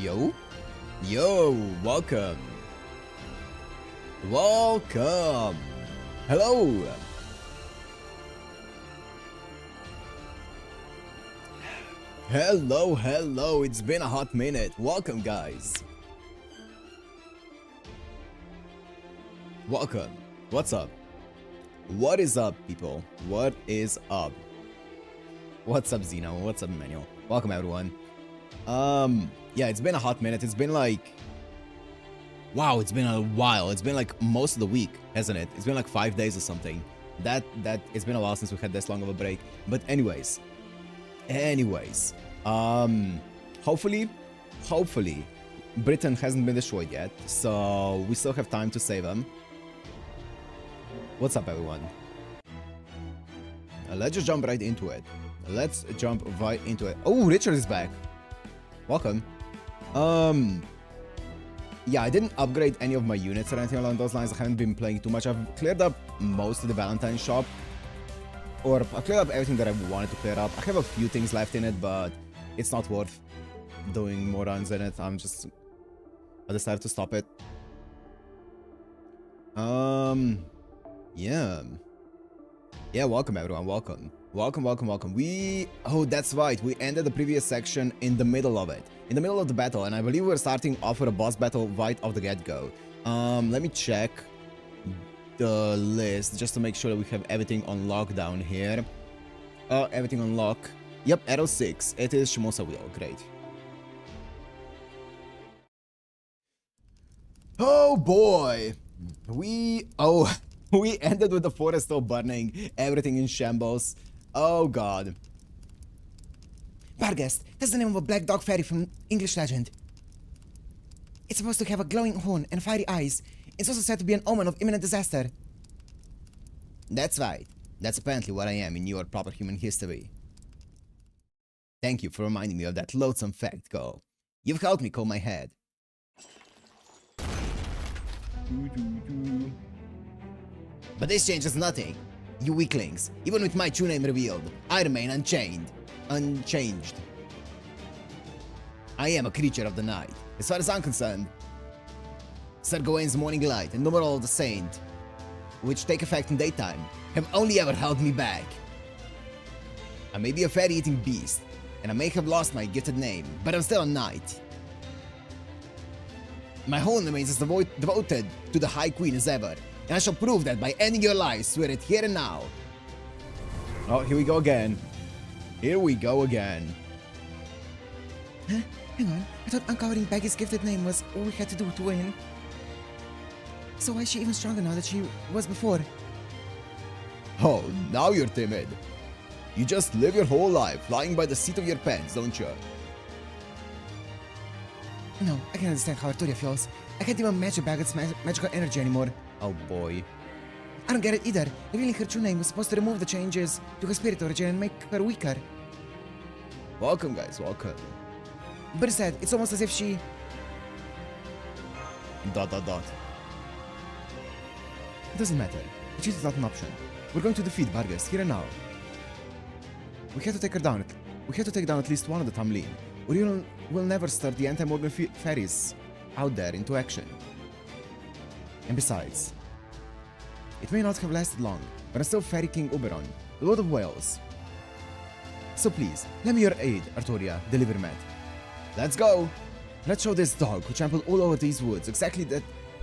Yo? Yo, welcome. Welcome. Hello. Hello, hello. It's been a hot minute. Welcome, guys. Welcome. What's up? What is up, people? What is up? What's up, Zeno? What's up, Emmanuel? Welcome, everyone. Yeah, it's been a hot minute. It's been like... Wow, it's been a while. It's been like most of the week, hasn't it? It's been like 5 days or something. It's been a while since we had this long of a break. But anyways, hopefully, Britain hasn't been destroyed yet, so we still have time to save them. What's up, everyone? Let's just jump right into it. Let's jump right into it. Oh, Richard is back. Welcome. Yeah, I didn't upgrade any of my units or anything along those lines. I haven't been playing too much. I've cleared up most of the Valentine shop. Or I've cleared up everything that I wanted to clear up. I have a few things left in it, but it's not worth doing more runs in it. I decided to stop it. Yeah. Yeah, welcome everyone, welcome. Welcome. Oh, that's right. We ended the previous section in the middle of it. In the middle of the battle, and I believe we're starting off with a boss battle right off the get-go. Let me check the list just to make sure that we have everything on lock down here. Everything on lock. Yep, Arrow 6. It is Shimosa Wheel. Great. Oh boy. We ended with the forest still burning, everything in shambles. Oh god. Barghest, that's the name of a black dog fairy from English legend. It's supposed to have a glowing horn and fiery eyes. It's also said to be an omen of imminent disaster. That's right. That's apparently what I am in your proper human history. Thank you for reminding me of that loathsome fact, Go. You've helped me calm my head. But this changes nothing. You weaklings, even with my true name revealed, I remain unchanged. I am a creature of the night. As far as I'm concerned, Sir Gawain's morning light and numeral of the saint, which take effect in daytime, have only ever held me back. I may be a fairy-eating beast, and I may have lost my gifted name, but I'm still a knight. My horn remains as devoted to the High Queen as ever, and I shall prove that by ending your life, swear it here and now. Oh, here we go again. Here we go again. Huh? Hang on, I thought uncovering Baggy's gifted name was all we had to do to win. So why is she even stronger now than she was before? Oh, now you're timid. You just live your whole life lying by the seat of your pants, don't you? No, I can't understand how Arturia feels. I can't even match Baggett's magical energy anymore. Oh boy. I don't get it either. Revealing her true name was supposed to remove the changes to her spirit origin and make her weaker. Welcome, guys, welcome. But instead, it's almost as if she... ... It doesn't matter. Retreat is not an option. We're going to defeat Barghest here and now. We have to take her down. We have to take down at least one of the Tamlin, or you will never start the anti-Morgan fairies out there into action. And besides, it may not have lasted long, but I'm still Fairy King Oberon, the Lord of Wales. So please, lend me your aid, Arturia, deliver Matt. Let's go! Let's show this dog who trampled all over these woods exactly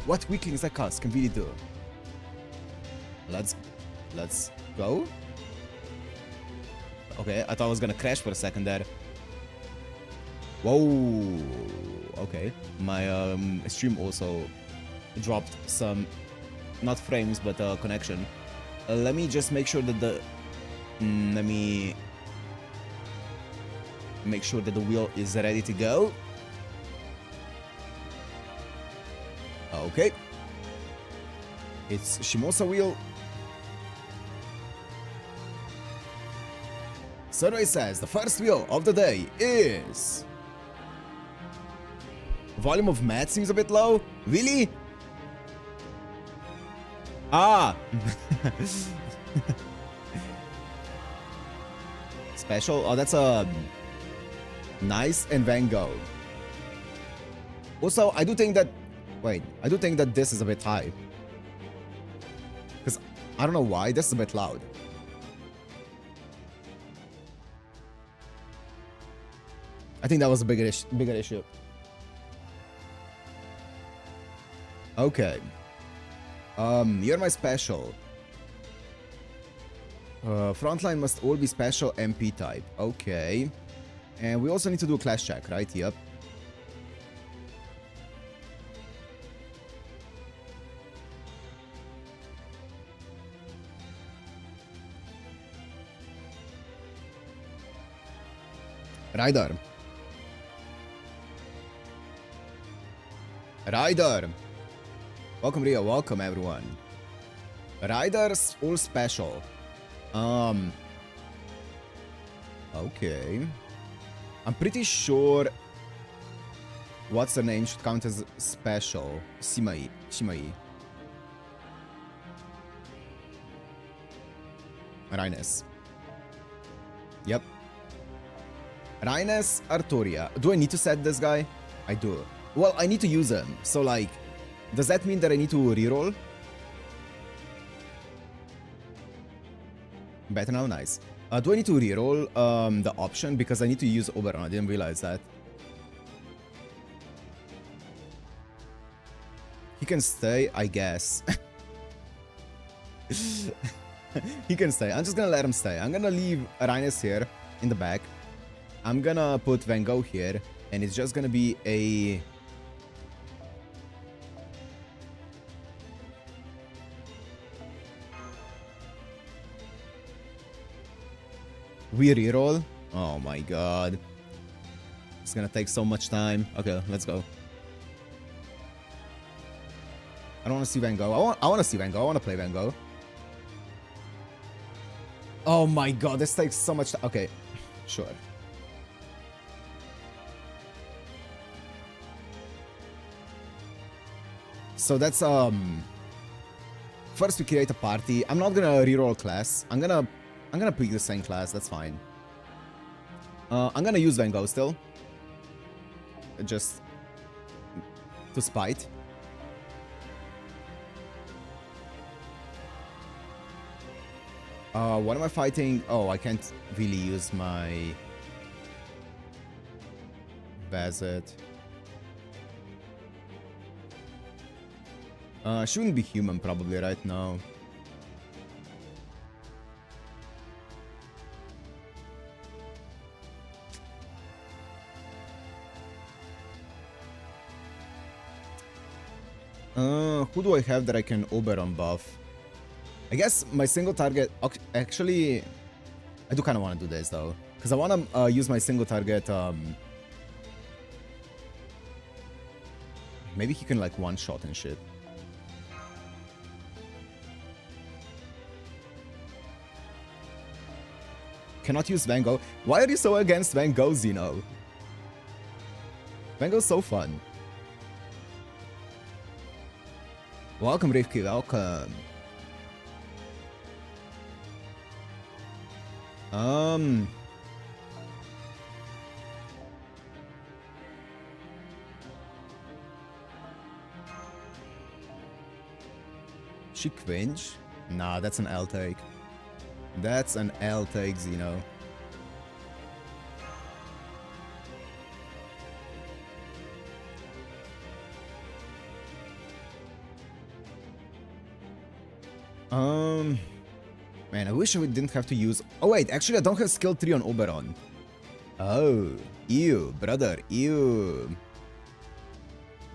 what weaklings like us can really do. Let's go? Okay, I thought I was gonna crash for a second there. Whoa! Okay, my stream also dropped some, not frames, but connection. Let me just make sure that let me make sure that the wheel is ready to go. Okay. It's Shimosa wheel. Survey says the first wheel of the day is... Volume of Matt seems a bit low. Really? Ah! Special? Oh, that's a... Nice and Van Gogh. Also, I do think that... Wait, I do think that this is a bit high. Because I don't know why, this is a bit loud. I think that was a bigger issue. Okay. You're my special. Frontline must all be special MP type. Okay. And we also need to do a class check, right? Yep. Ryder. Ryder. Welcome, Rio. Welcome, everyone. Ryder's all special. Okay. I'm pretty sure what's her name should count as special. Shimai. Rhines. Yep. Rhines Artoria. Do I need to set this guy? I do. Well, I need to use him. So, like, does that mean that I need to reroll? Better now, nice. Do I need to reroll the option? Because I need to use Oberon. I didn't realize that. He can stay, I guess. He can stay. I'm just gonna let him stay. I'm gonna leave Rhines here in the back. I'm gonna put Van Gogh here. And it's just gonna be a... We reroll? Oh my god. It's gonna take so much time. Okay, let's go. I don't want to see Van Gogh. I want to see Van Gogh. I want to play Van Gogh. Oh my god, this takes so much time. Okay, sure. So that's first we create a party. I'm not gonna reroll class. I'm gonna pick the same class. That's fine. I'm gonna use Van Gogh still, just to spite. What am I fighting? Oh, I can't really use my Bazet. Shouldn't be human probably right now. Who do I have that I can Oberon buff? I guess my single target... Actually, I do kind of want to do this though. Because I want to use my single target... Maybe he can like one-shot and shit. Cannot use Van Gogh. Why are you so against Van Gogh, Zeno? Van Gogh's so fun. Welcome, Rivki, welcome. She cringe? Nah, that's an L take. That's an L take, Zeno. Man, I wish I didn't have to use... Oh wait, actually I don't have skill 3 on Oberon. Oh, ew, brother, ew.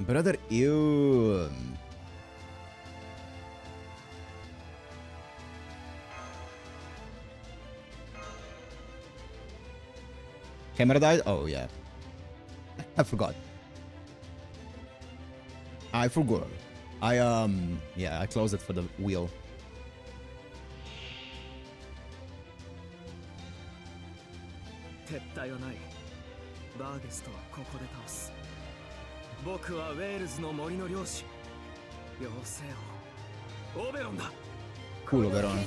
Brother, ew. Camera died? Oh yeah. I forgot. I forgot. Yeah, I closed it for the wheel. Cool, Oberon.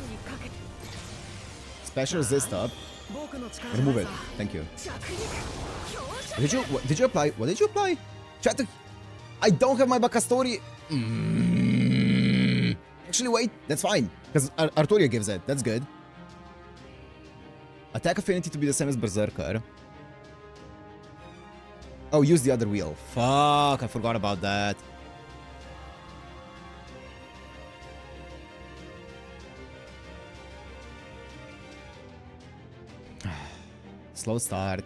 Special resist up. Remove it. Thank you. Did you apply? What did you apply? Try to... I don't have my Bakastori. Actually, wait, that's fine. Because Arturia gives it. That's good. Attack affinity to be the same as Berserker. Oh, use the other wheel. Fuck, I forgot about that. Slow start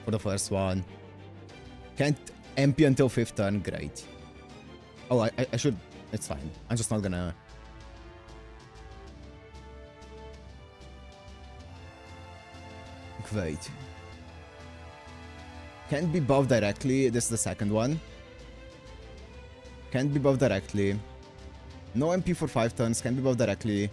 for the first one. Can't MP until 5th turn. Great. Oh, I should... It's fine. I'm just not gonna... Wait. Can't be buffed directly. This is the second one. Can't be buffed directly. No MP for 5 turns. Can't be buffed directly.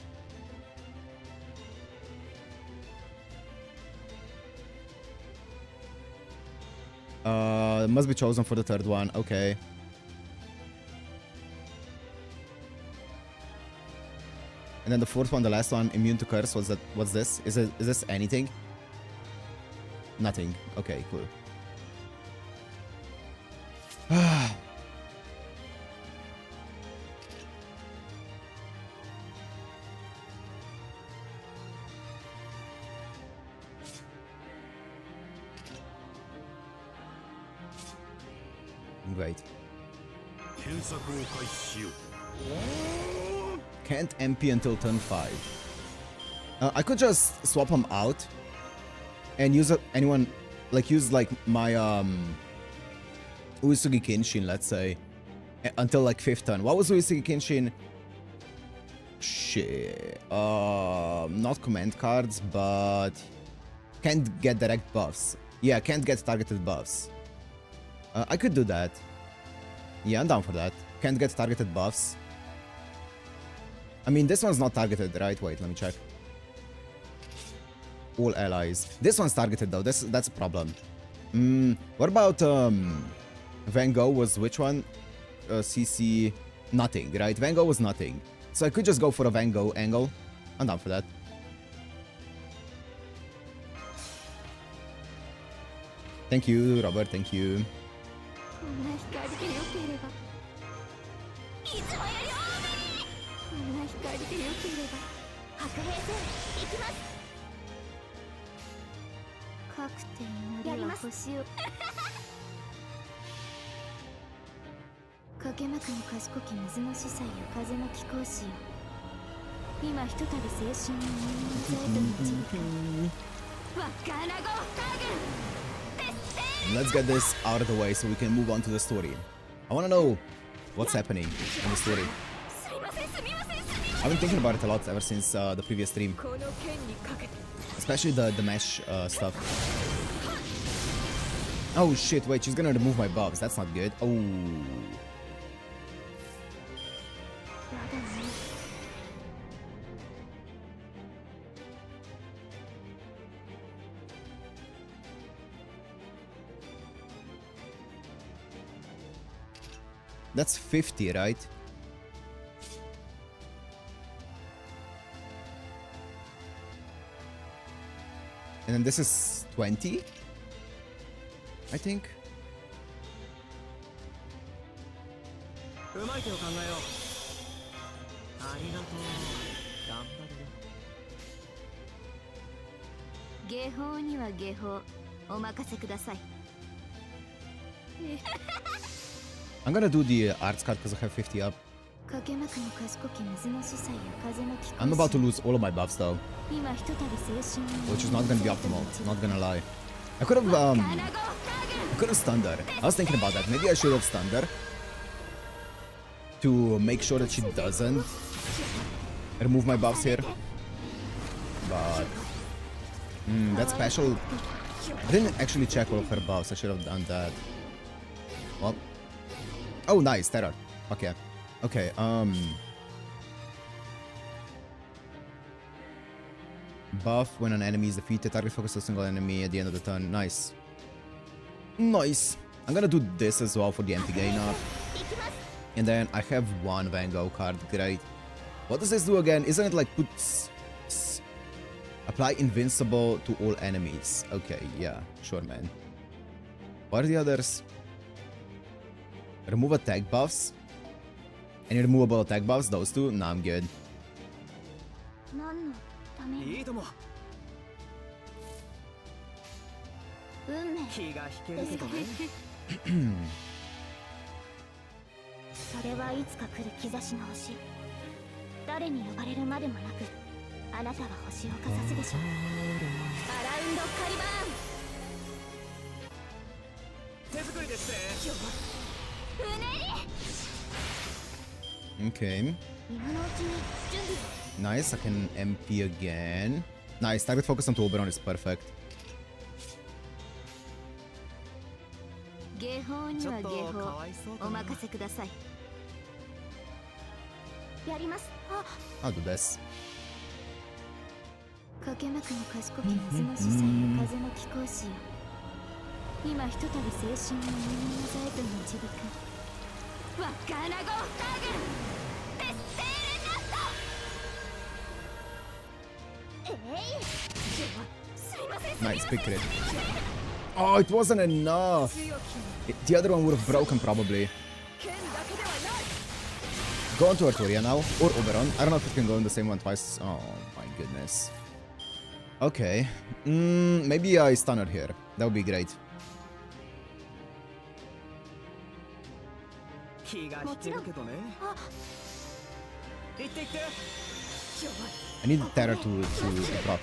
Must be chosen for the third one. Okay. And then the fourth one, the last one, immune to curse. What's that? What's this? Is this anything? Nothing. Okay, cool. Great. Can't MP until turn 5. I could just swap him out and use anyone, like use like my Uesugi Kenshin, let's say, until like 5th turn. What was Uesugi Kenshin? Shit. Not command cards, but can't get direct buffs. Yeah, can't get targeted buffs. I could do that. Yeah, I'm down for that. Can't get targeted buffs. I mean, this one's not targeted, right? Wait, let me check. All allies. This one's targeted though. That's a problem. What about Van Gogh was which one? CC nothing, right? Van Gogh was nothing. So I could just go for a Van Gogh angle. I'm down for that. Thank you, Robert. Thank you. Let's get this out of the way so we can move on to the story. I want to know what's happening in the story. I've been thinking about it a lot ever since the previous stream. Especially the mesh stuff. Oh shit, wait, she's gonna remove my buffs. That's not good. Oh. That's 50, right? And then this is 20, I think. I'm gonna do the arts card because I have 50 up. I'm about to lose all of my buffs though, which is not gonna be optimal, not gonna lie. I could have stunned her. I was thinking about that. Maybe I should have stunned her to make sure that she doesn't remove my buffs here. But that special, I didn't actually check all of her buffs. I should have done that. Well, oh nice, terror. Okay. Okay, buff when an enemy is defeated. Target focus on a single enemy at the end of the turn. Nice. Nice. I'm gonna do this as well for the MP gain up. And then I have one Van Gogh card. Great. What does this do again? Isn't it like puts... Apply invincible to all enemies. Okay, yeah. Sure, man. What are the others? Remove attack buffs. Any removable attack buffs? Those two? Nah, I'm good. 何のためにいいとも運命気が引けるけどねそれはいつか来る兆しの星誰に呼ばれるまでもなくあなたは星をかざすでしょうアラウンドカリバーン手作りですねうねり Okay. 今のうちに準備を Nice, I can MP again. Nice, target focus on Oberon is perfect. 芸法には芸ちょっとか法わいそうかなお任せくださいやりますあ I'll do this. かけまくの賢き水の司祭よ風の貴公子よ今ひとたび精神を人間の座へと導くワッカーナゴーターグデステーレナットすいません Nice, big crit. Oh, it wasn't enough. The other one would have broken probably. Go on to Arturia now, or Oberon. I don't know if it can go in the same one twice. Oh my goodness. Okay. Maybe I stun her here. That would be great. 気が引けるけどね行って行って I need Terror to proc.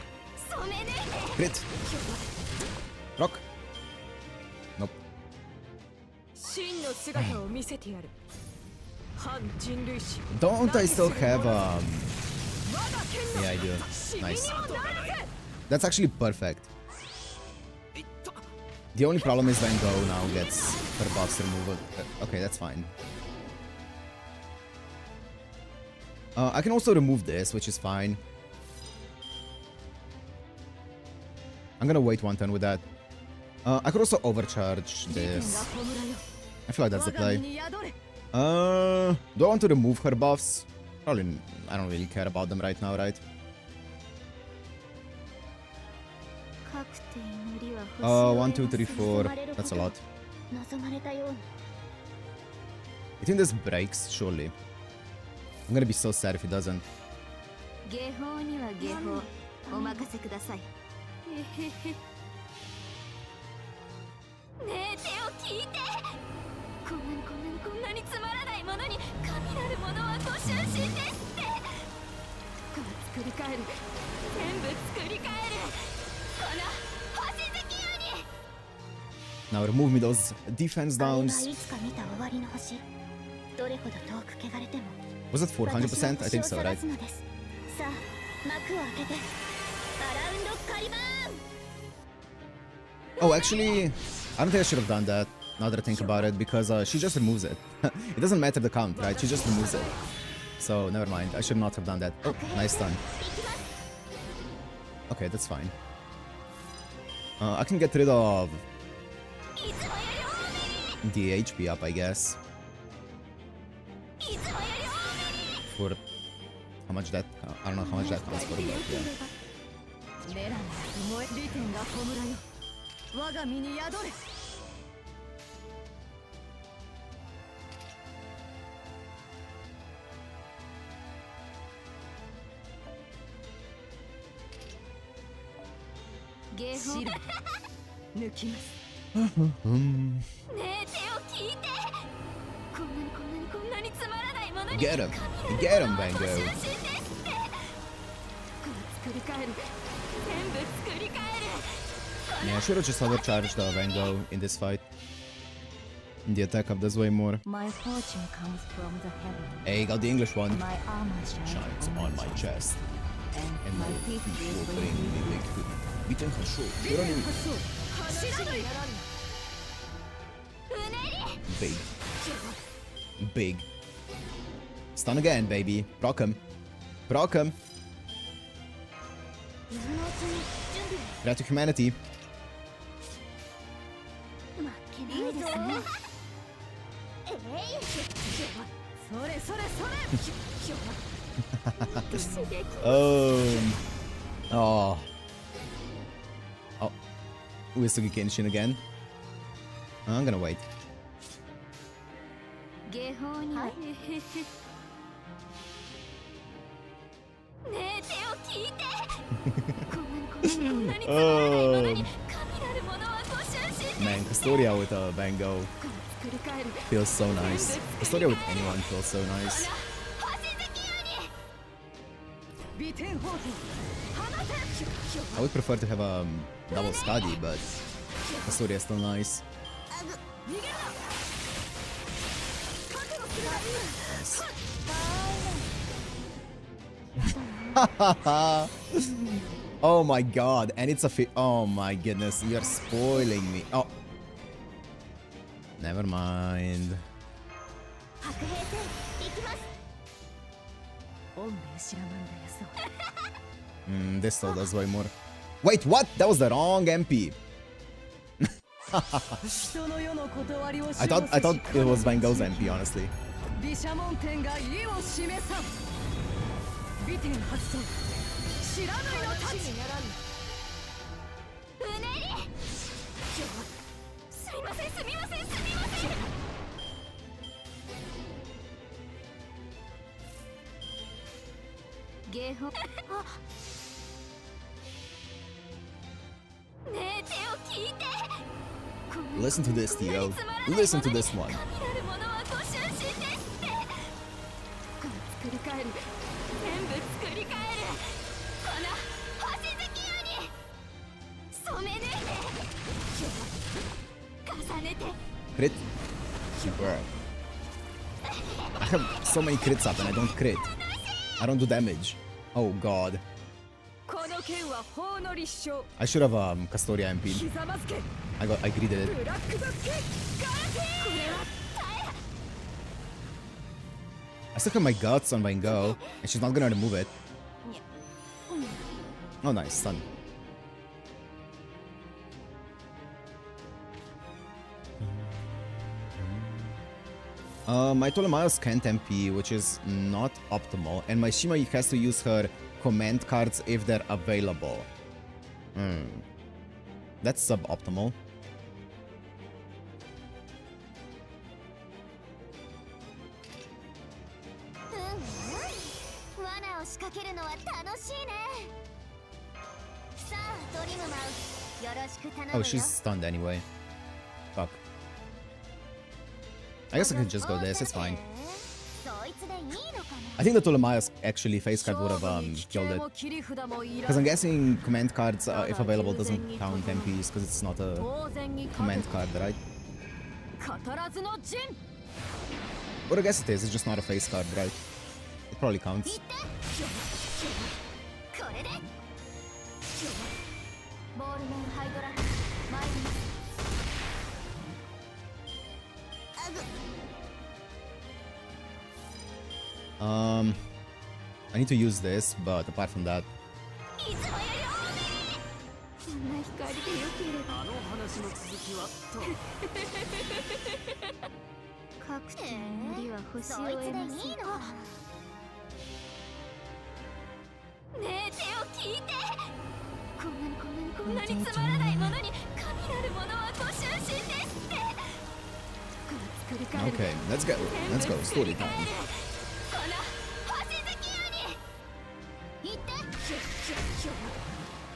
染めね Crit. Proc. Nope. 真の姿を見せてやる。反人類史。 Don't I still have Yeah, I do. Nice. That's actually perfect. The only problem is when Go now gets her buffs removal. Okay, that's fine. I can also remove this, which is fine. I'm gonna wait one turn with that. I could also overcharge this. I feel like that's the play. Do I want to remove her buffs? Probably. I don't really care about them right now, right? かくて祈りは星を 1, 2, 3, 4. 望まれること That's a lot. 望まれたように I think this breaks, surely. I'm gonna be so sad if it doesn't. 芸法には芸法お任せくださいねえ手を聞いてこんなにつまらないものに神なるものはご就寝ですってこの作り変える全部作り変えるこの星月夜に Now remove me those defense あれ downs. はいつか見た終わりの星どれほど遠く汚れても Was it 400%? I think so, right? さあ幕を開けてアラウンドカリバーン Oh, actually, I don't think I should have done that. Now that I think about it, because she just removes it. It doesn't matter the count, right? She just removes it. So never mind. I should not have done that. Oh, nice stun. Okay, that's fine. I can get rid of いつもより多めに the HP up, I guess. いつもより多めに For how much that? I don't know how much that counts for, but yeah. メラン燃え利点が葬らよ。我が身に宿れ。芸法白抜きます。ねえ手を聞いてこんなにつまらないものに Get him! Get him, Van ご就 Gogh! 寝ですってこの作り変える全部作り変える Yeah, I should have just overcharged the Van Gogh in this fight. The attack up does way more. My fortune comes from the heaven. Hey, got the English one. My armor Shines on my chest. and And my my feet feet will will bring bring me victory. Beaten хорошо. Уроним. 柱にならぬ。 Big. Big. Stun again, baby. Proc him. Proc him. 今のうちに準備 Grab to humanity. 負けないですねそれそれそれ。 Oh. Oh. Uesugi Kenshin again. I'm gonna wait. 下方にはねえ手を聞いてこんなにつまらないものに神なるものはご終身 Man, Custodia with a Bango 作り変える feels so nice. Custodia with anyone feels so nice. 星月より美天法灯放て I would prefer to have a double study, but Custodia is still nice. 逃げるな覚悟するがいい Oh my god, and it's a oh my goodness, you're spoiling me. Oh. Never mind. 白兵戦行きますおんべ知らなんだやそう This still does way more. Wait, what? That was the wrong MP. 人の世の断りを I thought it was Van Gogh's MP, honestly. 毘沙門天が意を示さん美天発動知らぬいの太刀にならぬうねりすみませんすみませんすみません下方あねえ手を聞いて Listen to this, Theo. Listen to this one. 神なるものはご終身ですってこの作り変える全部作り変えるこの星月より染め抜いて重ねて Crit? Bro. I have so many crits up and I don't crit. I don't do damage. Oh god. この剣は法の立証 I should have Custodia MP. ひざまずけ I greeded it. ブラックバックガラティ I still have my guts on Van Gogh, and she's not gonna remove it. Oh nice, stun. My Ptolemaios can't MP, which is not optimal, and my Shima has to use her command cards if they're available. That's suboptimal. Oh, she's stunned anyway. Fuck. I guess I could just go this, it's fine. I think the Ptolemaios actually face card would have killed it. Because I'm guessing command cards, if available, doesn't count MPs because it's not a command card, right? Or I guess it is, it's just not a face card, right? It probably counts. I need to use this, but apart from that, そんな光でよければあの話の続きはと各地の森は星を得ますねえ手を聞いてこんなにつまらないものに神なるものはご終身ですってこの作り変える okay, let's go, story time. この星月より行って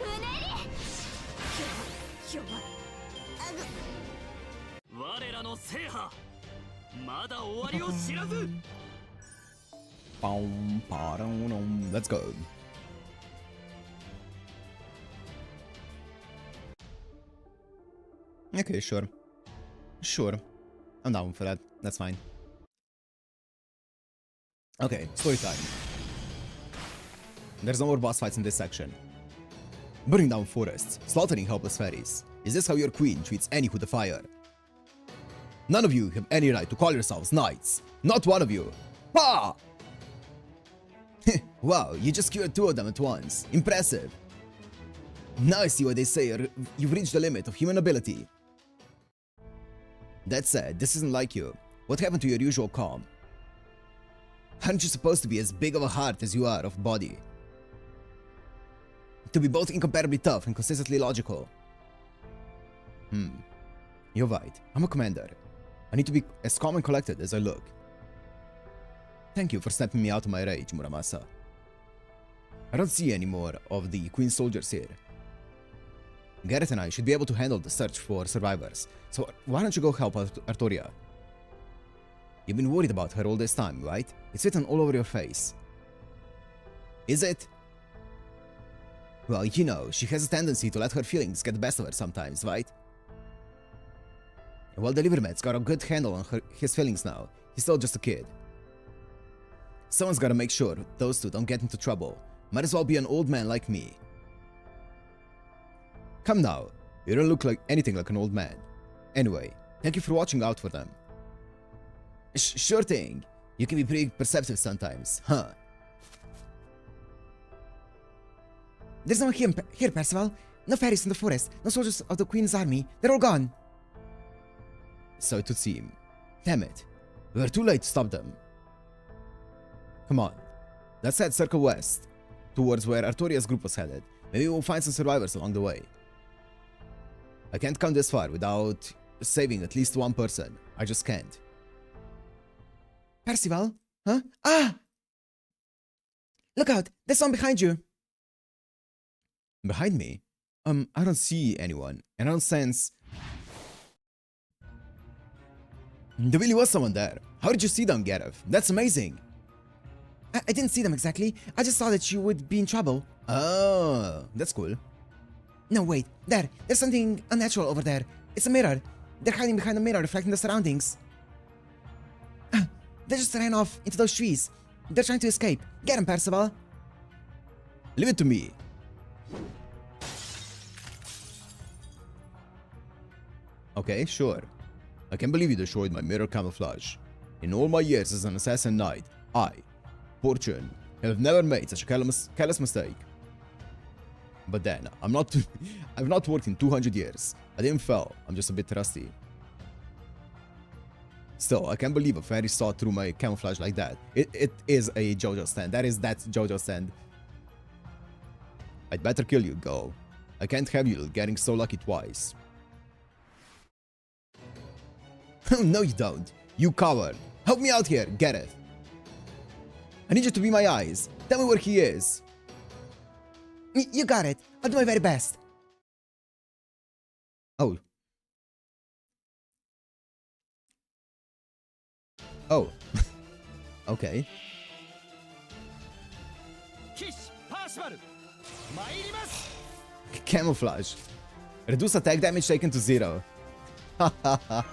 うねり我らの制覇まだ終わりを知らず Let's go. Okay, sure. Sure. I'm down for that. That's fine. Okay, story time. There's no more boss fights in this section. Burning down forests, slaughtering helpless fairies. Is this how your queen treats any who defy her? None of you have any right to call yourselves knights. Not one of you. Ha! Wow, you just cured 2 of them at once. Impressive. Now I see why they say you've reached the limit of human ability. That said, this isn't like you. What happened to your usual calm? Aren't you supposed to be as big of a heart as you are of body? To be both incomparably tough and consistently logical. You're right. I'm a commander. I need to be as calm and collected as I look. Thank you for snapping me out of my rage, Muramasa. I don't see any more of the Queen's soldiers here. Gareth and I should be able to handle the search for survivors, so why don't you go help Artoria? You've been worried about her all this time, right? It's written all over your face. Is it? Well, you know, she has a tendency to let her feelings get the best of her sometimes, right? Well, the Liverman's got a good handle on his feelings now. He's still just a kid. Someone's gotta make sure those two don't get into trouble. Might as well be an old man like me. Come now, you don't look like anything like an old man. Anyway, thank you for watching out for them. Sure thing. You can be pretty perceptive sometimes, huh? There's no one here, Percival. No fairies in the forest, no soldiers of the Queen's army. They're all gone. So it would seem. Damn it. We were too late to stop them. Come on. Let's head circle west, towards where Artoria's group was headed. Maybe we'll find some survivors along the way. I can't come this far without saving at least one person. I just can't. Percival? Huh? Ah! Look out! There's someone behind you! Behind me? I don't see anyone, and I don't sense... There really was someone there. How did you see them, Gareth? That's amazing! I didn't see them exactly. I just saw that you would be in trouble. Oh, that's cool. No, wait. There's something unnatural over there. It's a mirror. They're hiding behind a mirror reflecting the surroundings. They just ran off into those trees. They're trying to escape. Get them, Percival. Leave it to me. Okay, sure. I can't believe you destroyed my mirror camouflage. In all my years as an assassin knight, I, Fortune, have never made such a careless mistake. But then, I've not worked in 200 years. I didn't fail, I'm just a bit rusty. Still, I can't believe a fairy saw through my camouflage like that. It is a JoJo stand. That's JoJo stand. I'd better kill you, Go. I can't have you getting so lucky twice. No, you don't. You coward. Help me out here, Gareth. I need you to be my eyes. Tell me where he is. You got it. I'll do my very best. Oh. Oh. Okay. Camouflage. Reduce attack damage taken to 0. Hahaha.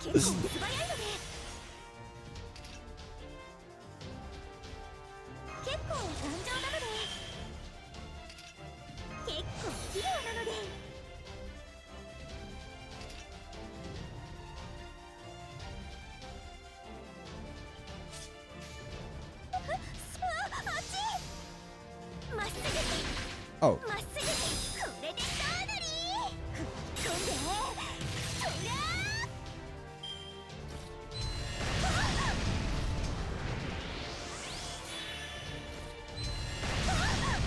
Oh.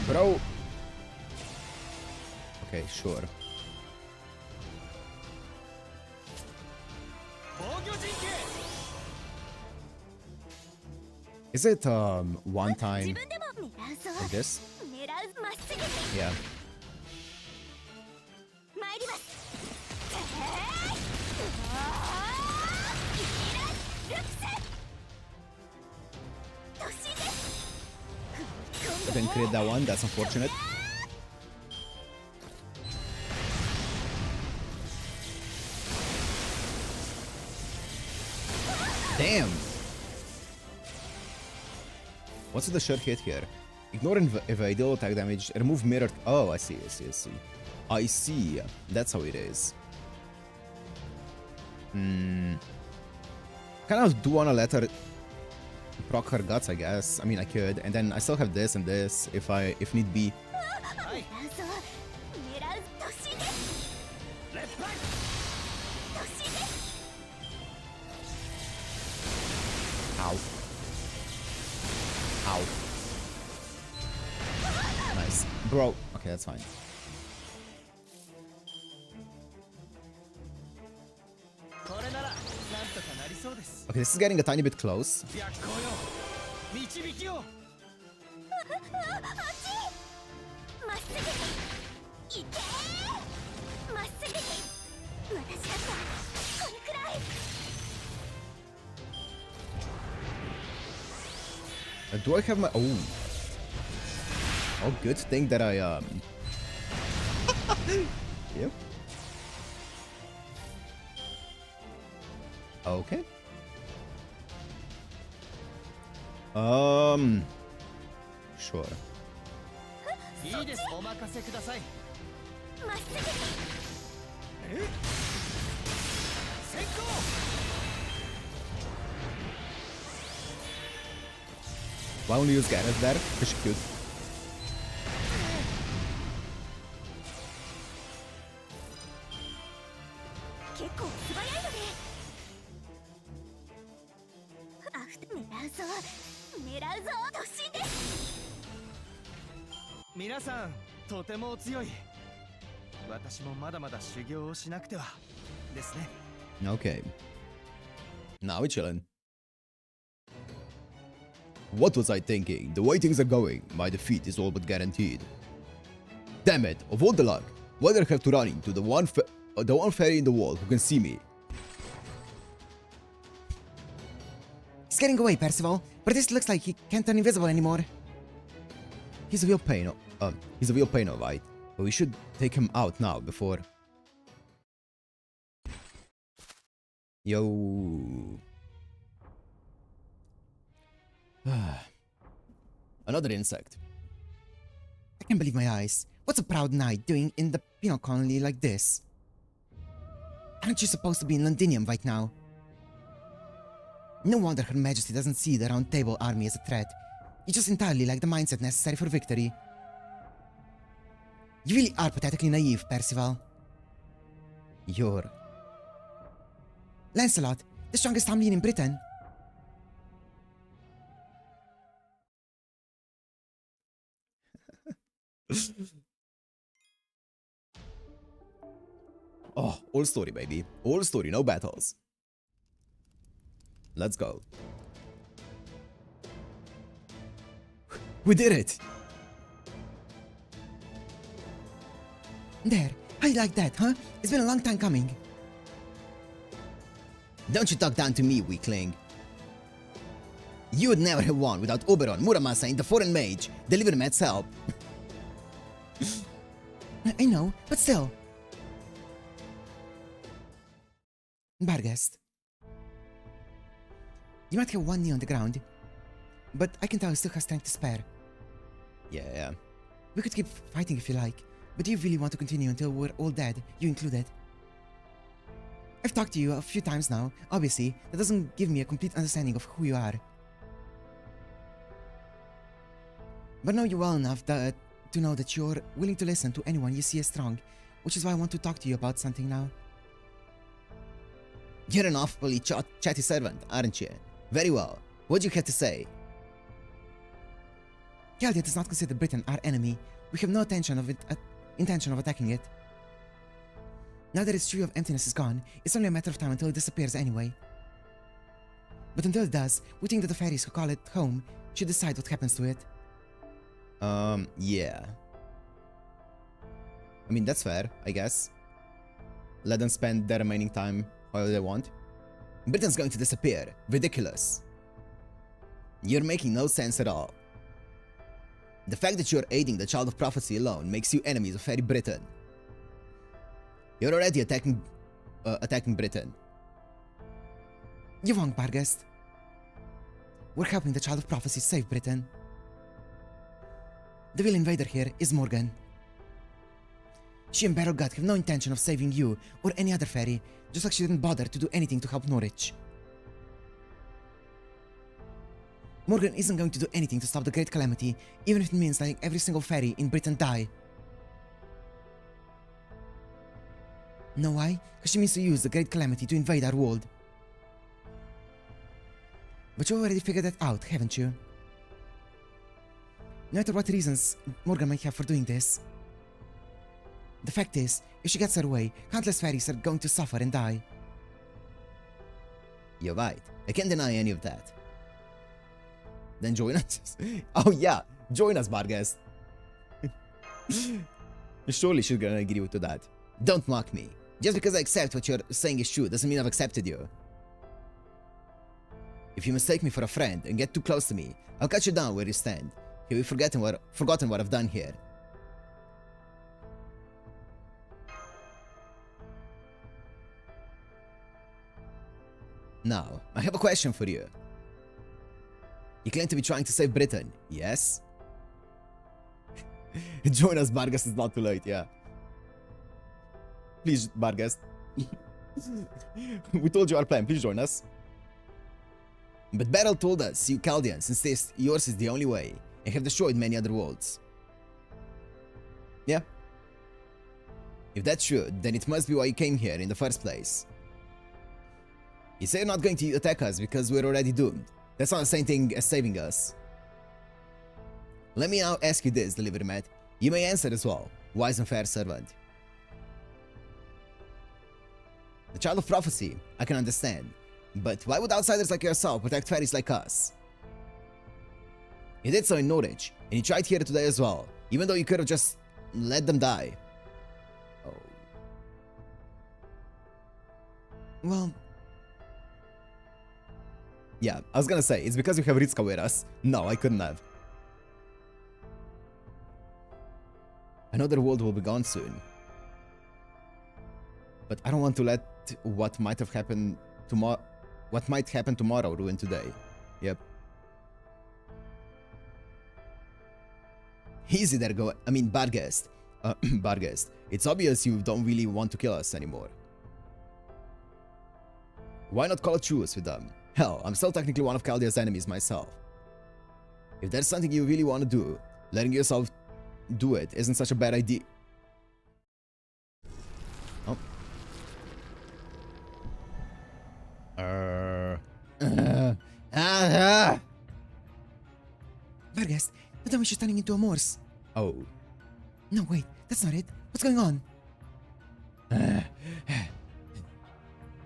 Bro. Okay, sure. Is it one time like this? Yeah. I didn't create that one, that's unfortunate. Damn! What's the short hit here? Ignore evade all attack damage, remove mirror... Oh, I see. I see. That's how it is. Kind of do wanna let her proc her guts, I guess. I mean, I could, and then I still have this and this if need be. Ow. Ow. Nice. Bro. Okay, that's fine. Okay, this is getting a tiny bit close. 導きを。あっちまっすぐに行けまっすぐに私だったこれくらい Do I have my... Oh. Oh, good thing that I, Yep. Okay. Sure. いいです。お任せください。まっすぐに先行。 Why only use Gareth there? Because she's cute. 結構素早いのでアフタ狙うぞ突進です。皆さんとてもお強い。私もまだまだ修行をしなくてはですね。 Okay. Now we're chilling. What was I thinking? The way things are going, my defeat is all but guaranteed. Damn it! Of all the luck, why did I have to run into the one fairy in the wall who can see me? He's getting away, Percival, but this looks like he can't turn invisible anymore. He's a real pain. He's a real pain, alright. But we should take him out now before. Yo. Another insect. I can't believe my eyes. What's a proud knight doing in the penal colony like this? Aren't you supposed to be in Londinium right now? No wonder Her Majesty doesn't see the Round Table army as a threat. You just entirely lack the mindset necessary for victory. You really are pathetically naive, Percival. You're... Lancelot, the strongest Tamlin in Britain. Oh, old story, baby. Old story, no battles. Let's go. We did it! There, how you like that, huh? It's been a long time coming. Don't you talk down to me, weakling. You would never have won without Oberon, Muramasa, and the foreign mage. Deliver Matt's help. I know, but still. Barghest. You might have one knee on the ground, but I can tell you still have strength to spare. Yeah. We could keep fighting if you like, but do you really want to continue until we're all dead, you included? I've talked to you a few times now. Obviously, that doesn't give me a complete understanding of who you are. But know you well enough to know that you're willing to listen to anyone you see as strong, which is why I want to talk to you about something now. You're an awfully chatty servant, aren't you? Very well. What do you have to say? Gallia does not consider Britain our enemy. We have no intention of attacking it. Now that its tree of emptiness is gone, it's only a matter of time until it disappears anyway. But until it does, we think that the fairies who call it home should decide what happens to it. Yeah. I mean, that's fair, I guess. Let them spend their remaining time however they want. Britain's going to disappear. Ridiculous. You're making no sense at all. The fact that you're aiding the Child of Prophecy alone makes you enemies of Fairy Britain. You're already attacking Britain. You're wrong, Barghest. We're helping the Child of Prophecy save Britain. The real invader here is Morgan. She and Barrowgut have no intention of saving you or any other fairy, just like she didn't bother to do anything to help Norwich. Morgan isn't going to do anything to stop the Great Calamity, even if it means letting every single fairy in Britain die. Know why? Because she means to use the Great Calamity to invade our world. But you already figured that out, haven't you? No matter what reasons Morgan might have for doing this, the fact is, if she gets her way, countless fairies are going to suffer and die. You're right. I can't deny any of that. then join us. Oh yeah, join us, Barghest. Surely she's gonna agree to that. Don't mock me. Just because I accept what you're saying is true doesn't mean I've accepted you. If you mistake me for a friend and get too close to me, I'll cut you down where you stand. Have you forgotten what I've done here? Now, I have a question for you. You claim to be trying to save Britain, yes? Join us, Barghest, it's not too late, yeah. Please, Barghest. We told you our plan, please join us. But Battle told us, you Chaldeans, insist yours is the only way, and have destroyed many other worlds. Yeah. If that's true, then it must be why you came here in the first place. You say you're not going to attack us because we're already doomed. That's not the same thing as saving us. Let me now ask you this, Delivery Matt. You may answer as well, wise and fair servant. The Child of Prophecy, I can understand. But why would outsiders like yourself protect fairies like us? You did so in Norwich, and you tried here today as well, even though you could have just let them die. Oh. Well... yeah, I was gonna say, it's because you have Ritska with us. No, I couldn't have. Another world will be gone soon. But I don't want to let what might happen tomorrow ruin today. Yep. Easy there, Barghest. Barghest. It's obvious you don't really want to kill us anymore. Why not call a truce with them? Hell, I'm still technically one of Chaldea's enemies myself. If there's something you really want to do, letting yourself do it isn't such a bad idea. Oh. Barghest, the dummy is turning into a Morse. Oh. No, wait, that's not it. What's going on?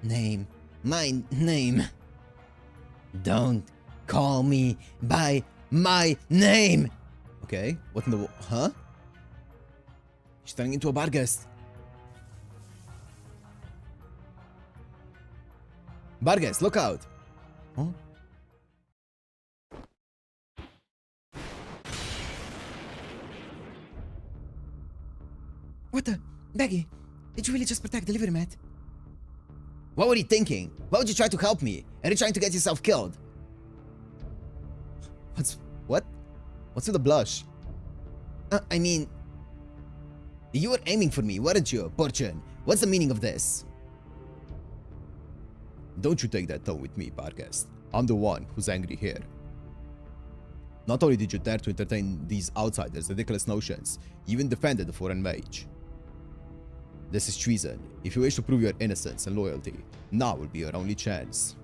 Name. My name. Don't call me by my name! Okay, what in the... huh? She's turning into a Barghest. Barghest, look out! Huh? What the? Baggy, did you really just protect Delivery Matt? What were you thinking? Why would you try to help me? Are you trying to get yourself killed? What? What's with the blush? I mean... You were aiming for me, weren't you, Porchin? What's the meaning of this? Don't you take that tone with me, Barghest. I'm the one who's angry here. Not only did you dare to entertain these outsiders' ridiculous notions, you even defended the foreign mage. This is treason. If you wish to prove your innocence and loyalty, now will be your only chance.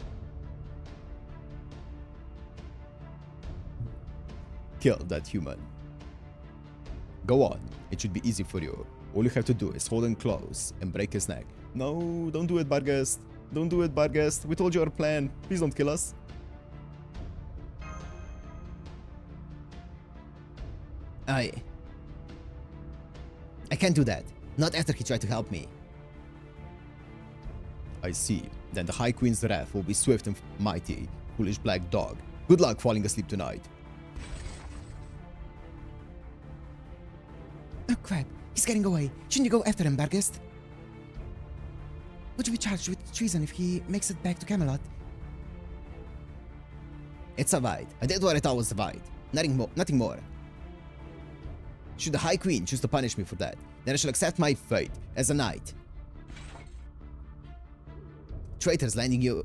Kill that human. Go on, it should be easy for you. All you have to do is hold him close and break his neck. No, don't do it, Barghest. Don't do it, Barghest. We told you our plan. Please don't kill us. I can't do that. Not after he tried to help me. I see. Then the High Queen's wrath will be swift and mighty. Foolish black dog. Good luck falling asleep tonight. Oh crap, he's getting away. Shouldn't you go after him, Barghest? Would you be charged with treason if he makes it back to Camelot? It's a fight. I did what I thought was a fight. Nothing more. Should the High Queen choose to punish me for that, then I shall accept my fate as a knight. Traitors lending your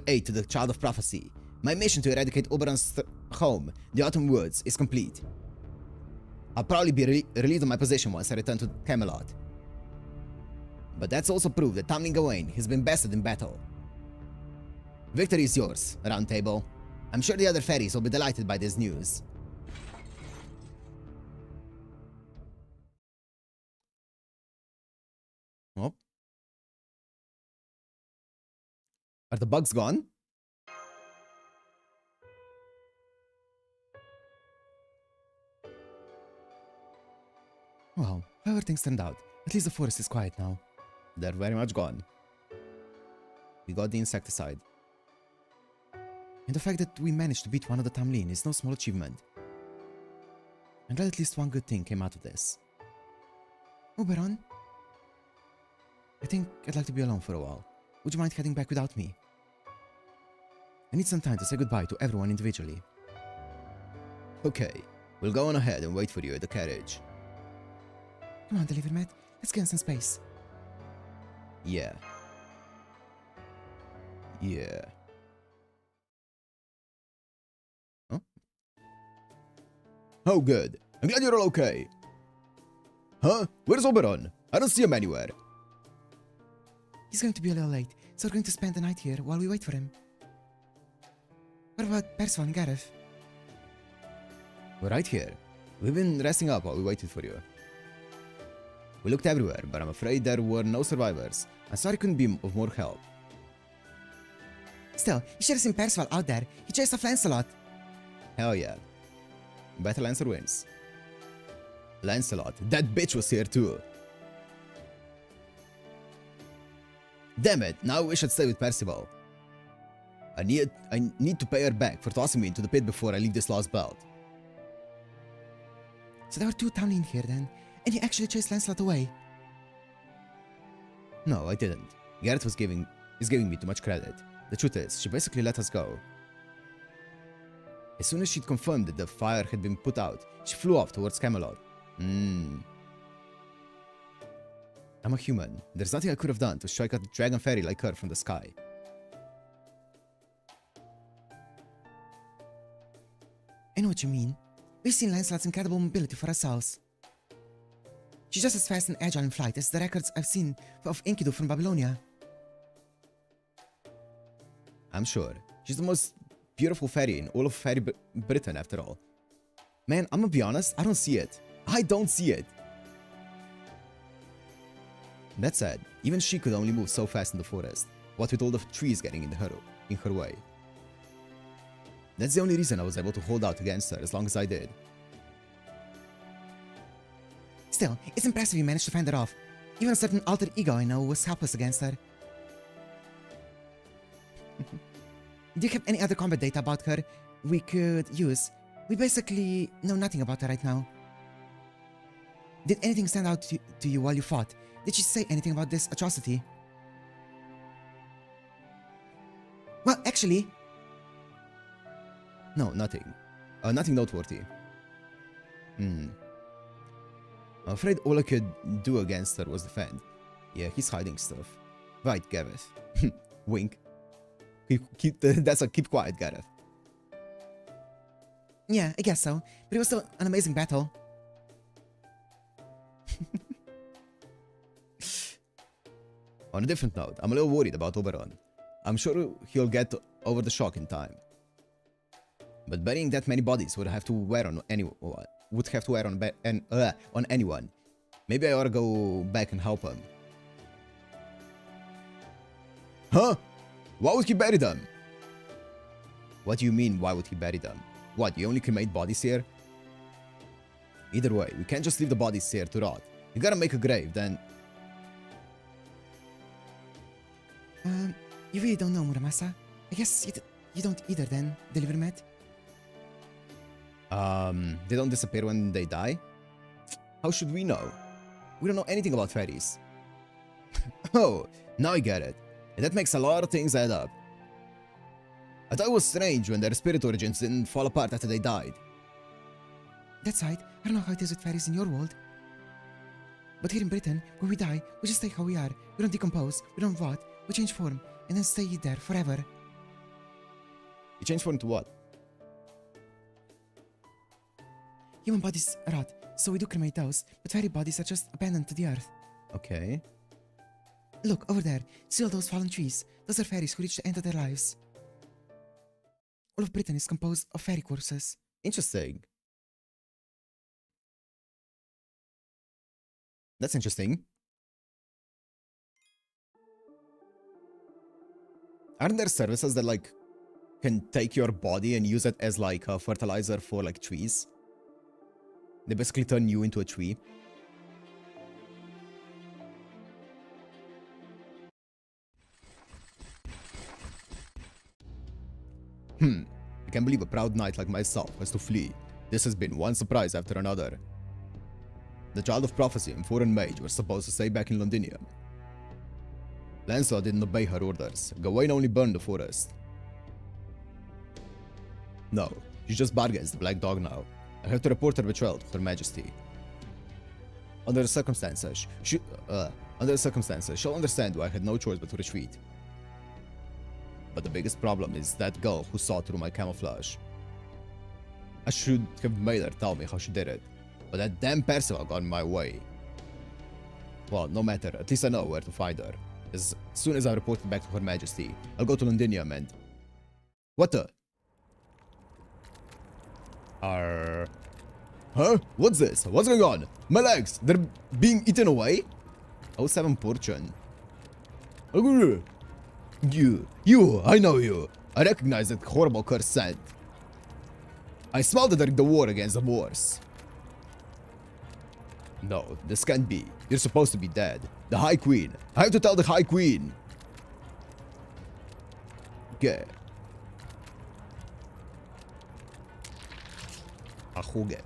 aid to the Child of Prophecy. My mission to eradicate Oberon's home, the Autumn Woods, is complete. I'll probably be relieved of my position once I return to Camelot. But that's also proof that Tamlin Gawain has been bested in battle. Victory is yours, Round Table. I'm sure the other fairies will be delighted by this news. Oh. Are the bugs gone? Well, however things turned out, at least the forest is quiet now. They're very much gone. We got the insecticide. And the fact that we managed to beat one of the Tamlin is no small achievement. I'm glad at least one good thing came out of this. Oberon? I think I'd like to be alone for a while. Would you mind heading back without me? I need some time to say goodbye to everyone individually. Okay, we'll go on ahead and wait for you at the carriage. Come on, Deliver Matt. Let's get in some space. Yeah. Yeah. Huh? Oh, good. I'm glad you're all okay. Huh? Where's Oberon? I don't see him anywhere. He's going to be a little late, so we're going to spend the night here while we wait for him. What about Percival and Gareth? We're right here. We've been resting up while we waited for you. We looked everywhere, but I'm afraid there were no survivors. I'm sorry I couldn't be of more help. Still, you should have seen Percival out there. He chased off Lancelot. Hell yeah. Better Lancer wins. Lancelot, that bitch was here too. Damn it, now we should stay with Percival. I need to pay her back for tossing me into the pit before I leave this lost belt. So there were two Tamlin here then, and you actually chased Lancelot away. No, I didn't. Gareth is giving me too much credit. The truth is, she basically let us go. As soon as she'd confirmed that the fire had been put out, she flew off towards Camelot. I'm a human. There's nothing I could have done to strike a dragon fairy like her from the sky. I know what you mean. We've seen Lancelot's incredible mobility for ourselves. She's just as fast and agile in flight as the records I've seen of Enkidu from Babylonia. I'm sure. She's the most beautiful fairy in all of Fairy Britain, after all. Man, I'm gonna be honest, I don't see it. I don't see it. That said, even she could only move so fast in the forest, what with all the trees getting in her way. That's the only reason I was able to hold out against her as long as I did. Still, it's impressive you managed to fend her off. Even a certain alter ego I know was helpless against her. Do you have any other combat data about her we could use? We basically know nothing about her right now. Did anything stand out to you while you fought? Did she say anything about this atrocity? Well, actually... No, nothing. Nothing noteworthy. I'm afraid all I could do against her was defend. Yeah, he's hiding stuff. Right, Gareth. Wink. Keep quiet, Gareth. Yeah, I guess so. But it was still an amazing battle. On a different note, I'm a little worried about Oberon. I'm sure he'll get over the shock in time. But burying that many bodies would have to wear on anyone. On anyone. Maybe I ought to go back and help him. Huh? Why would he bury them? What do you mean, why would he bury them? What, you only cremate bodies here? Either way, we can't just leave the bodies here to rot. You gotta make a grave, then... You really don't know, Muramasa? I guess you don't either then, Deliver Matt? They don't disappear when they die? How should we know? We don't know anything about fairies. Oh, now I get it. And that makes a lot of things add up. I thought it was strange when their spirit origins didn't fall apart after they died. That's right. I don't know how it is with fairies in your world. But here in Britain, when we die, we just stay how we are. We don't decompose, we don't rot, we change form, and then stay there forever. You change form to what? Human bodies rot, so we do cremate those, but fairy bodies are just abandoned to the earth. Okay. Look, over there. See all those fallen trees? Those are fairies who reach the end of their lives. All of Britain is composed of fairy corpses. Interesting. That's interesting. Aren't there services that, like, can take your body and use it as, like, a fertilizer for, like, trees? They basically turn you into a tree. I can't believe a proud knight like myself has to flee. This has been one surprise after another. The Child of Prophecy and Foreign Mage were supposed to stay back in Londinium. Lancelot didn't obey her orders. Gawain only burned the forest. No, she's just Barghest, the Black Dog now. I have to report her betrayal to Her Majesty. Under the circumstances, she'll understand why I had no choice but to retreat. But the biggest problem is that girl who saw through my camouflage. I should have made her tell me how she did it, but that damn Percival got in my way. Well, no matter, at least I know where to find her. As soon as I report it back to Her Majesty, I'll go to Londinium and... What the? Huh? What's this? What's going on? My legs! They're being eaten away? 07 Fortune. You! I know you! I recognize that horrible cursed scent. I smelled it during the war against the Moors. No, this can't be. You're supposed to be dead. The High Queen. I have to tell the High Queen. Okay. Ahuge.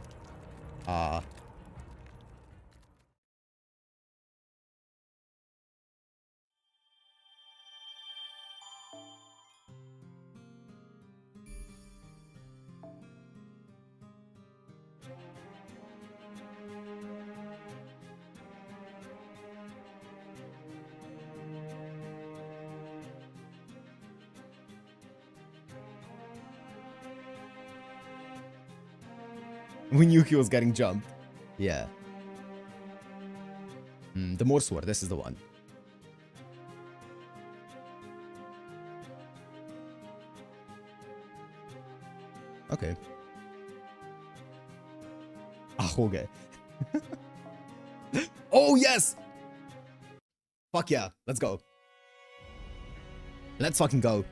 We knew he was getting jumped. Yeah. The Moor Sword, this is the one. Okay. Okay. Oh, yes! Fuck yeah, let's go. Let's fucking go.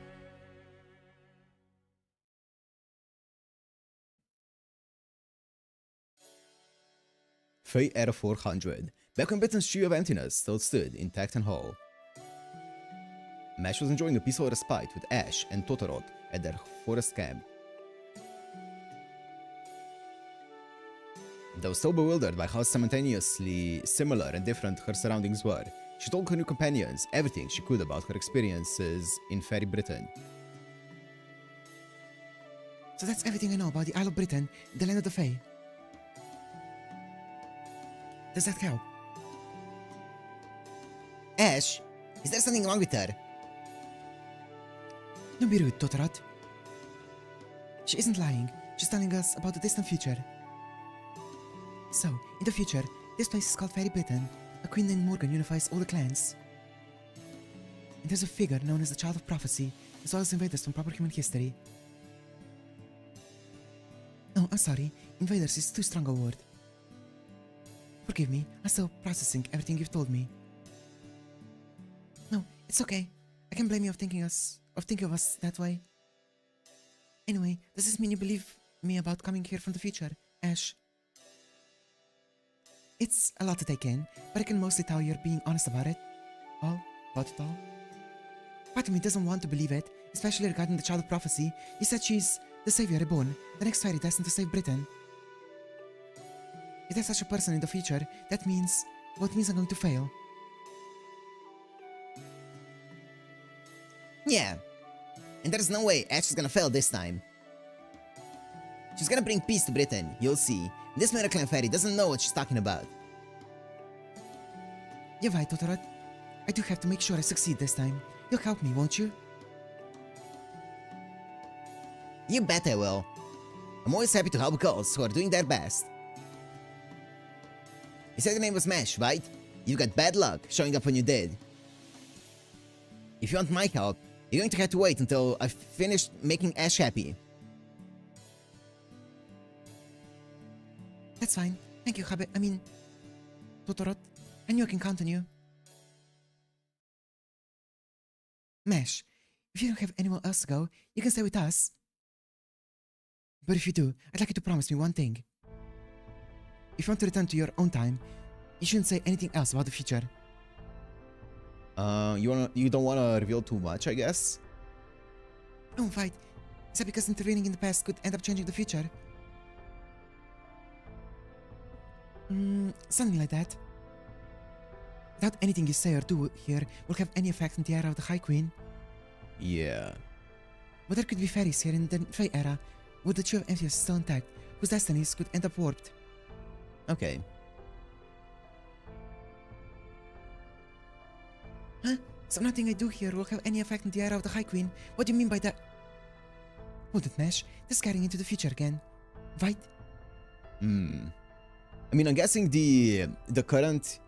Faye Era 400. Back when Britain's Tree of Emptiness still stood intact and whole. Mash was enjoying a peaceful respite with Ash and Totoroth at their forest camp. Though so bewildered by how simultaneously similar and different her surroundings were, she told her new companions everything she could about her experiences in Fairy Britain. So that's everything I know about the Isle of Britain, the land of the Fae. Does that help? Ash, is there something wrong with her? Don't be rude, Totoroth. She isn't lying. She's telling us about the distant future. So, in the future, this place is called Fairy Britain. A queen named Morgan unifies all the clans. And there's a figure known as the Child of Prophecy, as well as invaders from proper human history. Oh, I'm sorry. Invaders is too strong a word. Forgive me, I'm still processing everything you've told me. No, it's okay. I can't blame you of thinking of us that way. Anyway, does this mean you believe me about coming here from the future, Ash? It's a lot to take in, but I can mostly tell you're being honest about it. All? About it all? Part of me doesn't want to believe it, especially regarding the Child of Prophecy. You said she's the Savior Reborn, the next fairy destined to save Britain. If there's such a person in the future, that means... what means I'm going to fail? Yeah. And there's no way Ash is gonna fail this time. She's gonna bring peace to Britain, you'll see. This Miraclan fairy doesn't know what she's talking about. You're right, Totoroth. I do have to make sure I succeed this time. You'll help me, won't you? You bet I will. I'm always happy to help girls who are doing their best. You said your name was Mash, right? You got bad luck showing up when you did. If you want my help, you're going to have to wait until I've finished making Ash happy. That's fine. Thank you, Totoroth. I knew I can count on you. Mash, if you don't have anyone else to go, you can stay with us. But if you do, I'd like you to promise me one thing. If you want to return to your own time, you shouldn't say anything else about the future. You don't wanna reveal too much, I guess? Oh, right. Is that because intervening in the past could end up changing the future? Something like that. Without anything you say or do here will have any effect on the era of the High Queen. Yeah. But there could be fairies here in the Fey era, where the Tree of Emptiness is still intact, whose destinies could end up warped. Okay. Huh? So nothing I do here will have any effect on the era of the High Queen? What do you mean by that? Hold it, Mesh. This is carrying into the future again. Right? I mean, I'm guessing the current,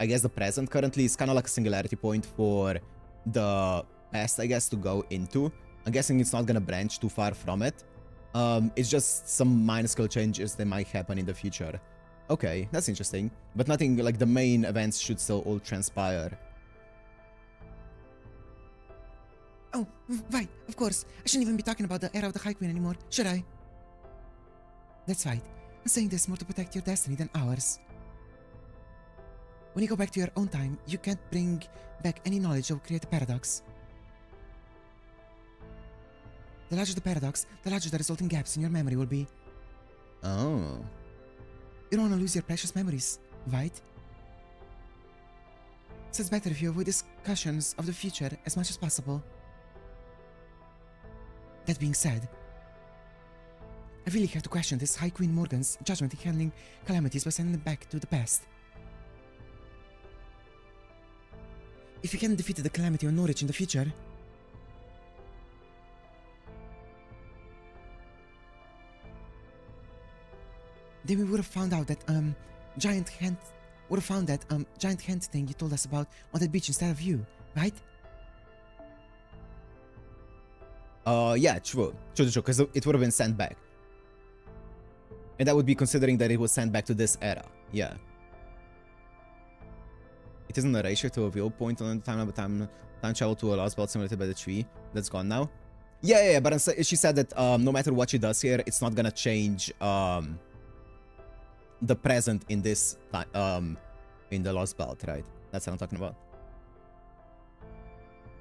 I guess the present currently is kind of like a singularity point for the past, I guess, to go into. I'm guessing it's not gonna branch too far from it. It's just some minuscule changes that might happen in the future. Okay, that's interesting. But nothing like the main events should still all transpire. Oh, right, of course. I shouldn't even be talking about the era of the High Queen anymore, should I? That's right. I'm saying this more to protect your destiny than ours. When you go back to your own time, you can't bring back any knowledge that will create a paradox. The larger the paradox, the larger the resulting gaps in your memory will be. Oh. You don't want to lose your precious memories, right? So it's better if you avoid discussions of the future as much as possible. That being said, I really have to question this High Queen Morgan's judgment in handling calamities by sending them back to the past. If you hadn't defeated the calamity on Norwich in the future, then we would have found out that giant hand thing you told us about on that beach instead of you, right? Yeah, true, because it would have been sent back. And that would be considering that it was sent back to this era, yeah. It isn't a ratio to a viewpoint on the timeline, but time travel to a lost belt simulated by the tree. That's gone now. Yeah, but she said that no matter what she does here, it's not gonna change the present in this in the lost belt, right? That's what I'm talking about.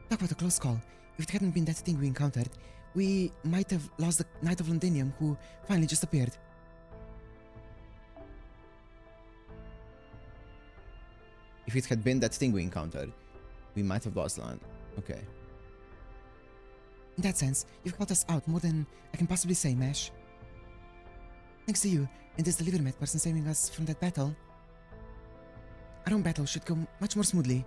Talk about a close call. If it hadn't been that thing we encountered, we might have lost the Knight of Londinium who finally just appeared. If it had been that thing we encountered, we might have lost land. Okay. In that sense, you've helped us out more than I can possibly say, Mesh. Thanks to you and this delivery med person saving us from that battle, our own battle should go much more smoothly.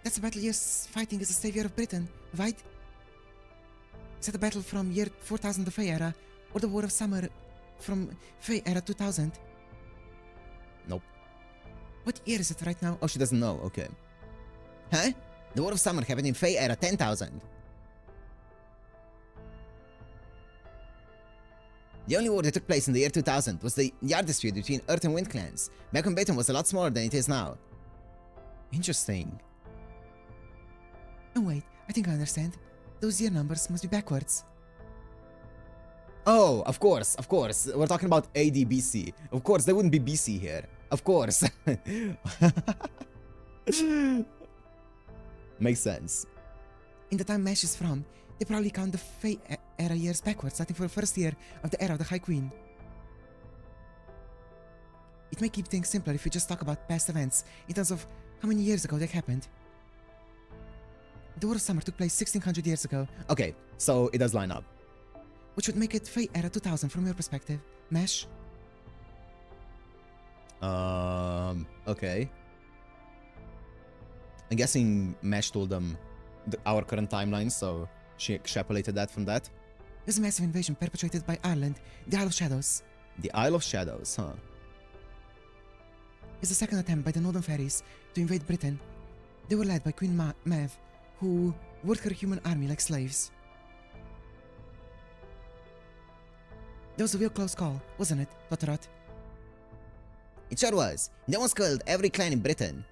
That's the battle you're fighting as the savior of Britain, right? Is that the battle from year 4000 the Fey era, or the War of Summer from Fey era 2000? Nope. What year is it right now? Oh, she doesn't know, okay. Huh? The War of Summer happened in Fey era 10,000. The only war that took place in the year 2000 was the Yard dispute between Earth and Wind clans. Back when Britain was a lot smaller than it is now. Interesting. Oh wait, I think I understand. Those year numbers must be backwards. Oh, of course. We're talking about AD BC. Of course, there wouldn't be BC here. Of course. Makes sense. In the time Mesh is from, they probably count the Fey era years backwards, starting from the first year of the era of the High Queen. It may keep things simpler if we just talk about past events, in terms of how many years ago they happened. The War of Summer took place 1600 years ago. Okay, so it does line up. Which would make it Fey era 2000 from your perspective, Mesh. Okay. I'm guessing Mesh told them our current timeline, so she extrapolated that from that. There's a massive invasion perpetrated by Ireland, the Isle of Shadows. The Isle of Shadows, huh? It's the second attempt by the Northern Fairies to invade Britain. They were led by Queen Maeve, who worked her human army like slaves. That was a real close call, wasn't it, Totorot? It sure was. They almost killed every clan in Britain.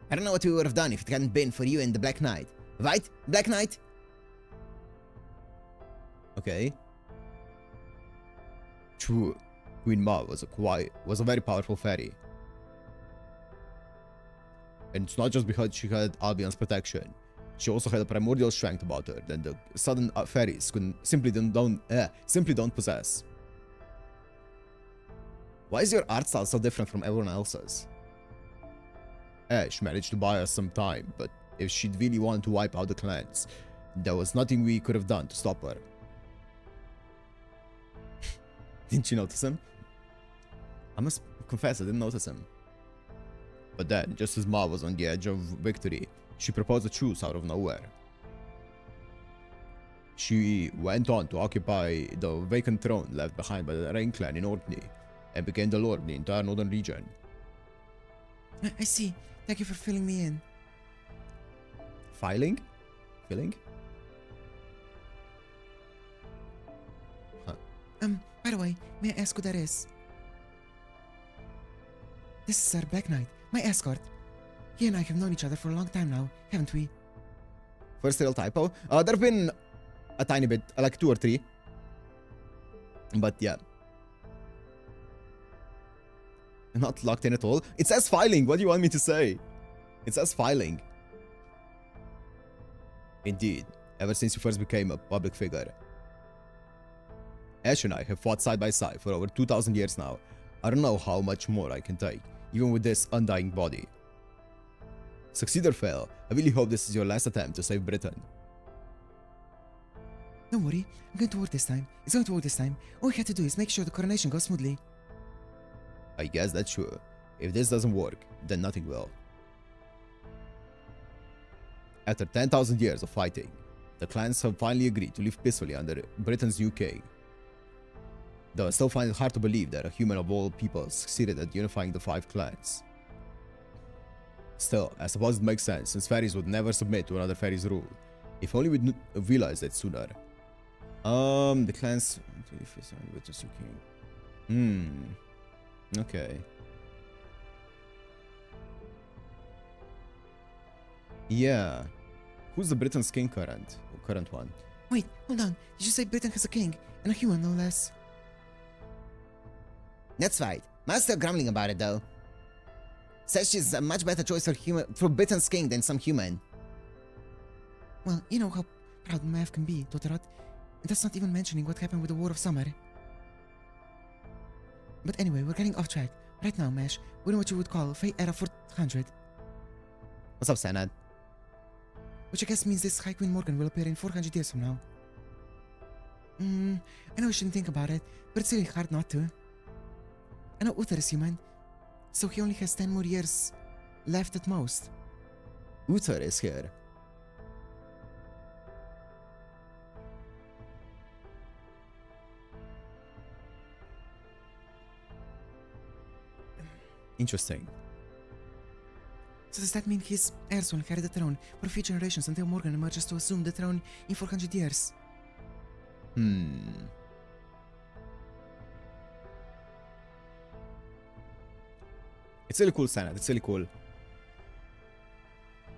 I don't know what we would have done if it hadn't been for you and the Black Knight. Right, Black Knight? Okay. True. Queen Ma was a very powerful fairy. And it's not just because she had Albion's protection. She also had a primordial strength about her that the southern fairies simply don't possess. Why is your art style so different from everyone else's? Ash managed to buy us some time, but if she'd really wanted to wipe out the clans, there was nothing we could have done to stop her. Didn't you notice him? I must confess, I didn't notice him. But then, just as Ma was on the edge of victory, she proposed a truce out of nowhere. She went on to occupy the vacant throne left behind by the Rain clan in Orkney, and became the lord of the entire northern region. I see. Thank you for filling me in. Filling? Filling? Huh. By the way, may I ask who that is? This is Sir Black Knight, my escort. He and I have known each other for a long time now, haven't we? First real typo. There have been a tiny bit, like 2 or 3. But yeah. Not locked in at all. It says filing. What do you want me to say? It says filing. Indeed, ever since you first became a public figure. Ash and I have fought side by side for over 2,000 years now. I don't know how much more I can take, even with this undying body. Succeed or fail, I really hope this is your last attempt to save Britain. Don't worry, I'm going to work this time. It's going to work this time. All we have to do is make sure the coronation goes smoothly. I guess that's true. If this doesn't work, then nothing will. After 10,000 years of fighting, the clans have finally agreed to live peacefully under Britain's new king. Though I still find it hard to believe that a human of all peoples succeeded at unifying the 5 clans. Still, I suppose it makes sense, since fairies would never submit to another fairy's rule. If only we'd realized it sooner. The clans... Okay. Yeah. Who's the Britain's king current one? Wait, hold on. Did you say Britain has a king? And a human, no less? That's right. Ma's still grumbling about it, though. Says she's a much better choice for Britain's king than some human. Well, you know how proud Mav can be, Totterot. And that's not even mentioning what happened with the War of Summer. But anyway, we're getting off track. Right now, Mash, we're in what you would call Fey Era 400. What's up, Sanad? Which I guess means this High Queen Morgan will appear in 400 years from now. I know we shouldn't think about it, but it's really hard not to. I know Uther is human, so he only has 10 more years left at most. Uther is here. Interesting. So does that mean his heirs will inherit the throne for a few generations until Morgan emerges to assume the throne in 400 years? It's really cool, Sanad. It's really cool.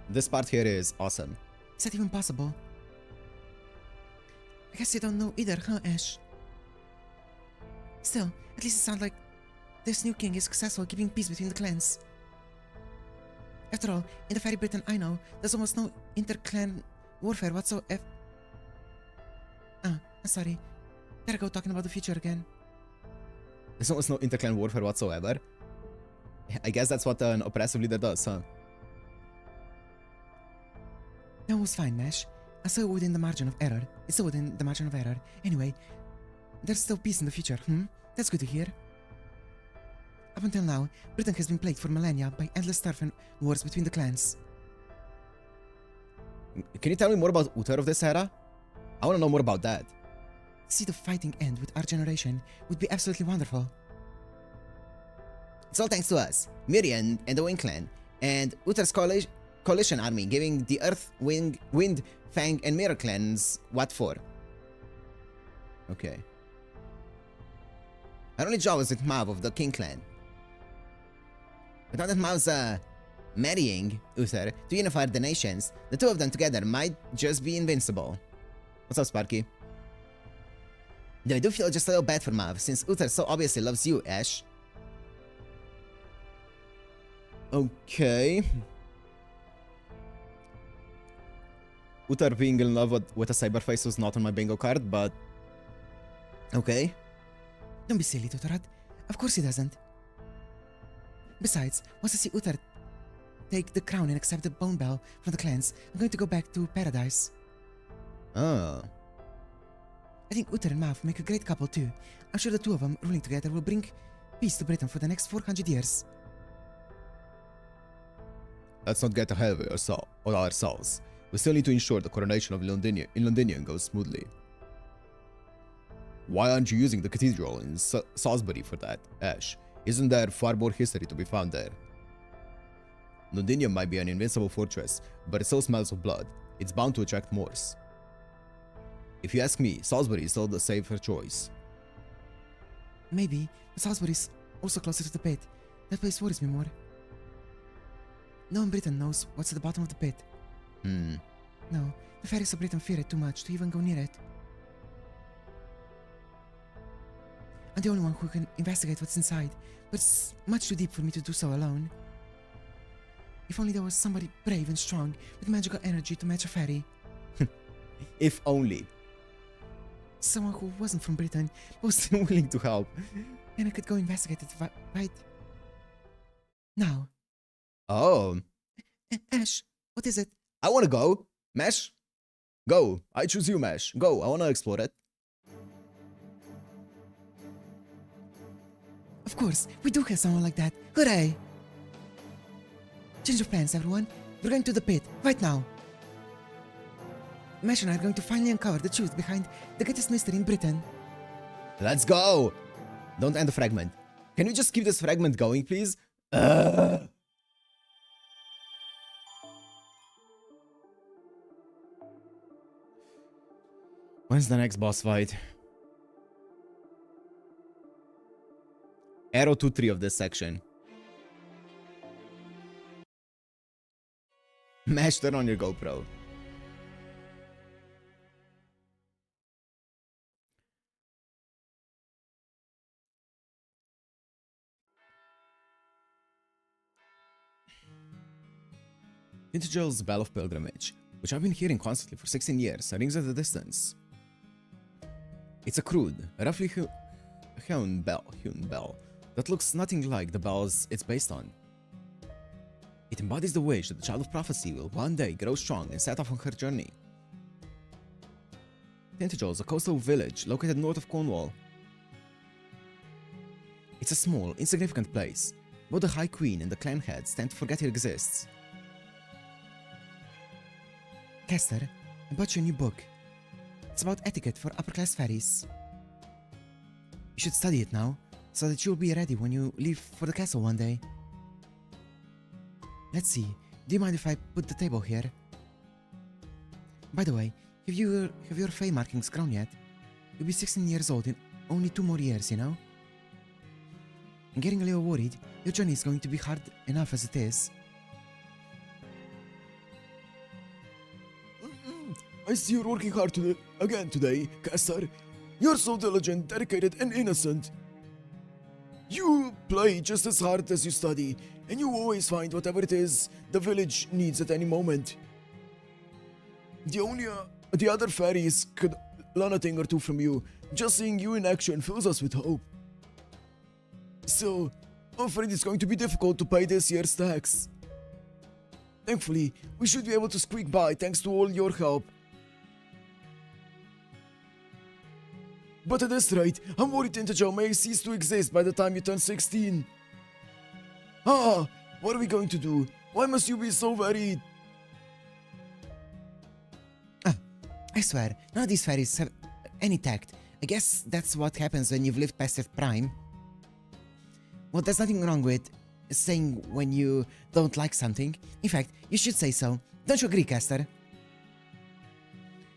This part here is awesome. Is that even possible? I guess you don't know either, huh, Ash? Still, at least it sounds like this new king is successful keeping peace between the clans. After all, in the Fairy Britain I know, there's almost no inter-clan warfare whatsoever. I'm sorry. Gotta go talking about the future again. There's almost no interclan warfare whatsoever. I guess that's what an oppressive leader does, huh? That was fine, Mash. I saw it within the margin of error. It's still within the margin of error. Anyway, there's still peace in the future, That's good to hear. Up until now, Britain has been plagued for millennia by endless turf and wars between the clans. Can you tell me more about Uther of this era? I want to know more about that. To see the fighting end with our generation would be absolutely wonderful. It's all thanks to us, Miriam and the Wind Clan, and Uther's coalition army giving the Earth, Wind, Fang, and Mirror clans what for. Okay. Our only job is with Mav of the King clan. But now that Mav's marrying Uther to unify the nations, the two of them together might just be invincible. What's up, Sparky? Though I do feel just a little bad for Mav, since Uther so obviously loves you, Ash. Okay. Uther being in love with a cyberface was not on my bingo card, but... Okay. Don't be silly, Tutorad. Of course he doesn't. Besides, once I see Uther take the crown and accept the bone bell from the clans, I'm going to go back to paradise. Oh. I think Uther and Mav make a great couple too. I'm sure the two of them ruling together will bring peace to Britain for the next 400 years. Let's not get ahead of ourselves. We still need to ensure the coronation of Londinium goes smoothly. Why aren't you using the cathedral in Salisbury for that, Ash? Isn't there far more history to be found there? Londinium might be an invincible fortress, but it still smells of blood. It's bound to attract Moors. If you ask me, Salisbury is still the safer choice. Maybe, but Salisbury's also closer to the pit. That place worries me more. No one in Britain knows what's at the bottom of the pit. No, the fairies of Britain fear it too much to even go near it. I'm the only one who can investigate what's inside, but it's much too deep for me to do so alone. If only there was somebody brave and strong with magical energy to match a fairy. If only. Someone who wasn't from Britain, but was still willing to help. And I could go investigate it right now. Oh. Ash, what is it? I wanna go. Mesh? Go. I choose you, Mesh. Go. I wanna explore it. Of course, we do have someone like that. Hooray! Change of plans, everyone. We're going to the pit, right now. Mesh and I are going to finally uncover the truth behind the greatest mystery in Britain. Let's go! Don't end the fragment. Can you just keep this fragment going, please? When's the next boss fight? Arrow 2-3 of this section. Mesh, turn on your GoPro. Intergel's Bell of Pilgrimage, which I've been hearing constantly for 16 years, rings at a distance. It's a crude, roughly hewn bell that looks nothing like the bells it's based on. It embodies the wish that the Child of Prophecy will one day grow strong and set off on her journey. Tintagel is a coastal village located north of Cornwall. It's a small, insignificant place. Both the High Queen and the clan heads tend to forget it exists. Kester, I bought you a new book. It's about etiquette for upper-class fairies. You should study it now, so that you'll be ready when you leave for the castle one day. Let's see, do you mind if I put the table here? By the way, have your Fey markings grown yet? You'll be 16 years old in only 2 more years, you know? I'm getting a little worried. Your journey is going to be hard enough as it is. I see you're working hard today, Castor. You're so diligent, dedicated, and innocent. You play just as hard as you study, and you always find whatever it is the village needs at any moment. The other fairies could learn a thing or two from you. Just seeing you in action fills us with hope. So, I'm afraid it's going to be difficult to pay this year's tax. Thankfully, we should be able to squeak by thanks to all your help. But at this rate, I'm worried Tintagel may cease to exist by the time you turn 16. Ah, what are we going to do? Why must you be so worried? I swear, none of these fairies have any tact. I guess that's what happens when you've lived past your prime. Well, there's nothing wrong with saying when you don't like something. In fact, you should say so. Don't you agree, Castor?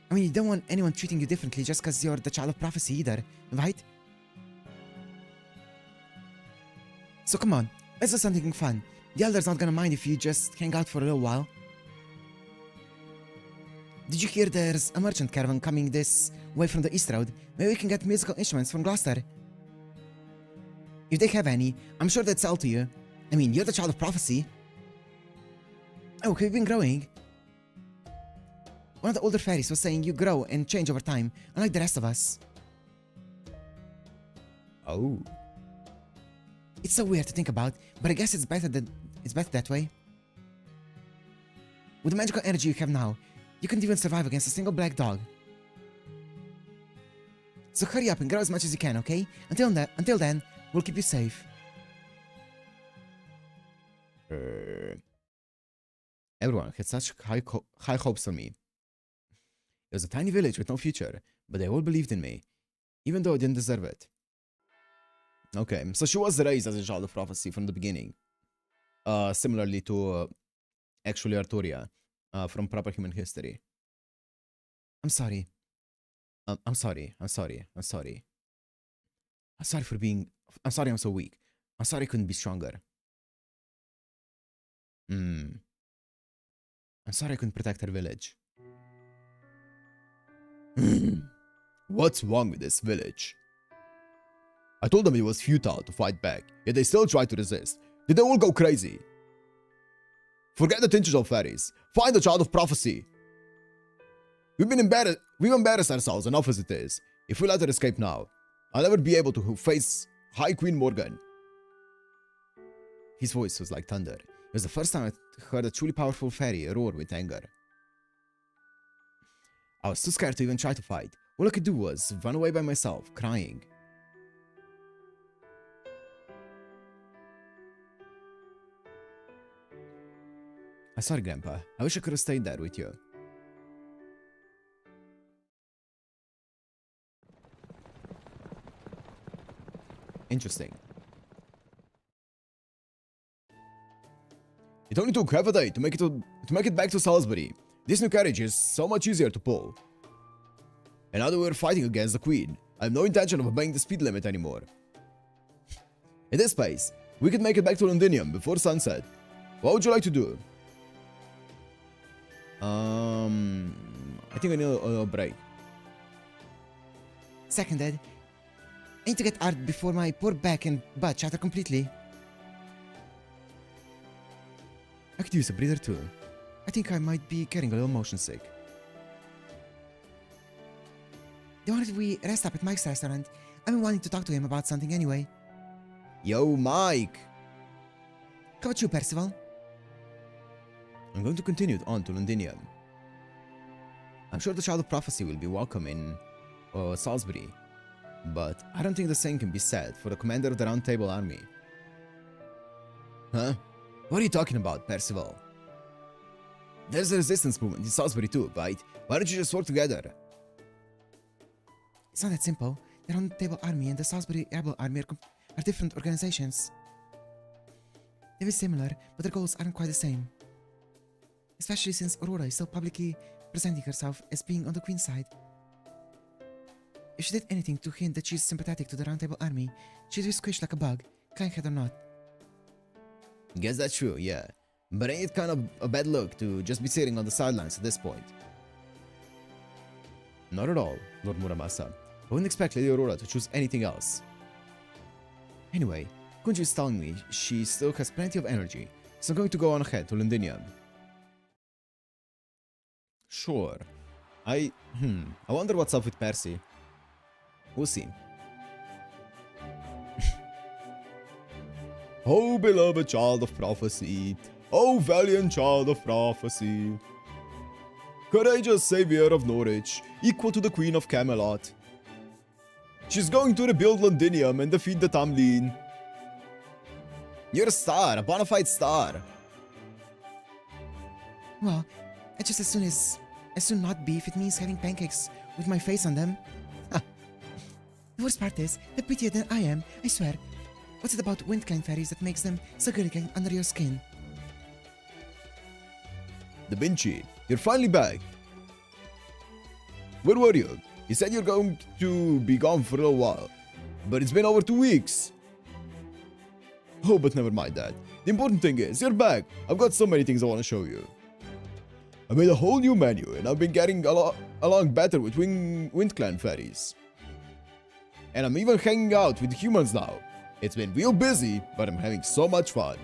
I mean, you don't want anyone treating you differently just because you're the Child of Prophecy either, right? So come on, let's do something fun. The Elder's not gonna mind if you just hang out for a little while. Did you hear there's a merchant caravan coming this way from the East Road? Maybe we can get musical instruments from Gloucester. If they have any, I'm sure they'd sell to you. I mean, you're the Child of Prophecy. Oh, have you been growing? One of the older fairies was saying you grow and change over time, unlike the rest of us. Oh. It's so weird to think about, but I guess it's better that way. With the magical energy you have now, you can't even survive against a single black dog. So hurry up and grow as much as you can, okay? Until then, we'll keep you safe. Everyone had such high hopes for me. It was a tiny village with no future, but they all believed in me, even though I didn't deserve it. Okay, so she was raised as a child of prophecy from the beginning. Similarly to actually Arturia from Proper Human History. I'm sorry. I'm sorry for being... I'm sorry I'm so weak. I'm sorry I couldn't be stronger. I'm sorry I couldn't protect her village. What's wrong with this village? I told them it was futile to fight back, yet they still tried to resist. Did they all go crazy? Forget the tinges of fairies. Find the child of prophecy. We've embarrassed ourselves enough as it is. If we let her escape now, I'll never be able to face High Queen Morgan. His voice was like thunder. It was the first time I heard a truly powerful fairy roar with anger. I was too scared to even try to fight. All I could do was run away by myself, crying. I'm sorry, Grandpa. I wish I could have stayed there with you. Interesting. It only took half a day to make it back to Salisbury. This new carriage is so much easier to pull. And now that we're fighting against the Queen, I have no intention of obeying the speed limit anymore. At this pace, we could make it back to Londinium before sunset. What would you like to do? I think I need a break. Seconded. I need to get out before my poor back and butt shatter completely. I could use a breather too. I think I might be getting a little motion sick. Don't worry if we rest up at Mike's restaurant. I've been wanting to talk to him about something anyway. Yo, Mike! How about you, Percival? I'm going to continue on to Londinium. I'm sure the Child of Prophecy will be welcome in Salisbury, but I don't think the same can be said for the commander of the Round Table Army. Huh? What are you talking about, Percival? There's a resistance movement in Salisbury too, right? Why don't you just work together? It's not that simple. The Round Table Army and the Salisbury Rebel Army are different organizations. They're similar, but their goals aren't quite the same. Especially since Aurora is so publicly presenting herself as being on the Queen's side. If she did anything to hint that she's sympathetic to the Round Table Army, she'd be squished like a bug, kind-head or not. Guess that's true, yeah. But ain't it kind of a bad look to just be sitting on the sidelines at this point? Not at all, Lord Muramasa. I wouldn't expect Lady Aurora to choose anything else. Anyway, Kunji is telling me she still has plenty of energy, so I'm going to go on ahead to Londinium. Sure. I wonder what's up with Percy. We'll see. Oh, beloved child of prophecy. Oh, valiant child of prophecy. Courageous savior of Norwich, equal to the Queen of Camelot. She's going to rebuild Londinium and defeat the Tamlin. You're a star, a bona fide star. Well, I just as soon not be if it means having pancakes with my face on them. The worst part is, the prettier than I am, I swear. What's it about Windclan fairies that makes them so good again under your skin? Da Vinci, you're finally back. Where were you? You said you're going to be gone for a little while, but it's been over 2 weeks. Oh, but never mind that. The important thing is, you're back. I've got so many things I want to show you. I made a whole new menu, and I've been getting along better with Windclan fairies. And I'm even hanging out with humans now. It's been real busy, but I'm having so much fun.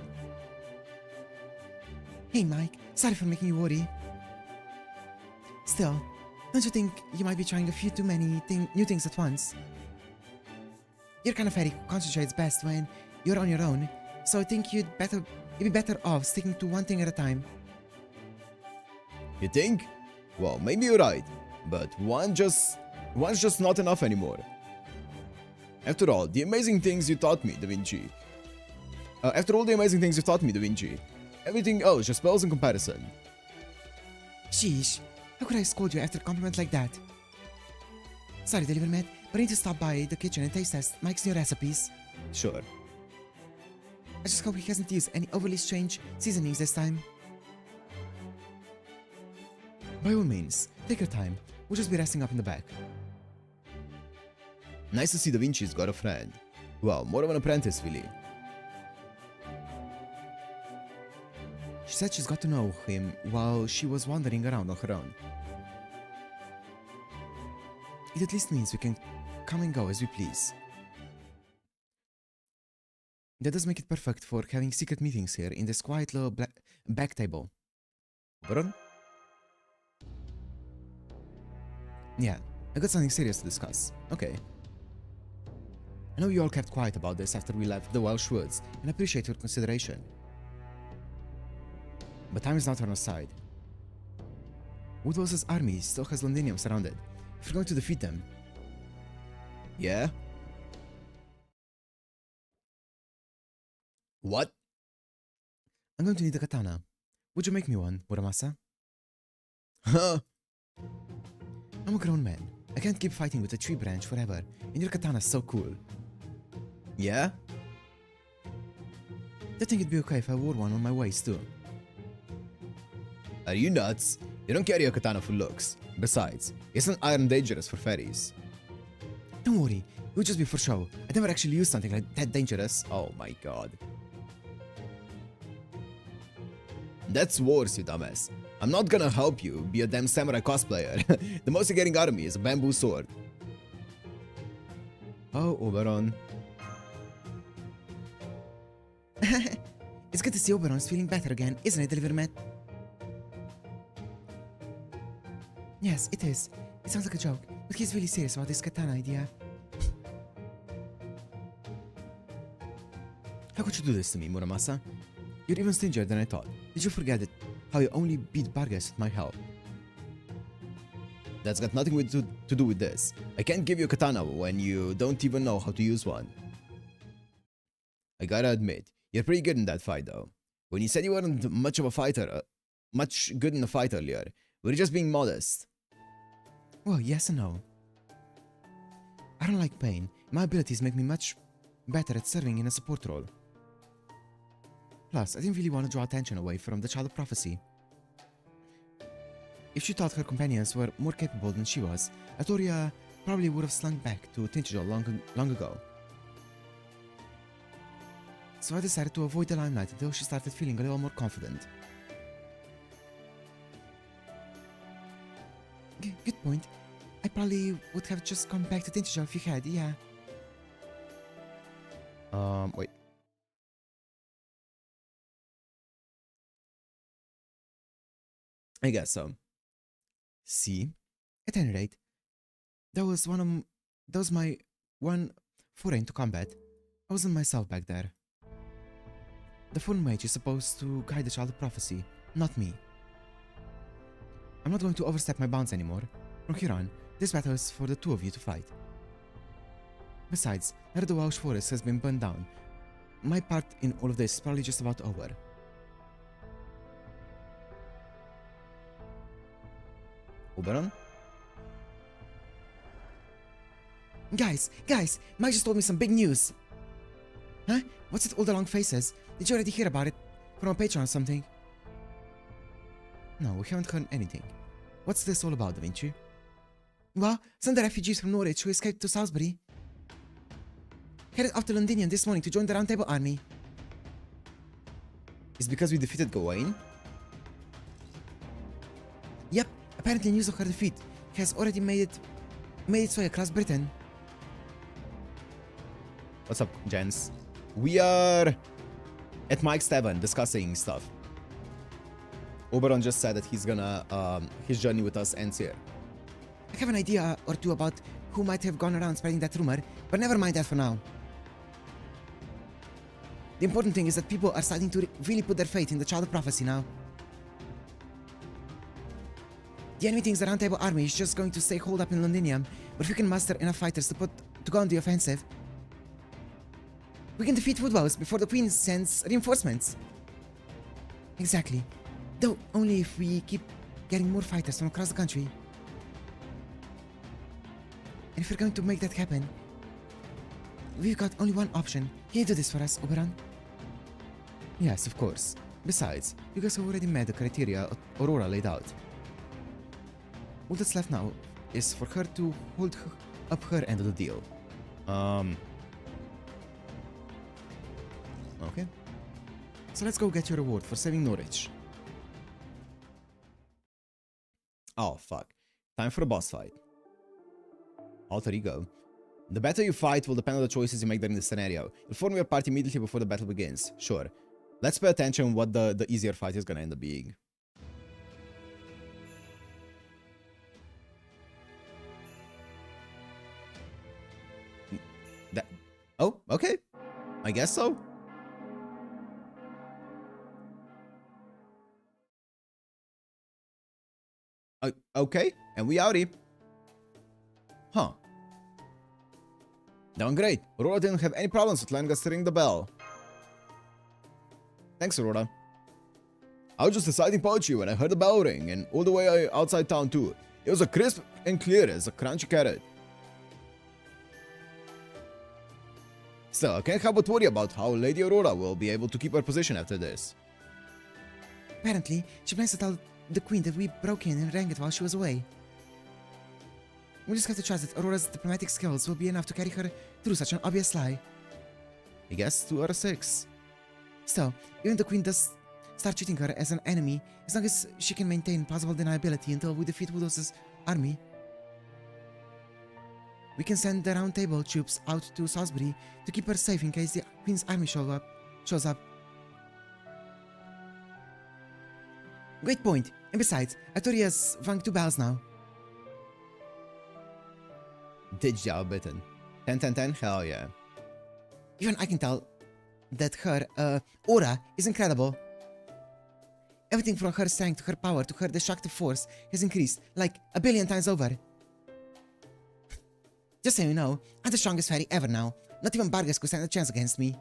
Hey Mike, sorry for making you worry. Still, don't you think you might be trying a few too many new things at once? Your kind of fairy concentrates best when you're on your own, so I think you'd be better off sticking to one thing at a time. You think? Well, maybe you're right, but one's just not enough anymore. After all, the amazing things you taught me, Da Vinci. After all the amazing things you taught me, Da Vinci, everything else just pales in comparison. Sheesh, how could I scold you after a compliment like that? Sorry, Delivermat, but I need to stop by the kitchen and taste test Mike's new recipes. Sure. I just hope he hasn't used any overly strange seasonings this time. By all means, take your time. We'll just be resting up in the back. Nice to see Da Vinci's got a friend. Well, more of an apprentice, really. She said she's got to know him while she was wandering around on her own. It at least means we can come and go as we please. That does make it perfect for having secret meetings here in this quiet little back table. Baron? Yeah, I got something serious to discuss. Okay. I know you all kept quiet about this after we left the Welsh Woods, and I appreciate your consideration. But time is not on our side. Woodwell's army still has Londinium surrounded. If we're going to defeat them... Yeah? What? I'm going to need a katana. Would you make me one, Muramasa? Huh? I'm a grown man. I can't keep fighting with a tree branch forever, and your katana's so cool. Yeah? I think it'd be okay if I wore one on my waist too. Are you nuts? You don't carry a katana for looks. Besides, isn't iron dangerous for fairies? Don't worry, it would just be for show. I never actually used something like that dangerous. Oh my god. That's worse, you dumbass. I'm not gonna help you be a damn samurai cosplayer. The most you're getting out of me is a bamboo sword. Oh, Oberon. It's good to see Oberon's feeling better again, isn't it, Delivermat? Yes, it is. It sounds like a joke, but he's really serious about this katana idea. How could you do this to me, Muramasa? You're even stingier than I thought. Did you forget how you only beat Barghest with my help? That's got nothing to do with this. I can't give you a katana when you don't even know how to use one. I gotta admit, you're pretty good in that fight though. When you said you weren't much of a fighter, much good in a fight earlier, were you just being modest? Well, yes and no. I don't like pain. My abilities make me much better at serving in a support role. Plus, I didn't really want to draw attention away from the Child of Prophecy. If she thought her companions were more capable than she was, Atoria probably would have slunk back to Tinchajol long ago. So I decided to avoid the limelight until she started feeling a little more confident. Good point. I probably would have just gone back to Tinchajol if you had, yeah. Wait. I guess so. See? At any rate, that was my one foray into combat. I wasn't myself back there. The foreign mage is supposed to guide the Child of Prophecy, not me. I'm not going to overstep my bounds anymore. From here on, this battle is for the two of you to fight. Besides, now that the Welsh forest has been burned down, my part in all of this is probably just about over. Oberon? Guys! Mike just told me some big news! Huh? What's with all the long faces? Did you already hear about it? From a Patreon or something? No, we haven't heard anything. What's this all about, Da Vinci? Well, some of the refugees from Norwich who escaped to Salisbury headed off to Londinium this morning to join the Round Table army. It's because we defeated Gawain? Yep, apparently news of her defeat has already made its way across Britain. What's up, gents? We are at Mike's Tavern discussing stuff. Oberon just said that he's gonna, his journey with us ends here. I have an idea or two about who might have gone around spreading that rumor, but never mind that for now. The important thing is that people are starting to really put their faith in the Child of Prophecy now. The enemy thinks the Round Table army is just going to stay holed up in Londinium, but if we can muster enough fighters to go on the offensive, we can defeat Woodwells before the Queen sends reinforcements. Exactly. Though only if we keep getting more fighters from across the country. And if we're going to make that happen, we've got only one option. Can you do this for us, Oberon? Yes, of course. Besides, you guys have already met the criteria Aurora laid out. All that's left now is for her to hold up her end of the deal. Okay. So let's go get your reward for saving Norwich. Oh, fuck. Time for a boss fight. Alter Ego. The battle you fight will depend on the choices you make during the scenario. You'll form your party immediately before the battle begins. Sure. Let's pay attention what the easier fight is gonna end up being. Oh, okay. I guess so. Okay, and we outie. Huh. Doing great. Aurora didn't have any problems with letting us ring the bell. Thanks, Aurora. I was just reciting poetry when I heard the bell ring, and all the way outside town too. It was as crisp and clear as a crunchy carrot. Still, I can't help but worry about how Lady Aurora will be able to keep her position after this. Apparently, she plans to tell the Queen that we broke in and rang it while she was away. We just have to trust that Aurora's diplomatic skills will be enough to carry her through such an obvious lie. I guess 2 out of 6. Still, even the Queen does start treating her as an enemy, as long as she can maintain plausible deniability until we defeat Woodwell's army. We can send the Round Table troops out to Salisbury to keep her safe in case the Queen's army shows up. Great point. And besides, Artoria's rung 2 bells now. Ditch job bitten. 10, 10, 10, hell yeah. Even I can tell that her aura is incredible. Everything from her strength to her power to her destructive force has increased like a billion times over. Just so you know, I'm the strongest fairy ever now. Not even Barghest could stand a chance against me.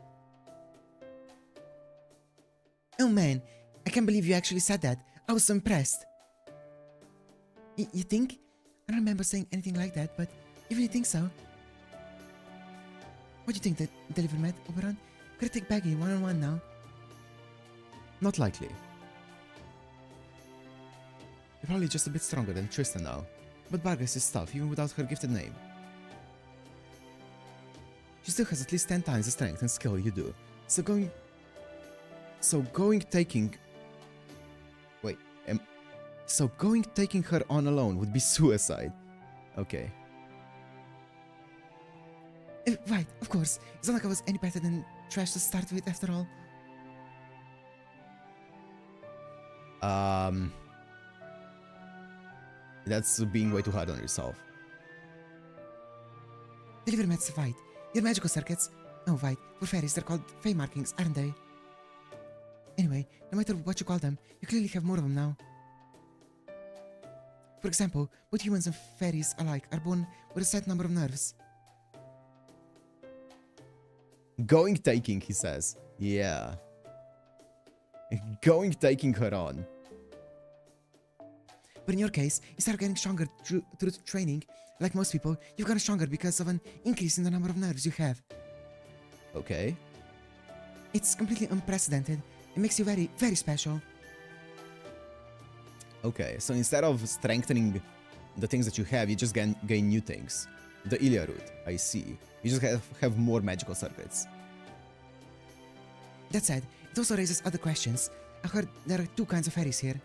Oh man, I can't believe you actually said that. I was so impressed. You think? I don't remember saying anything like that, but you really think so? What do you think that Deliver met, Oberon? Could I take Baggy one-on-one now? Not likely. You're probably just a bit stronger than Tristan now, but Barghest is tough even without her gifted name. She still has at least 10 times the strength and skill you do, so taking her on alone would be suicide. Okay. Right, of course. It's not like I was any better than trash to start with after all. That's being way too hard on yourself. Deliver Met's right. Your magical circuits. Oh, right. For fairies, they're called fey markings, aren't they? Anyway, no matter what you call them, you clearly have more of them now. For example, both humans and fairies alike are born with a set number of nerves. Going taking, he says. Yeah. Going taking her on. But in your case, you start getting stronger through training. Like most people, you've gotten stronger because of an increase in the number of nerves you have. Okay. It's completely unprecedented. It makes you very, very special. Okay, so instead of strengthening the things that you have, you just gain new things. The Ilia route, I see. You just have more magical circuits. That said, it also raises other questions. I heard there are 2 kinds of fairies here.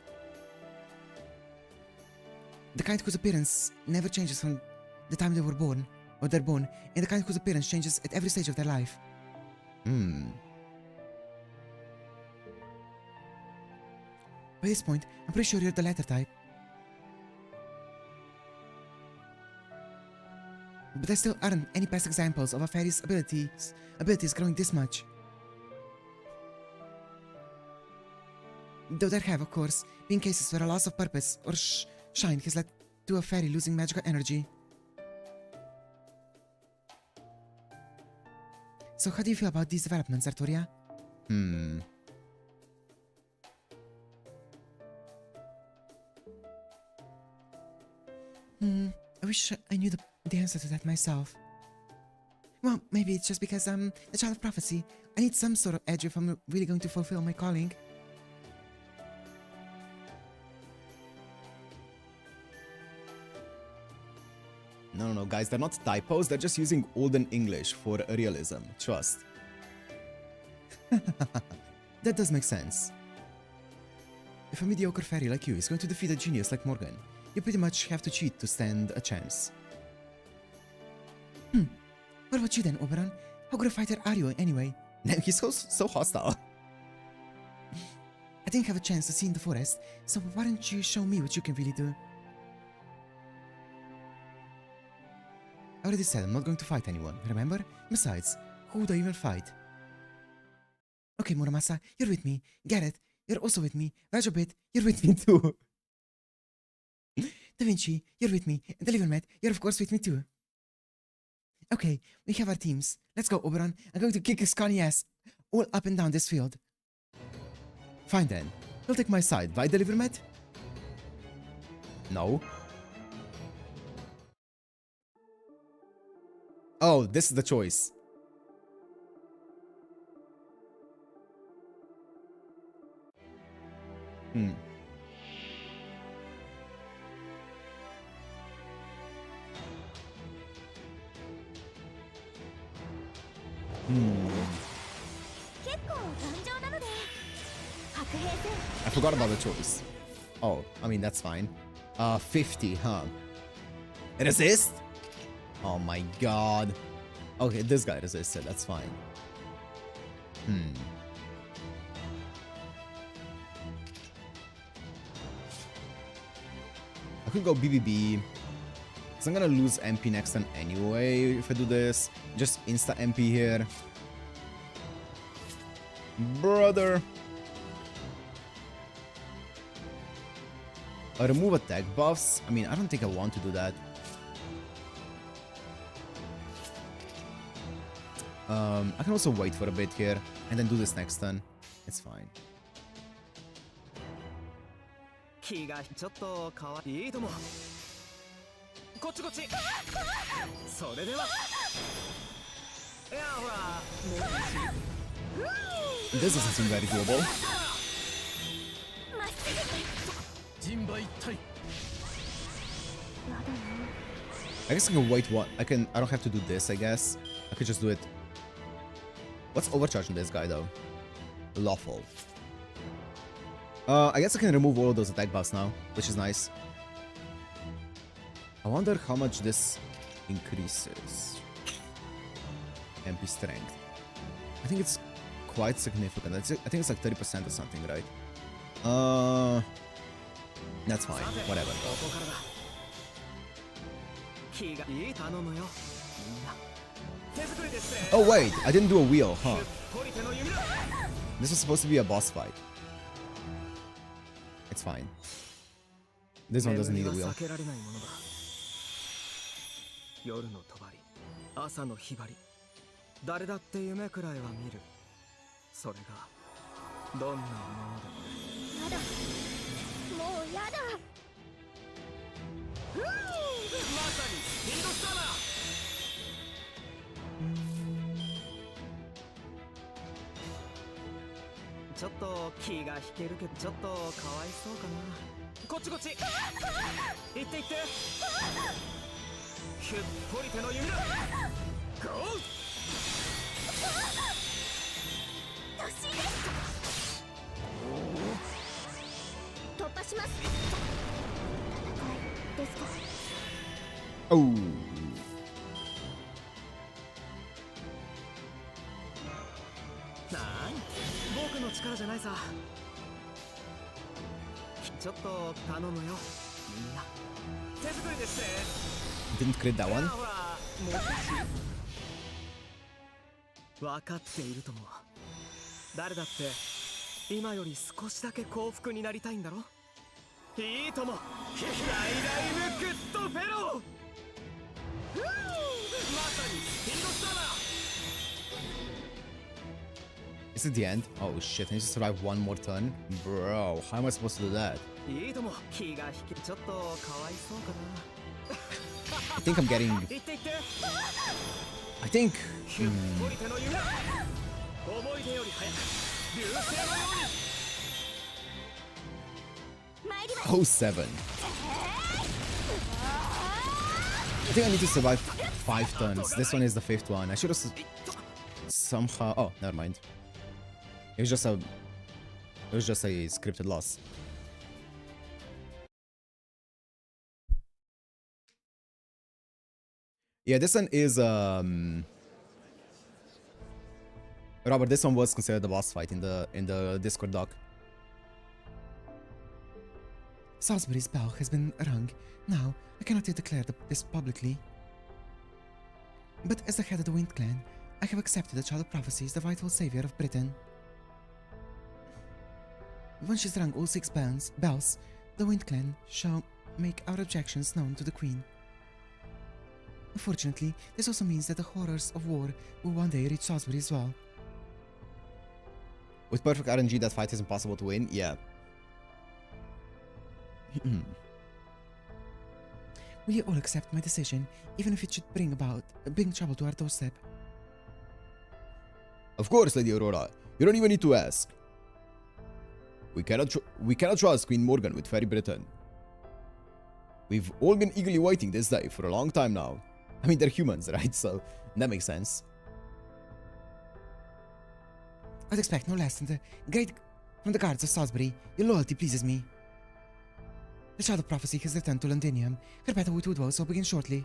The kind whose appearance never changes from the time they were born, or they're born, and the kind whose appearance changes at every stage of their life. By this point, I'm pretty sure you're the latter type. But there still aren't any past examples of a fairy's abilities growing this much. Though there have, of course, been cases where a loss of purpose or shine has led to a fairy losing magical energy. So how do you feel about these developments, Arturia? I wish I knew the answer to that myself. Well, maybe it's just because I'm the child of prophecy. I need some sort of edge if I'm really going to fulfill my calling. No, guys, they're not typos, they're just using olden English for realism. Trust. That does make sense. If a mediocre fairy like you is going to defeat a genius like Morgan, you pretty much have to cheat to stand a chance. What about you then, Oberon? How good a fighter are you anyway? Damn, he's so hostile. I didn't have a chance to see in the forest, so why don't you show me what you can really do? I already said I'm not going to fight anyone, remember? Besides, who would I even fight? Okay, Muramasa, you're with me. Garrett, you're also with me. Rajobit, you're with me too. Da Vinci, you're with me. And Delivermet, you're of course with me too. Okay, we have our teams. Let's go, Oberon. I'm going to kick his scrawny ass all up and down this field. Fine then. You'll take my side, right, Delivermet? No. Oh, this is the choice. I forgot about the choice. Oh, I mean, that's fine. 50, huh? Resist? Oh my god. Okay, this guy resisted, that's fine. I could go BBB. Because I'm gonna lose MP next turn anyway if I do this. Just insta MP here. Brother. Remove attack buffs. I mean, I don't think I want to do that. I can also wait for a bit here and then do this next turn. It's fine. 気がちょっとかわいいともこっちこっちそれではいやほらもう This doesn't seem very doable. 人馬一体 I guess I can wait one. I don't have to do this, I guess. I could just do it. What's overcharging this guy though? Lawful. I guess I can remove all of those attack buffs now, which is nice. I wonder how much this increases. MP strength. I think it's quite significant. I think it's like 30% or something, right? That's fine. Whatever. Oh wait, I didn't do a wheel, huh? This was supposed to be a boss fight. It's fine. This one doesn't need a wheel. 夜の帳、朝のひばり、誰だって夢くらいは見る。それがどんなものでも。やだ、もうやだ。まさにスピードスターだ。ちょっと気が引けるけど、ちょっとかわいそうかな。こっちこっち。行って行って。ひゅっぽり手の弓だ。ゴー。年です。突破します。戦いですか。Oh. なん、僕の力じゃないさ。ちょっと頼むよみんな手作りですね Didn't crit that いや one. ほらもう少し分かっているとも誰だって今より少しだけ幸福になりたいんだろいいともライライムグッドフェローまさにスピードスターだ Is it the end? Oh shit, I need to survive one more turn? Bro, how am I supposed to do that? いいとも気が引けちょっとかわいそうか I think I'm getting... な行って行って I think... ひゅっとり手の夢だ思い出より早く流星のように参ります Oh, 7. I think I need to survive 5 turns. This one is the 5th one. I should have somehow... Oh, never mind. It was just a scripted loss. Yeah, this one is Robert, this one was considered the boss fight in the Discord doc. Salisbury's bell has been rung. Now, I cannot yet declare this publicly. But as the head of the Wind Clan, I have accepted the Child of Prophecy as the vital savior of Britain. Once she's rung all 6 bells, the Wind Clan shall make our objections known to the Queen. Unfortunately, this also means that the horrors of war will one day reach Salisbury as well. With perfect RNG, that fight is impossible to win. Yeah. Will you all accept my decision, even if it should bring trouble to our doorstep? Of course, Lady Aurora. You don't even need to ask. We cannot trust Queen Morgan with Fairy Britain. We've all been eagerly waiting this day for a long time now. I mean, they're humans, right? So that makes sense. I'd expect no less than from the guards of Salisbury. Your loyalty pleases me. The Child of Prophecy has returned to Londinium. Her battle with Woodwose will begin shortly.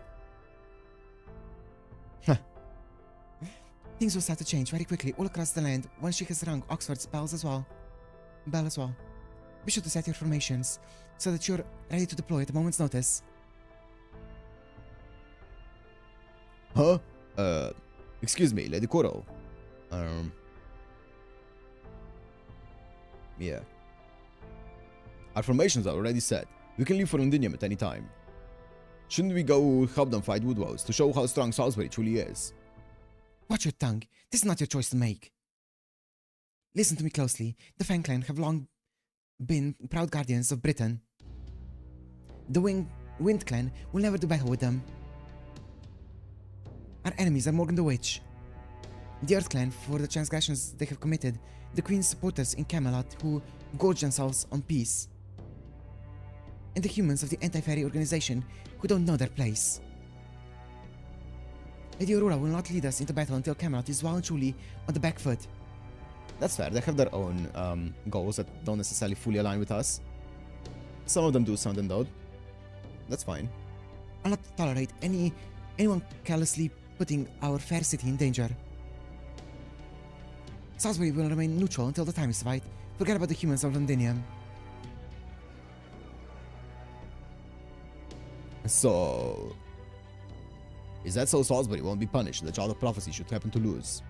Things will start to change very quickly all across the land once she has rung Oxford's bell as well. Be sure to set your formations so that you're ready to deploy at a moment's notice. Huh? Excuse me, Lady Coral. Yeah. Our formations are already set. We can leave for Londinium at any time. Shouldn't we go help them fight Woodwose to show how strong Salisbury truly is? Watch your tongue. This is not your choice to make. Listen to me closely. The Fang Clan have long been proud guardians of Britain. The Wind Clan will never do battle with them. Our enemies are Morgan the Witch, the Earth Clan for the transgressions they have committed, the Queen's supporters in Camelot who gorge themselves on peace, and the humans of the Anti-Fairy organization who don't know their place. Lady Aurora will not lead us into battle until Camelot is well and truly on the back foot. That's fair. They have their own goals that don't necessarily fully align with us. Some of them do, some of them don't. That's fine. I'll not tolerate anyone carelessly putting our fair city in danger. Salisbury will remain neutral until the time is right. Forget about the humans of Londinium. So... is that so Salisbury won't be punished and the Child of Prophecy should happen to lose?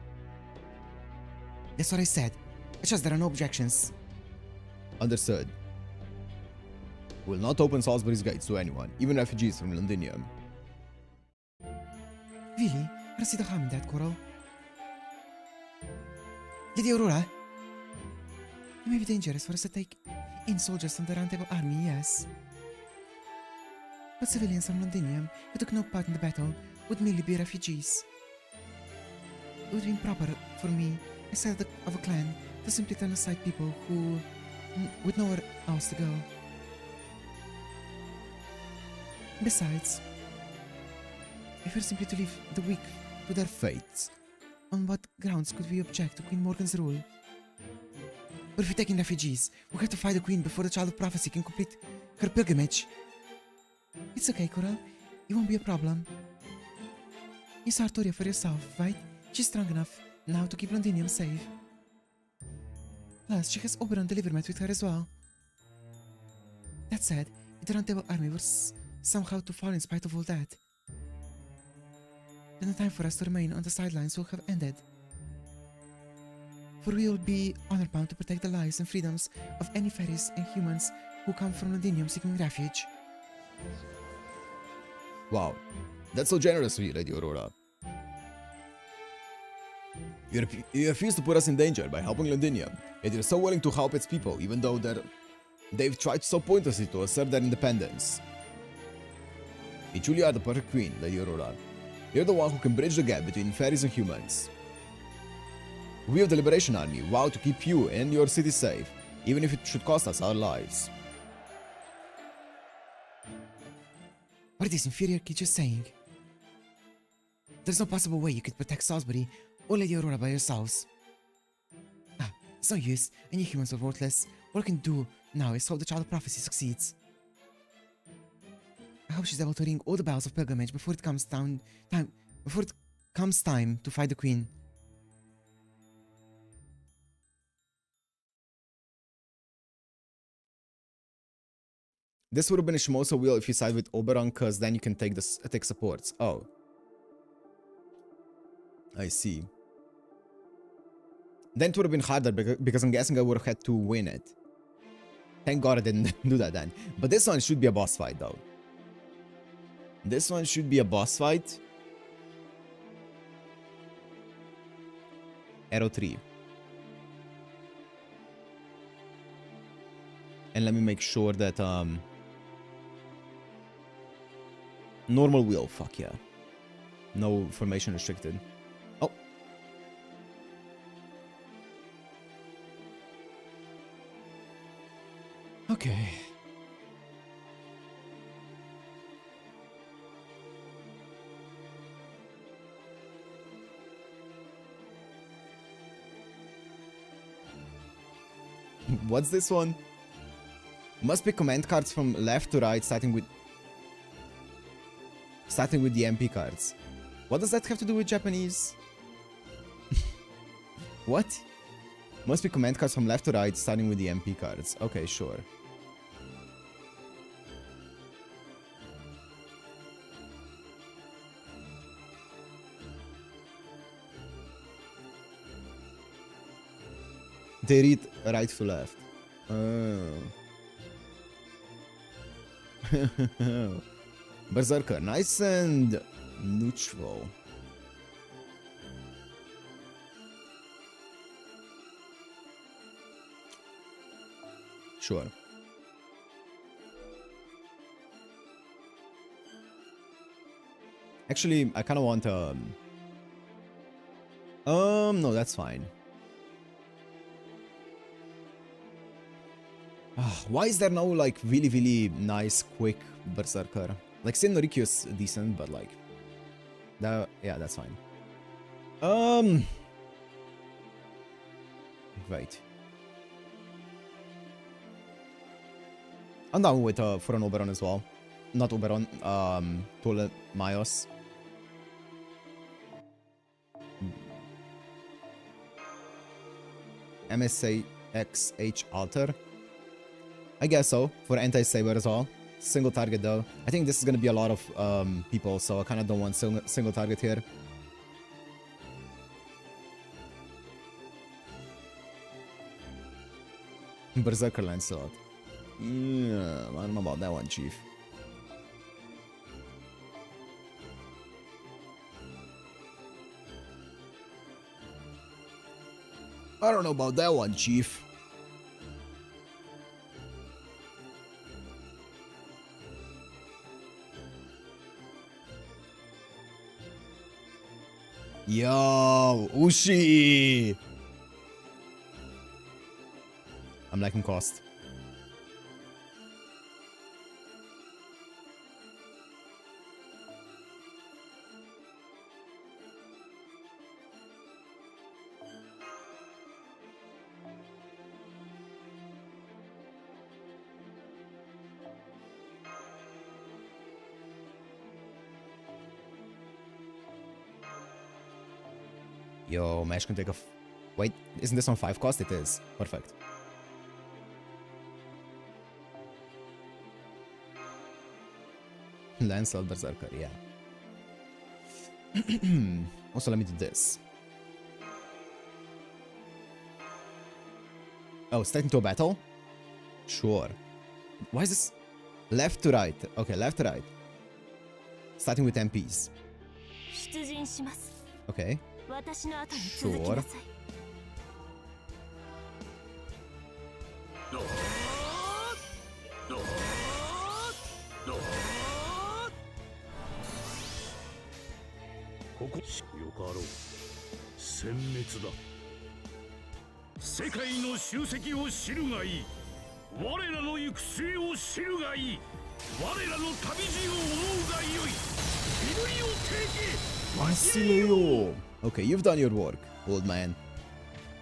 That's what I said. It's just there are no objections. Understood. We'll not open Salisbury's gates to anyone, even refugees from Londinium. Really? I don't see the harm in that, Coral. Lady Aurora? It may be dangerous for us to take in soldiers from the Round Table Army, yes. But civilians from Londinium who took no part in the battle would merely be refugees. It would be improper for me, as head of a clan, to simply turn aside people who... with nowhere else to go. Besides, if we're simply to leave the weak to their fates, on what grounds could we object to Queen Morgan's rule? But if we take in refugees, we have to fight the Queen before the Child of Prophecy can complete her pilgrimage. It's okay, Coral. It won't be a problem. You saw Artoria for yourself, right? She's strong enough now to keep Londinium safe. Plus, she has Oberon Deliverment with her as well. That said, if the Round Table army was somehow to fall in spite of all that, then the time for us to remain on the sidelines will have ended. For we will be honor-bound to protect the lives and freedoms of any fairies and humans who come from Londinium seeking refuge. Wow, that's so generous of you, Lady Aurora. You refuse to put us in danger by helping Londinium, yet you're so willing to help its people, even though they've tried so pointlessly to assert their independence. You truly are the perfect queen, Lady Aurora. You're the one who can bridge the gap between fairies and humans. We of the Liberation Army vow to keep you and your city safe, even if it should cost us our lives. What is this inferior creature saying? There's no possible way you could protect Salisbury or Lady Aurora by yourselves. Ah, it's no use. Any humans are worthless. All I can do now is hope the Child of Prophecy succeeds. I hope she's able to ring all the bells of pilgrimage before it comes time to fight the Queen. This would have been a Shimosa wheel if you side with Oberon, cause then you can take supports. Oh. I see. Then it would have been harder because I'm guessing I would have had to win it. Thank God I didn't do that then. But this one should be a boss fight though. This one should be a boss fight. Arrow 3. And let me make sure that normal wheel, fuck yeah. No formation restricted. Oh. Okay. What's this one? Must pick command cards from left to right, starting with the MP cards. What does that have to do with Japanese? What? Must be command cards from left to right, starting with the MP cards. Okay, sure. They read right to left. Oh. Berserker, nice and neutral. Sure. Actually, I kind of want no, that's fine. Why is there no like really nice quick Berserker? Like Sin no Rikyu is decent, but like that, yeah, that's fine. Wait. I'm down with for an Oberon as well. Not Oberon, Tole Mayos. MSA XH Alter. I guess so, for anti-saber as well. Single target though. I think this is gonna be a lot of people, so I kinda don't want single target here. Berserker Lancelot. Yeah, I don't know about that one, Chief. I don't know about that one, Chief. Yo, Ushi! I'm liking cost. Yo, Mesh can take a... Wait, isn't this on 5 cost? It is. Perfect. Lancel Berserker, yeah. Also, let me do this. Oh, straight into a battle? Sure. Why is this? Left to right. Okay, left to right. Starting with MPs. 出陣します Okay. 私の後に続きなさいここよかろう殲滅だ世界の集積を知るがいい我らの行く末を知るがいい我らの旅路を思うがよい祈りを提げ Basilio! Okay, you've done your work, old man.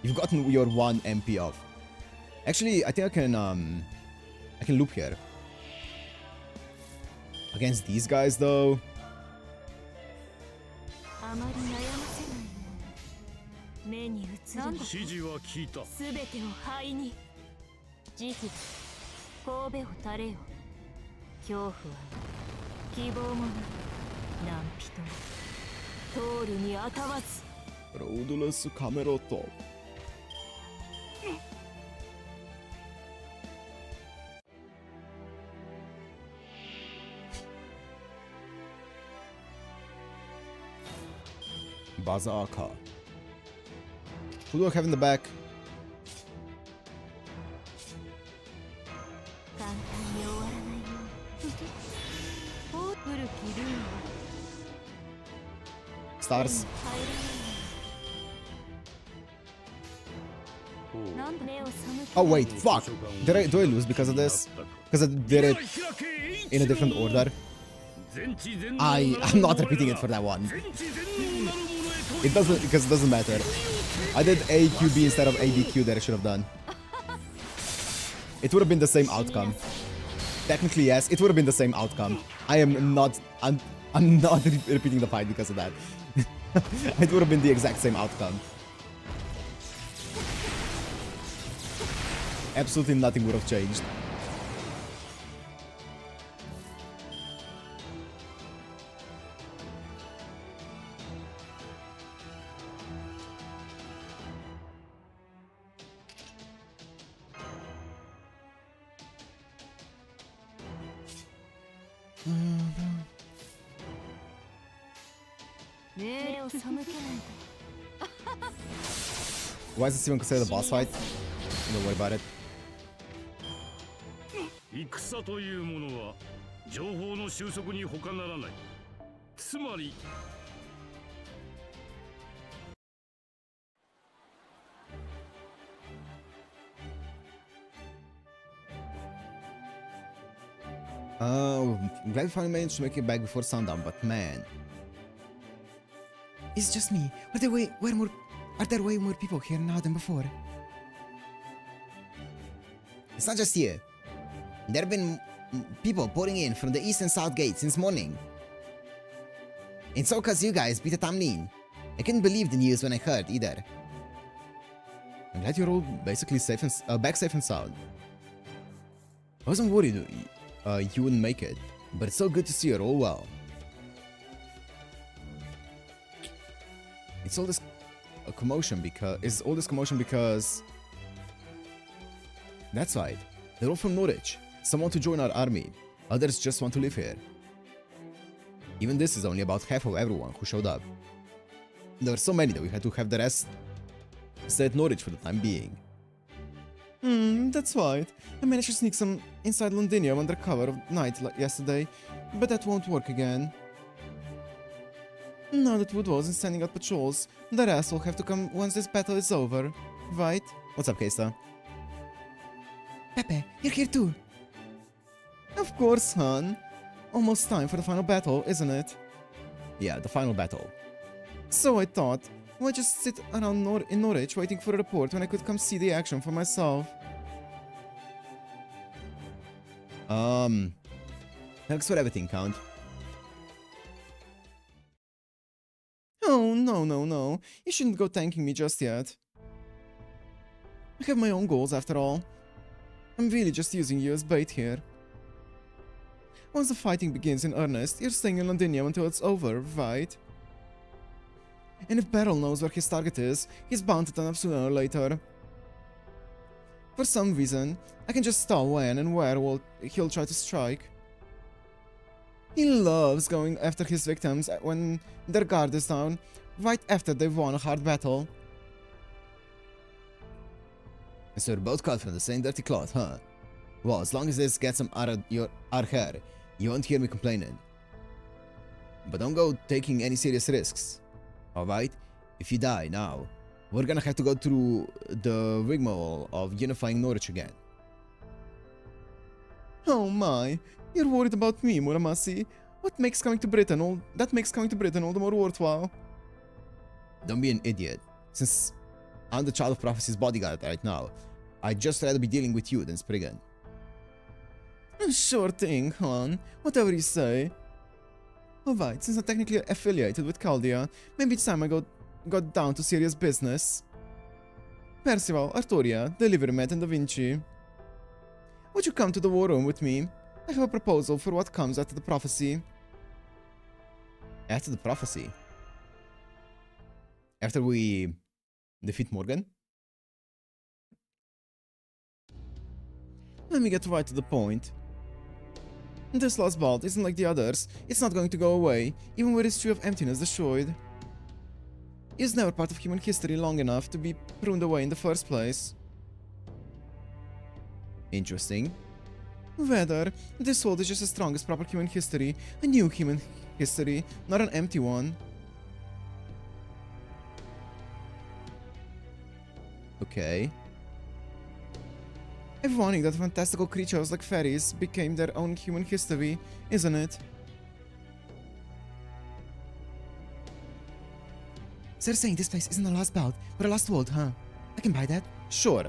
You've gotten your 1 MP off. Actually, I think I can loop here. Against these guys, though. あまり悩ませない目に映る指示は聞いたすべてを灰に慈悲神戸を垂れよ恐怖は希望もない何人通るにあたわず Rodulus Camerotto. Bazaka. Who do I have in the back? 簡単に終わらないよう古きルールは Stars. 入らないなんで目を背け Oh wait, fuck! Do I lose because of this? Because I did it in a different order? I'm not repeating it for that one. It doesn't, because it doesn't matter. I did AQB instead of ABQ that I should have done. It would have been the same outcome. Technically, yes, it would have been the same outcome. I'm not repeating the fight because of that. It would have been the exact same outcome. Absolutely nothing would have changed. Why is this even considered a boss fight? Don't worry about it. 戦というものは情報の収束に他ならないつまり Oh, I'm glad we finally managed to make it back before sundown, but man. It's just me. Are there way more people here now than before? It's not just you. There have been people pouring in from the east and south gate since morning. And so cause you guys beat the Tamlin. I couldn't believe the news when I heard either. I'm glad you're all basically safe and back safe and sound. I wasn't worried you wouldn't make it, but it's so good to see you're all well. It's all this commotion because that's right. They're all from Norwich. Some want to join our army. Others just want to live here. Even this is only about half of everyone who showed up. There were so many that we had to have the rest stay at Norwich for the time being. That's right. I managed to sneak some inside Londinium under cover of night yesterday, but that won't work again. Now that Wood wasn't sending out patrols, the rest will have to come once this battle is over, right? What's up, Kesa? Pepe, you're here too! Of course, hon. Almost time for the final battle, isn't it? Yeah, the final battle. So I thought, why just sit around in Norwich waiting for a report when I could come see the action for myself? Thanks for everything, Count. Oh, no. You shouldn't go thanking me just yet. I have my own goals after all. I'm really just using you as bait here. Once the fighting begins in earnest, you're staying in Londinium until it's over, right? And if Beryl knows where his target is, he's bound to turn up sooner or later. For some reason, I can just tell when and where he'll try to strike. He loves going after his victims when their guard is down, right after they've won a hard battle. So we're both cut from the same dirty cloth, huh? Well, as long as this gets some out of our hair, you won't hear me complaining. But don't go taking any serious risks, alright? If you die now, we're gonna have to go through the rigmarole of unifying Norwich again. Oh my, you're worried about me, Muramasi. That makes coming to Britain all the more worthwhile. Don't be an idiot. Since I'm the Child of Prophecy's bodyguard right now, I'd just rather be dealing with you than Spriggan. Sure thing, hon. Whatever you say. Alright, since I'm technically affiliated with Chaldea, maybe it's time I got down to serious business. Percival, Arturia, Deliverymat, and Da Vinci. Would you come to the war room with me? I have a proposal for what comes after the prophecy. After the prophecy? After we defeat Morgan? Let me get right to the point. This last bolt isn't like the others. It's not going to go away, even with its tree of emptiness destroyed. It's never part of human history long enough to be pruned away in the first place. Interesting. Rather, this world is just as strong as proper human history, a new human history, not an empty one. Okay. Ironic that fantastical creatures like fairies became their own human history, isn't it? So you're saying this place isn't a lost belt, but a lost world, huh? I can buy that. Sure.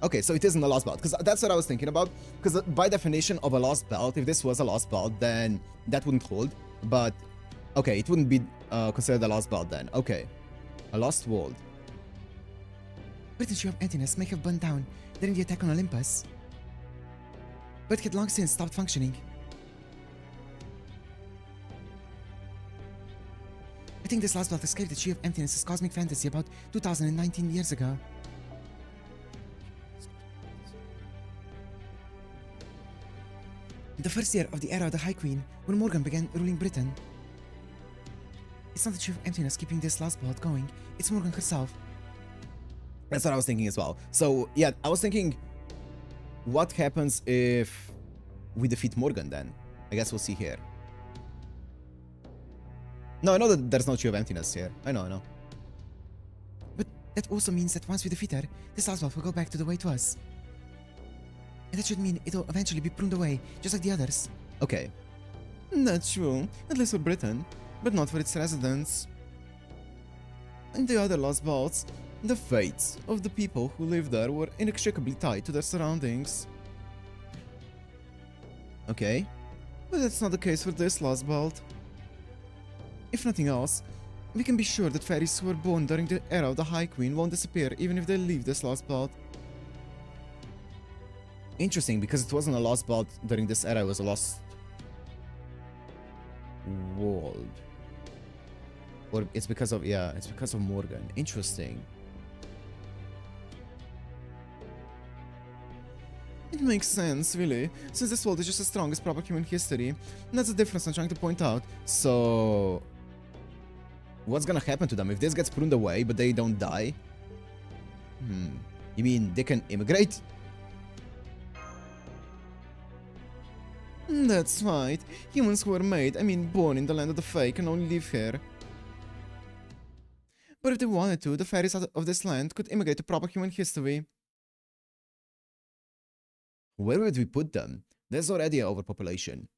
Okay, so it isn't a lost belt, because that's what I was thinking about. Because by definition of a lost belt, if this was a lost belt, then that wouldn't hold. But, okay, it wouldn't be considered a lost belt then. Okay. A lost world. Britain's Tree of Emptiness may have burned down during the attack on Olympus, but had long since stopped functioning. I think this last belt escaped the Tree of Emptiness's cosmic fantasy about 2019 years ago. The first year of the era of the High Queen, when Morgan began ruling Britain. It's not the Tree of Emptiness keeping this last belt going, it's Morgan herself. That's what I was thinking as well. So, yeah, I was thinking, what happens if we defeat Morgan then? I guess we'll see here. No, I know that there's no Tree of Emptiness here. I know. But that also means that once we defeat her, this last belt will go back to the way it was. And that should mean it'll eventually be pruned away, just like the others. Okay. That's true, at least for Britain, but not for its residents. And the other lost belts, the fates of the people who lived there were inextricably tied to their surroundings. Okay. But that's not the case for this last belt. If nothing else, we can be sure that fairies who were born during the era of the High Queen won't disappear even if they leave this last belt. Interesting, because it wasn't a lost belt during this era, it was a lost world. Or it's because of, yeah, it's because of Morgan. Interesting. It makes sense, really, since this world is just as strong as proper human history. And that's the difference I'm trying to point out. So, what's gonna happen to them if this gets pruned away, but they don't die? You mean they can immigrate? That's right. Humans who were made, born in the land of the Fae can only live here. But if they wanted to, the fairies of this land could immigrate to proper human history. Where would we put them? There's already an overpopulation.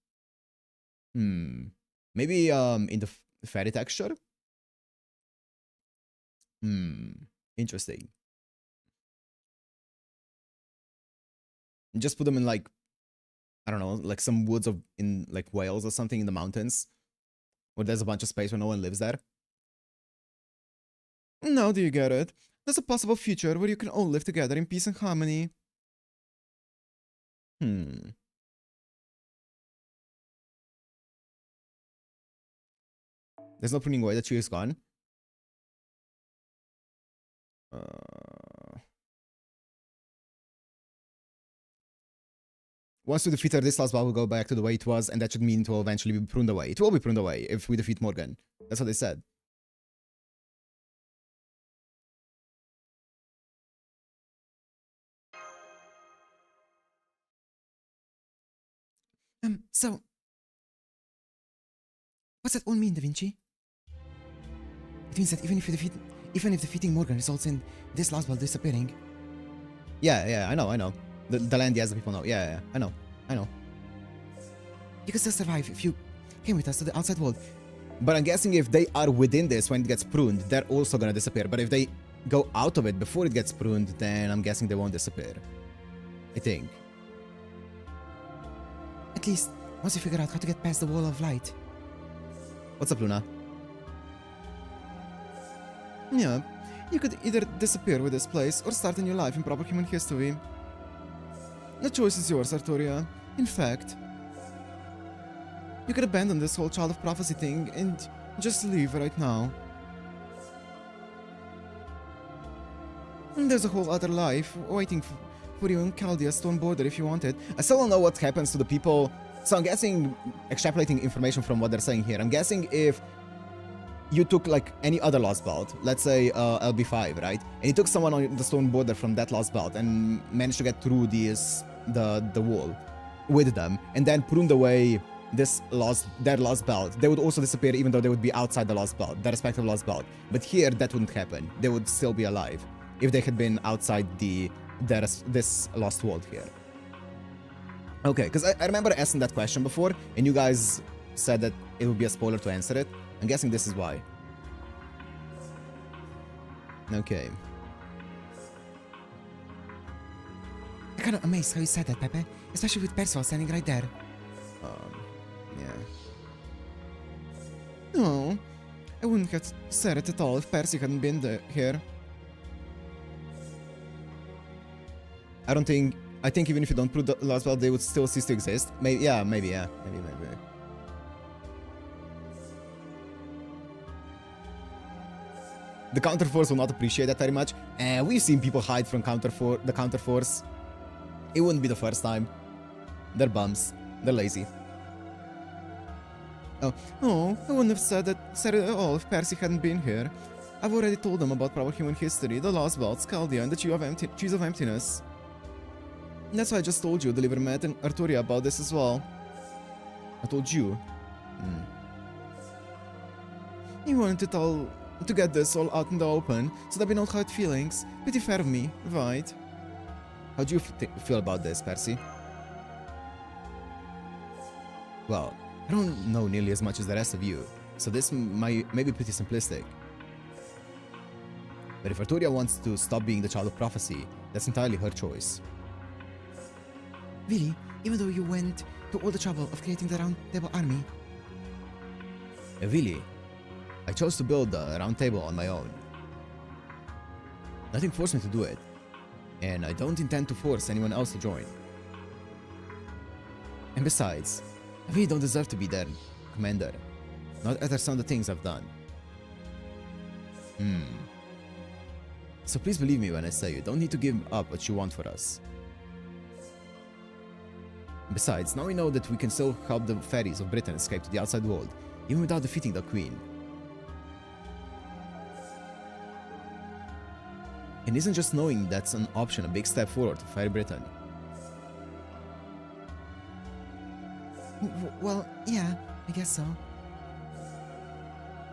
Maybe in the fairy texture? Interesting. Just put them in, like, I don't know, like some woods in like Wales or something in the mountains, where there's a bunch of space where no one lives there. Now do you get it? There's a possible future where you can all live together in peace and harmony. There's no pruning away. The tree is gone. Once we defeat her, this last battle will go back to the way it was, and that should mean it will eventually be pruned away. It will be pruned away if we defeat Morgan. That's what they said. So... What's that all mean, Da Vinci? It means that even if defeating Morgan results in this last battle disappearing... Yeah, I know. The land, yes, the people know. Yeah, I know. You can still survive if you came with us to the outside world. But I'm guessing if they are within this when it gets pruned, they're also gonna disappear. But if they go out of it before it gets pruned, then I'm guessing they won't disappear. I think. At least, once you figure out how to get past the wall of light. What's up, Luna? Yeah, you could either disappear with this place or start a new life in proper human history. The choice is yours, Arturia. In fact, you could abandon this whole child of prophecy thing and just leave right now. And there's a whole other life waiting for you in Chaldea's stone border if you wanted. I still don't know what happens to the people. So I'm guessing, extrapolating information from what they're saying here, I'm guessing if you took like any other lost belt, let's say LB5, right? And you took someone on the stone border from that lost belt and managed to get through the wall with them, and then pruned away their lost belt, they would also disappear even though they would be outside the lost belt, the respective lost belt. But here, that wouldn't happen. They would still be alive if they had been outside this lost world here. Okay, because I remember asking that question before, and you guys said that it would be a spoiler to answer it. I'm guessing this is why. Okay. I'm kind of amazed how you said that, Pepe, especially with Percival standing right there. Yeah. No, I wouldn't have said it at all if Percy hadn't been here. I think even if you don't prove the last belt, they would still cease to exist. Maybe. The counterforce will not appreciate that very much. And we've seen people hide from the counterforce. It wouldn't be the first time. They're bums. They're lazy. Oh, I wouldn't have said it at all if Percy hadn't been here. I've already told them about proper human history, the lost belts, Chaldea, and the Trees of Emptiness. That's why I just told you, Deliver Matt and Arturia about this as well. I told you. You wanted to get this all out in the open, so there'd be no hard feelings. Pretty fair of me, right? How do you feel about this, Percy? Well, I don't know nearly as much as the rest of you, so this may be pretty simplistic. But if Arturia wants to stop being the child of prophecy, that's entirely her choice. Really? Even though you went to all the trouble of creating the Round Table army? Really? I chose to build the Round Table on my own. Nothing forced me to do it, and I don't intend to force anyone else to join. And besides, I really don't deserve to be their commander, not after some of the things I've done. So please believe me when I say you don't need to give up what you want for us. Besides, now we know that we can still help the fairies of Britain escape to the outside world, even without defeating the Queen. And isn't just knowing that's an option a big step forward to Fairy Britain? Well, yeah, I guess so.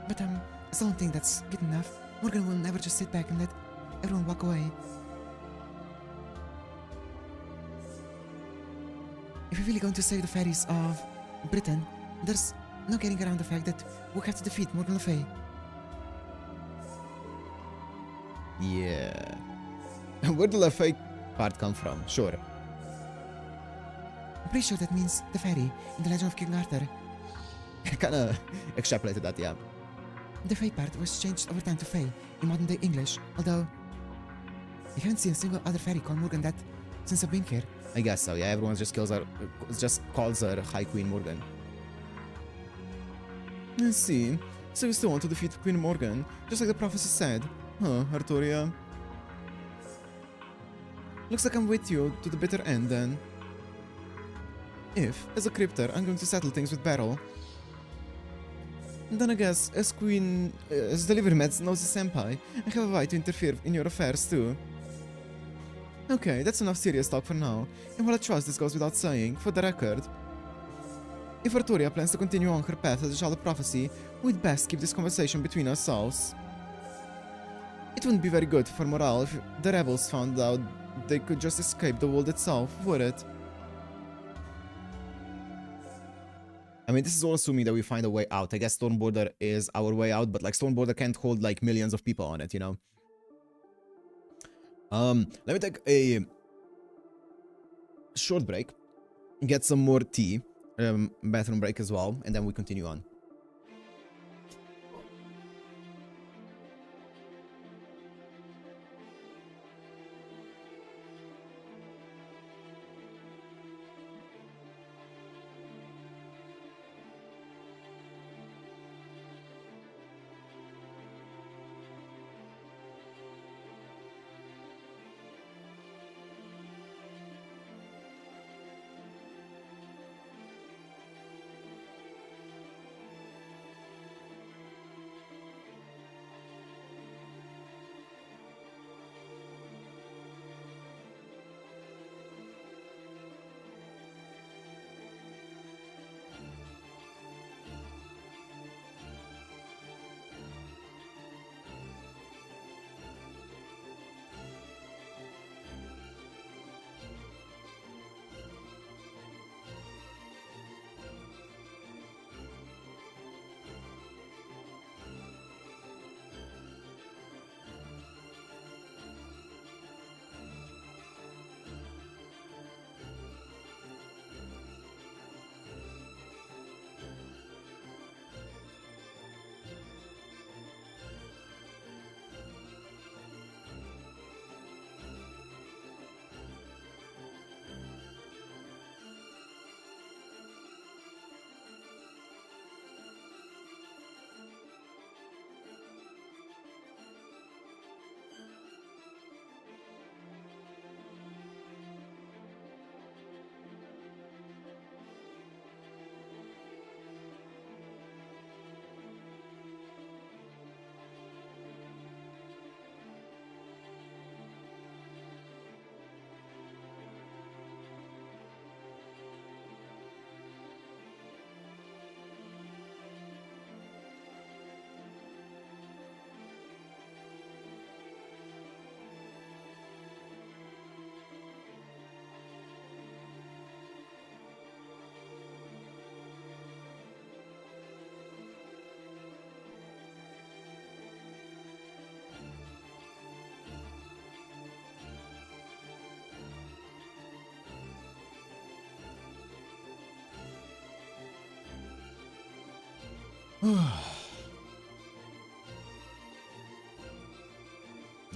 But I still don't think that's good enough. Morgan will never just sit back and let everyone walk away. If we're really going to save the fairies of Britain, there's no getting around the fact that we'll have to defeat Morgan Le Fay. Yeah. Where did the Le Fay part come from? Sure. I'm pretty sure that means the fairy in the Legend of King Arthur. I kinda extrapolated that, yeah. The Fay part was changed over time to Fay in modern day English, although I haven't seen a single other fairy call Morgan that since I've been here. I guess so, yeah, everyone just calls her High Queen Morgan. I see. So you still want to defeat Queen Morgan, just like the prophecy said? Huh, Arturia? Looks like I'm with you to the bitter end, then. If, as a crypter, I'm going to settle things with Beryl, then I guess, as Delivery Meds knows the senpai, I have a right to interfere in your affairs too. Okay, that's enough serious talk for now, and while I trust this goes without saying, for the record, if Arturia plans to continue on her path as a child of prophecy, we'd best keep this conversation between ourselves. It wouldn't be very good for morale if the rebels found out they could just escape the world itself, would it? I mean, this is all assuming that we find a way out. I guess Storm Border is our way out, but like Storm Border can't hold like millions of people on it, you know? Let me take a short break, get some more tea, bathroom break as well, and then we continue on.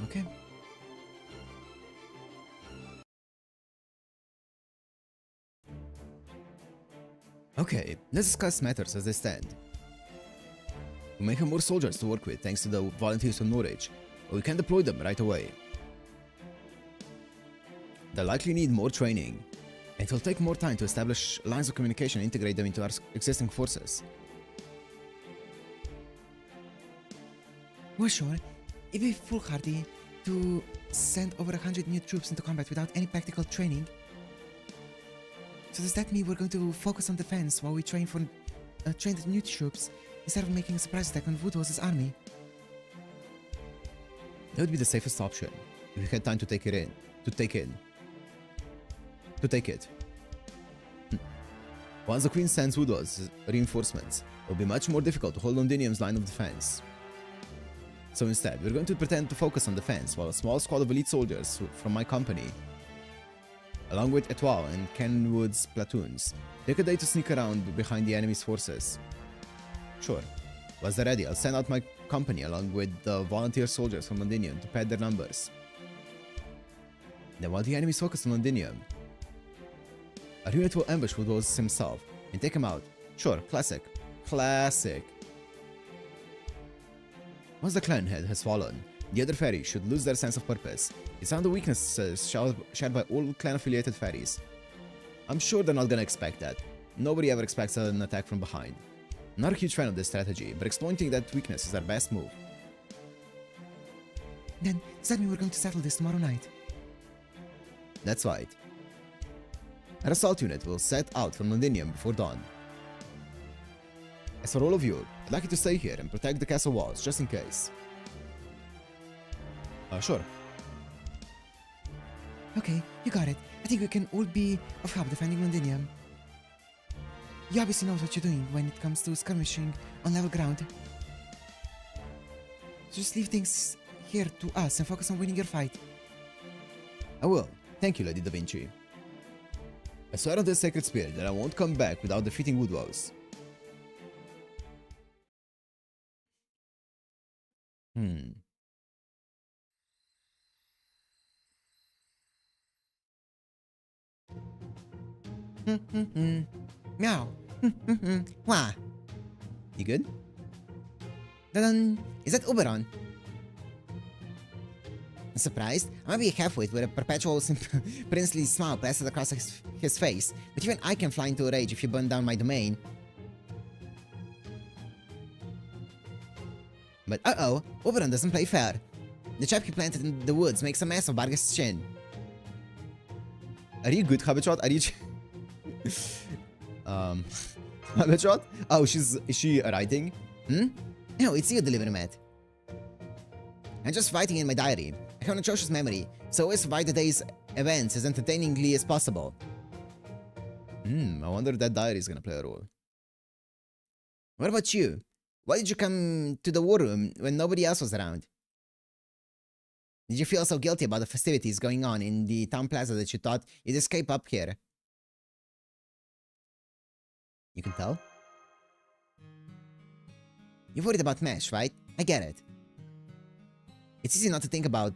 Okay. Okay, let's discuss matters as they stand. We may have more soldiers to work with thanks to the volunteers from Norwich, but we can deploy them right away. They'll likely need more training, and it will take more time to establish lines of communication and integrate them into our existing forces. We're sure it'd be foolhardy to send over 100 new troops into combat without any practical training. So does that mean we're going to focus on defense while we train the new troops instead of making a surprise attack on Woodhouse's army? That would be the safest option if we had time to take it. Once the Queen sends Woodhouse's reinforcements, it will be much more difficult to hold Londinium's line of defense. So instead, we're going to pretend to focus on defense while a small squad of elite soldiers from my company, along with Etoile and Kenwood's platoons, take a day to sneak around behind the enemy's forces. Sure, once they're ready, I'll send out my company along with the volunteer soldiers from Londinium to pad their numbers. Then while the enemies focus on Londinium, our unit will ambush Woodhose himself and take him out. Sure, classic. Once the clan head has fallen, the other fairies should lose their sense of purpose. It's one of the weaknesses shared by all clan-affiliated fairies. I'm sure they're not gonna expect that. Nobody ever expects an attack from behind. I'm not a huge fan of this strategy, but exploiting that weakness is our best move. Then, does that mean we're going to settle this tomorrow night? That's right. An assault unit will set out from Londinium before dawn. As for all of you, I'd like you to stay here and protect the castle walls, just in case. Sure. Okay, you got it. I think we can all be of help defending Londinium. You obviously know what you're doing when it comes to skirmishing on level ground. So just leave things here to us and focus on winning your fight. I will. Thank you, Lady Da Vinci. I swear on the sacred spirit that I won't come back without defeating Woodwows. Meow. Wah. You good? Dun. Is that Oberon? I'm surprised. I might be a half-wit with a perpetual princely smile plastered across his face, but even I can fly into a rage if you burn down my domain. But uh-oh, Oberon doesn't play fair. The trap he planted in the woods makes a mess of Barghest's chin. Are you good, Habitshot? Are you... Habitshot? Oh, is she writing? No, it's you, Delivery Matt. I'm just writing in my diary. I have an atrocious memory, so I always write the day's events as entertainingly as possible. I wonder if that diary is gonna play a role. What about you? Why did you come to the war room when nobody else was around? Did you feel so guilty about the festivities going on in the town plaza that you thought you'd escape up here? You can tell? You're worried about Mesh, right? I get it. It's easy not to think about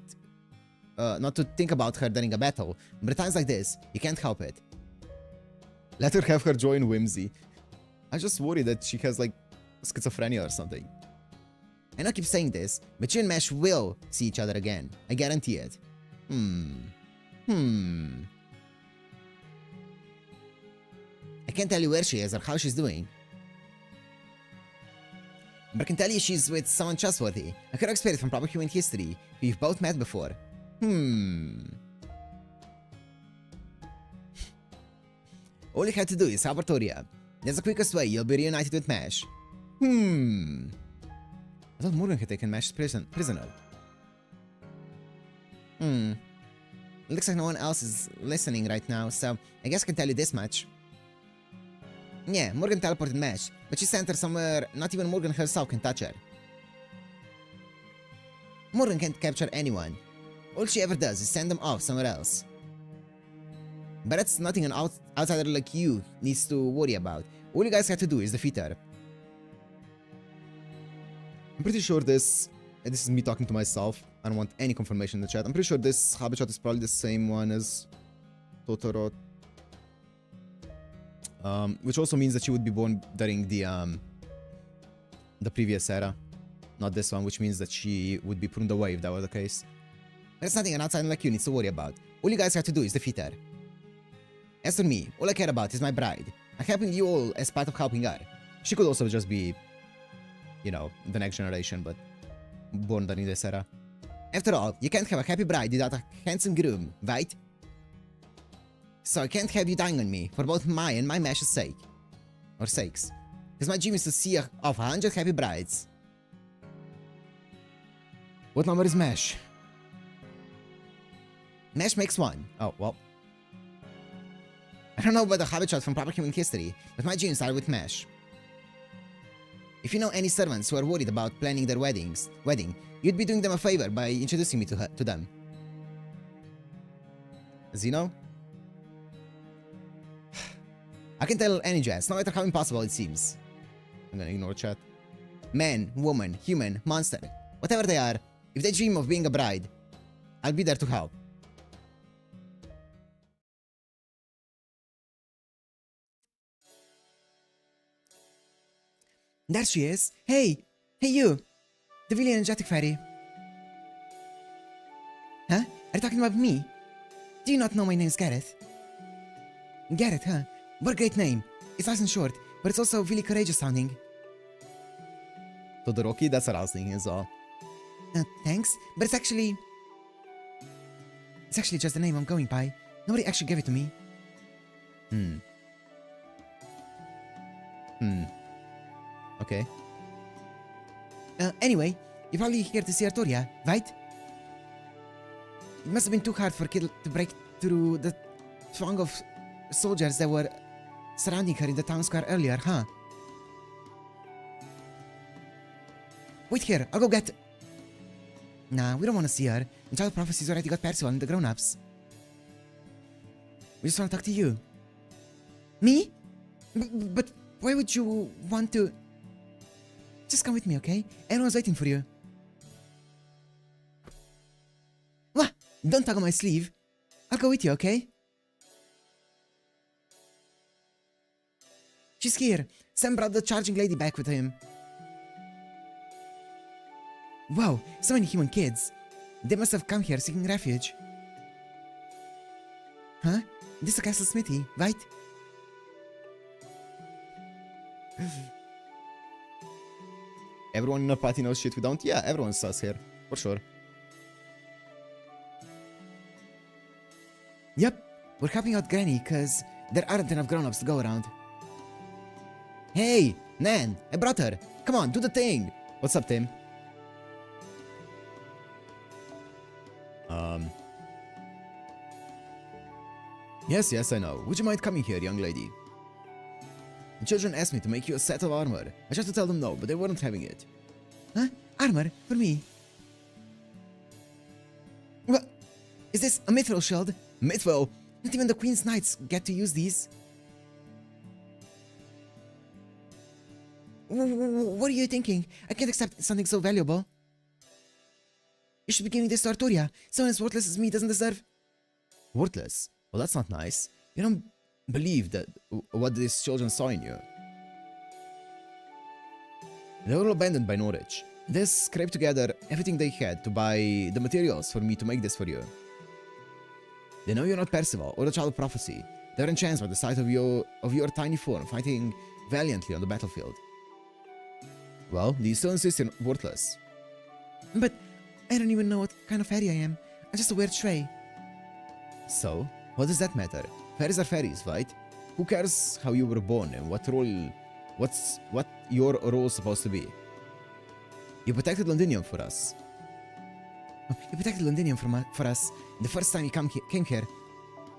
her during a battle, but at times like this, you can't help it. Let her have her joy in whimsy. I just worry that she has like schizophrenia or something. I know I keep saying this, but you and Mesh will see each other again. I guarantee it. I can't tell you where she is or how she's doing. But I can tell you she's with someone trustworthy, a correct spirit from proper human history, who you've both met before. All you have to do is help Artoria. That's the quickest way you'll be reunited with Mesh. I thought Morgan had taken Mesh's prisoner. Looks like no one else is listening right now, so I guess I can tell you this much. Yeah, Morgan teleported Mesh, but she sent her somewhere not even Morgan herself can touch her. Morgan can't capture anyone. All she ever does is send them off somewhere else. But that's nothing an outsider like you needs to worry about. All you guys have to do is defeat her. I'm pretty sure this is me talking to myself. I don't want any confirmation in the chat. I'm pretty sure this Habitshot is probably the same one as Totoro. Which also means that she would be born during the previous era, not this one, which means that she would be pruned away if that were the case. There's nothing an outsider like you needs to worry about. All you guys have to do is defeat her. As for me, all I care about is my bride. I'm helping you all as part of helping her. She could also just be, you know, the next generation, but born during this era. After all, you can't have a happy bride without a handsome groom, right? So I can't have you dying on me, for both my and my Mesh's sake. Or sakes. Because my dream is to see off 100 happy brides. What number is Mesh? Mesh makes one. Oh, well. I don't know about the Habitshot from proper human history, but my dreams started with Mesh. If you know any servants who are worried about planning their wedding, you'd be doing them a favor by introducing me to them. Zeno? I can tell any jazz, no matter how impossible it seems. I'm gonna ignore chat. Man, woman, human, monster, whatever they are, if they dream of being a bride, I'll be there to help. There she is. Hey! Hey you! The really energetic fairy. Huh? Are you talking about me? Do you not know my name's Gareth? Gareth, huh? What a great name. It's nice and short, but it's also really courageous sounding. Todoroki, that's what I was thinking as well. Thanks, but it's actually just the name I'm going by. Nobody actually gave it to me. Okay. Anyway, you're probably here to see Artoria, right? It must have been too hard for Kid to break through the throng of soldiers that were surrounding her in the town square earlier, huh? Wait here, I'll go get... Nah, we don't want to see her. The Child Prophecy's already got Percival and the grown-ups. We just want to talk to you. Me? But why would you want to... Just come with me, okay? Everyone's waiting for you. What? Don't tug on my sleeve. I'll go with you, okay? She's here. Sam brought the charging lady back with him. Wow, so many human kids. They must have come here seeking refuge. Huh? This is Castle Smithy, right? Everyone in the party knows shit we don't? Yeah, everyone sus here. For sure. Yep, we're helping out Granny because there aren't enough grown-ups to go around. Hey, Nan, I brought her. Come on, do the thing. What's up, Tim? Yes, I know. Would you mind coming here, young lady? The children asked me to make you a set of armor. I tried to tell them no, but they weren't having it. Huh? Armor? For me? What? Is this a mithril shield? Mithril? Not even the Queen's Knights get to use these. What are you thinking? I can't accept something so valuable. You should be giving this to Arturia. Someone as worthless as me doesn't deserve... Worthless? Well, that's not nice. You don't believe that what these children saw in you. They were abandoned by Norwich. They scraped together everything they had to buy the materials for me to make this for you. They know you're not Percival or the Child of Prophecy. They're enchanted by the sight of your tiny form fighting valiantly on the battlefield. Well, do you still insist you're worthless? But I don't even know what kind of fairy I am. I'm just a weird stray. So, what does that matter? Fairies are fairies, right? Who cares how you were born and what your role is supposed to be? You protected Londinium for us. You protected Londinium for us the first time you came here.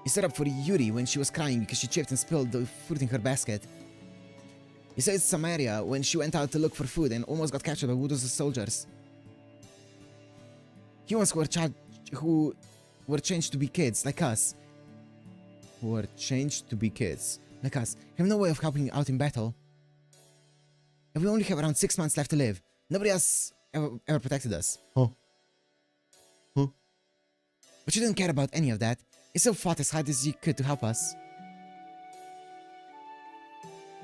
You stood up for Yuri when she was crying because she tripped and spilled the fruit in her basket. You saved Samaria when she went out to look for food and almost got captured by Wudo's soldiers. Humans who were changed to be kids, like us. Who were changed to be kids. Like us, have no way of helping out in battle. And we only have around 6 months left to live. Nobody else ever protected us. Huh? But you didn't care about any of that. You still fought as hard as you could to help us.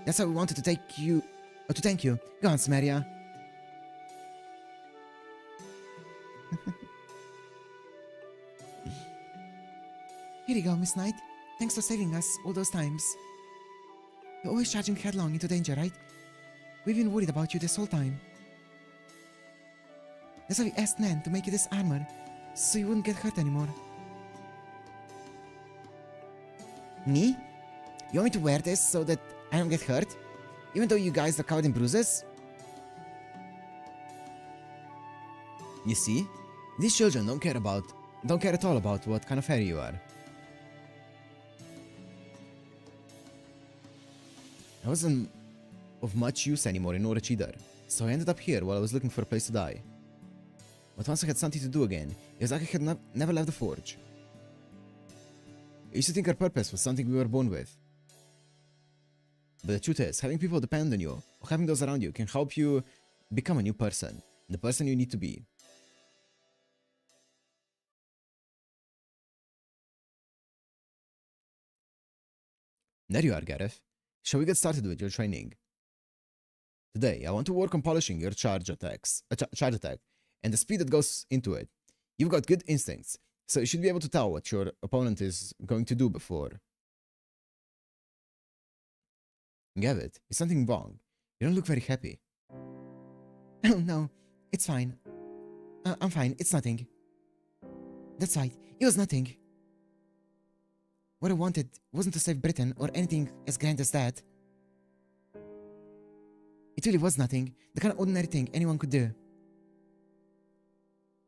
That's why we wanted to thank you. Go on, Samaria. Here you go, Miss Knight. Thanks for saving us all those times. You're always charging headlong into danger, right? We've been worried about you this whole time. That's why we asked Nan to make you this armor, so you wouldn't get hurt anymore. Me? You want me to wear this so that I don't get hurt? Even though you guys are covered in bruises? You see? These children don't care at all about what kind of fairy you are. I wasn't of much use anymore in Norwich either, so I ended up here while I was looking for a place to die. But once I had something to do again, it was like I had never left the forge. I used to think our purpose was something we were born with. But the truth is, having people depend on you, or having those around you, can help you become a new person, the person you need to be. There you are, Gareth. Shall we get started with your training? Today, I want to work on polishing your charge charge attack, and the speed that goes into it. You've got good instincts, so you should be able to tell what your opponent is going to do before. Gavit, is something wrong? You don't look very happy. Oh no, it's fine. I'm fine, it's nothing. That's right, it was nothing. What I wanted wasn't to save Britain or anything as grand as that. It really was nothing, the kind of ordinary thing anyone could do.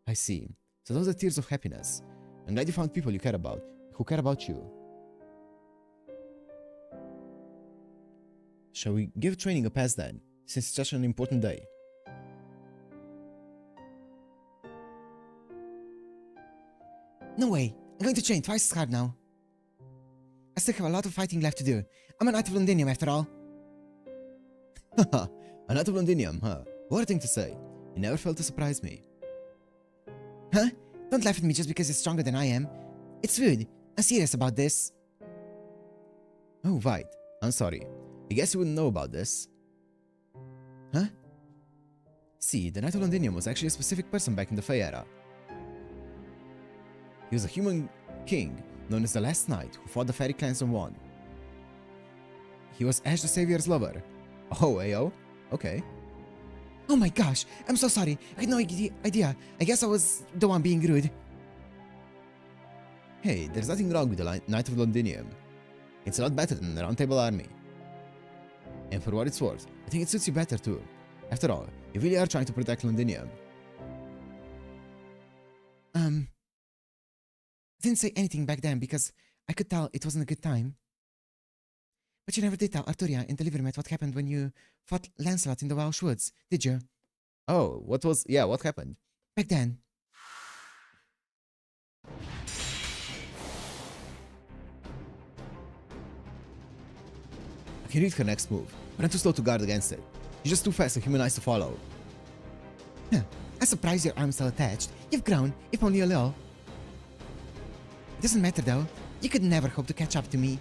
I see. So those are tears of happiness. I'm glad you found people you care about, who care about you. Shall we give training a pass then, since it's such an important day? No way, I'm going to train twice as hard now. I still have a lot of fighting left to do. I'm a knight of Londinium after all. Haha, a knight of Londinium, huh? What a thing to say. You never failed to surprise me. Huh? Don't laugh at me just because you're stronger than I am. It's rude. I'm serious about this. Oh, right. I'm sorry. I guess you wouldn't know about this. Huh? See, the Knight of Londinium was actually a specific person back in the Fey era. He was a human king known as the Last Knight who fought the fairy clans and won. He was Ash the Savior's lover. Oh, AO? Okay. Oh my gosh, I'm so sorry. I had no idea. I guess I was the one being rude. Hey, there's nothing wrong with the Knight of Londinium. It's a lot better than the Round Table Army. And for what it's worth, I think it suits you better too. After all, you really are trying to protect Londinium. I didn't say anything back then because I could tell it wasn't a good time. But you never did tell Arturia in the living room what happened when you fought Lancelot in the Welsh Woods, did you? Oh, what happened? Back then. I can read her next move, but I'm too slow to guard against it. She's just too fast and human eyes to follow. Huh. I'm surprised your arm's still attached. You've grown, if only a little. It doesn't matter though. You could never hope to catch up to me.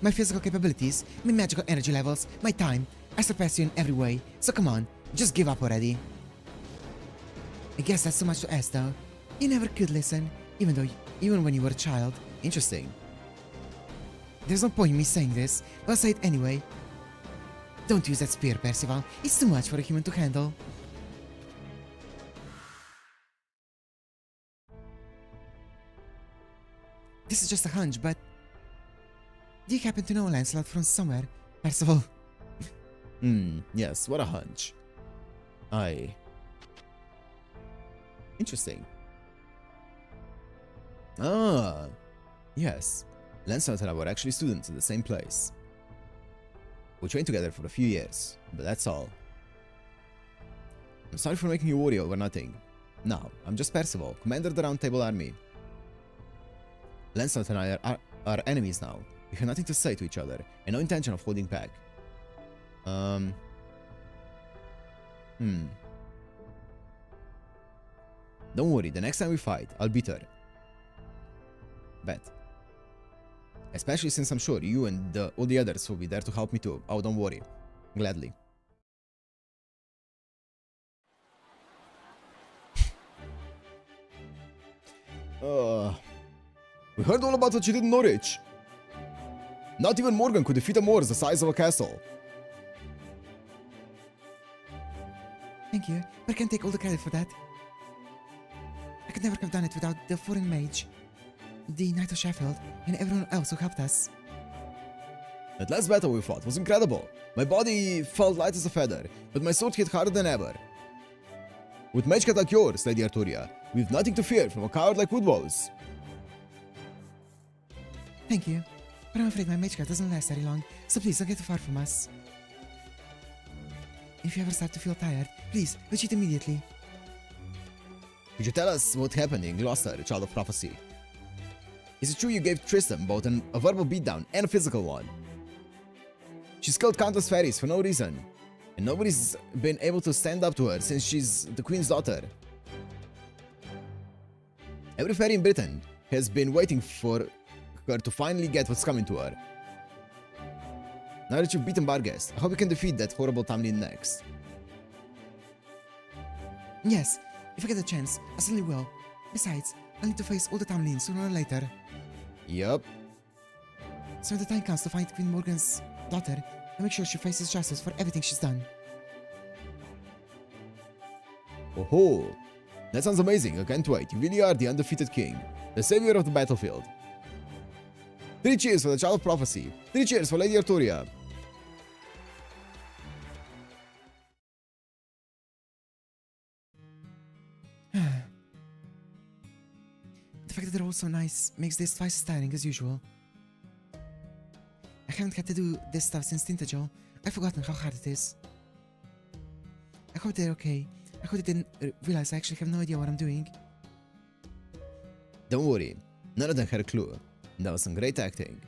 My physical capabilities, my magical energy levels, my time, I surpass you in every way, so come on, just give up already. I guess that's so much to ask though. You never could listen, even when you were a child. Interesting. There's no point in me saying this, but I'll say it anyway. Don't use that spear, Percival. It's too much for a human to handle. This is just a hunch, but... do you happen to know Lancelot from somewhere, Percival? Yes, what a hunch. Interesting. Ah, yes. Lancelot and I were actually students at the same place. We trained together for a few years, but that's all. I'm sorry for making you worry over nothing. No, I'm just Percival, commander of the Round Table Army. Lancelot and I are enemies now. We have nothing to say to each other, and no intention of holding back. Don't worry, the next time we fight, I'll beat her. Bet. Especially since I'm sure you and all the others will be there to help me too. Oh, don't worry. Gladly. We heard all about what you did in Norwich. Not even Morgan could defeat a Moors the size of a castle. Thank you, but I can't take all the credit for that. I could never have done it without the foreign mage, the Knight of Sheffield, and everyone else who helped us. That last battle we fought was incredible. My body felt light as a feather, but my sword hit harder than ever. With magecat like yours, Lady Arturia, we've nothing to fear from a coward like Woodwose. Thank you, but I'm afraid my magecat doesn't last very long, so please don't get too far from us. If you ever start to feel tired, please retreat immediately. Could you tell us what happened in Gloucester, Child of Prophecy? Is it true you gave Tristan both a verbal beatdown and a physical one? She's killed countless fairies for no reason, and nobody's been able to stand up to her since she's the Queen's daughter. Every fairy in Britain has been waiting for her to finally get what's coming to her. Now that you've beaten Barghest, I hope you can defeat that horrible Tamlin next. Yes, if I get the chance, I certainly will. Besides, I'll need to face all the Tamlins sooner or later. Yup. So when the time comes to find Queen Morgan's daughter, I'll make sure she faces justice for everything she's done. Oh, that sounds amazing. I can't wait. You really are the undefeated king, the savior of the battlefield. 3 cheers for the Child of Prophecy. 3 cheers for Lady Arturia. The fact that they're all so nice makes this twice as tiring as usual. I haven't had to do this stuff since Tintajo. I've forgotten how hard it is. I hope they're okay. I hope they didn't realize I actually have no idea what I'm doing. Don't worry, none of them had a clue. That was some great acting.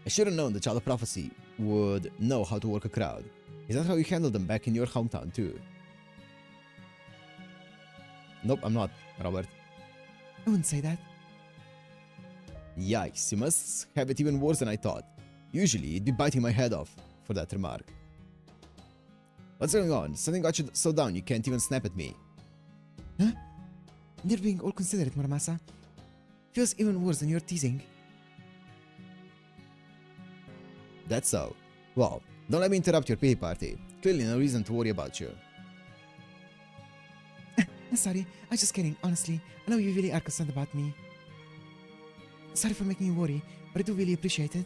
I should have known the Child of Prophecy would know how to work a crowd. Is that how you handled them back in your hometown too? Nope, I'm not, Robert. I wouldn't say that. Yikes, you must have it even worse than I thought. Usually, you'd be biting my head off for that remark. What's going on? Something got you so down you can't even snap at me. Huh? You're being all considerate, Muramasa. Feels even worse than you're teasing. That's so. Well, don't let me interrupt your pity party. Clearly no reason to worry about you. I'm sorry, I'm just kidding, honestly. I know you really are concerned about me. Sorry for making you worry, but I do really appreciate it.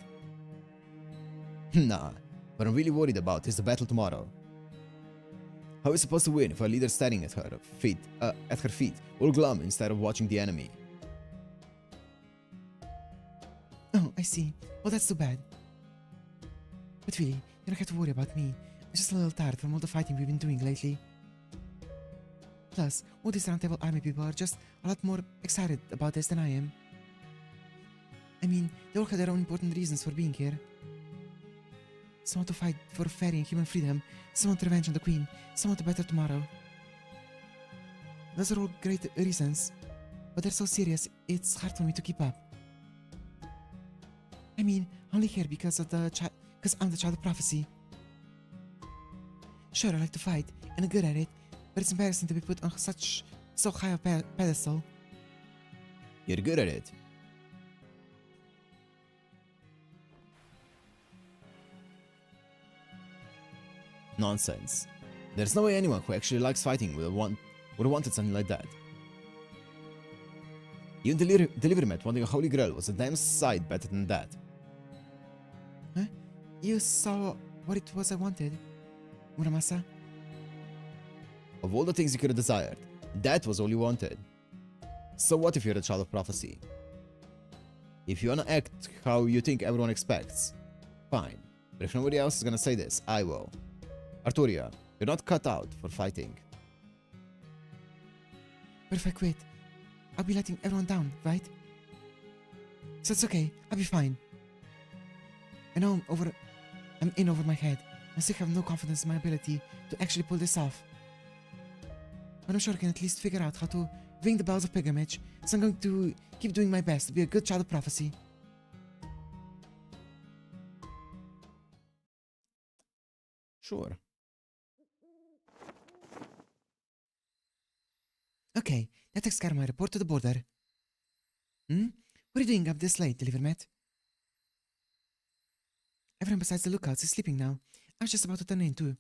Nah, what I'm really worried about is the battle tomorrow. How are we supposed to win if our leader's standing at her feet, all glum instead of watching the enemy? Oh, I see. Well, that's too bad. But really, you don't have to worry about me. I'm just a little tired from all the fighting we've been doing lately. Plus, all these Roundtable Army people are just a lot more excited about this than I am. I mean, they all have their own important reasons for being here. Some want to fight for fairy and human freedom, some want revenge on the Queen, some want a better tomorrow. Those are all great reasons, but they're so serious, it's hard for me to keep up. I mean, only here because I'm the Child of Prophecy. Sure, I like to fight, and I'm good at it, but it's embarrassing to be put on so high a pedestal. You're good at it. Nonsense. There's no way anyone who actually likes fighting would have wanted something like that. Even Delivermet wanting a holy grail was a damn sight better than that. Huh? You saw what it was I wanted, Muramasa? Of all the things you could have desired, that was all you wanted. So what if you're the Child of Prophecy? If you wanna act how you think everyone expects, fine. But if nobody else is gonna say this, I will. Arturia, you're not cut out for fighting. But if I quit, I'll be letting everyone down, right? So it's okay, I'll be fine. I know I'm in over my head. I still have no confidence in my ability to actually pull this off. But I'm sure I can at least figure out how to ring the bells of pilgrimage, so I'm going to keep doing my best to be a good Child of Prophecy. Sure. Okay, that takes care of my report to the border. What are you doing up this late, Delivermet? Everyone besides the lookouts is sleeping now. I was just about to turn in too.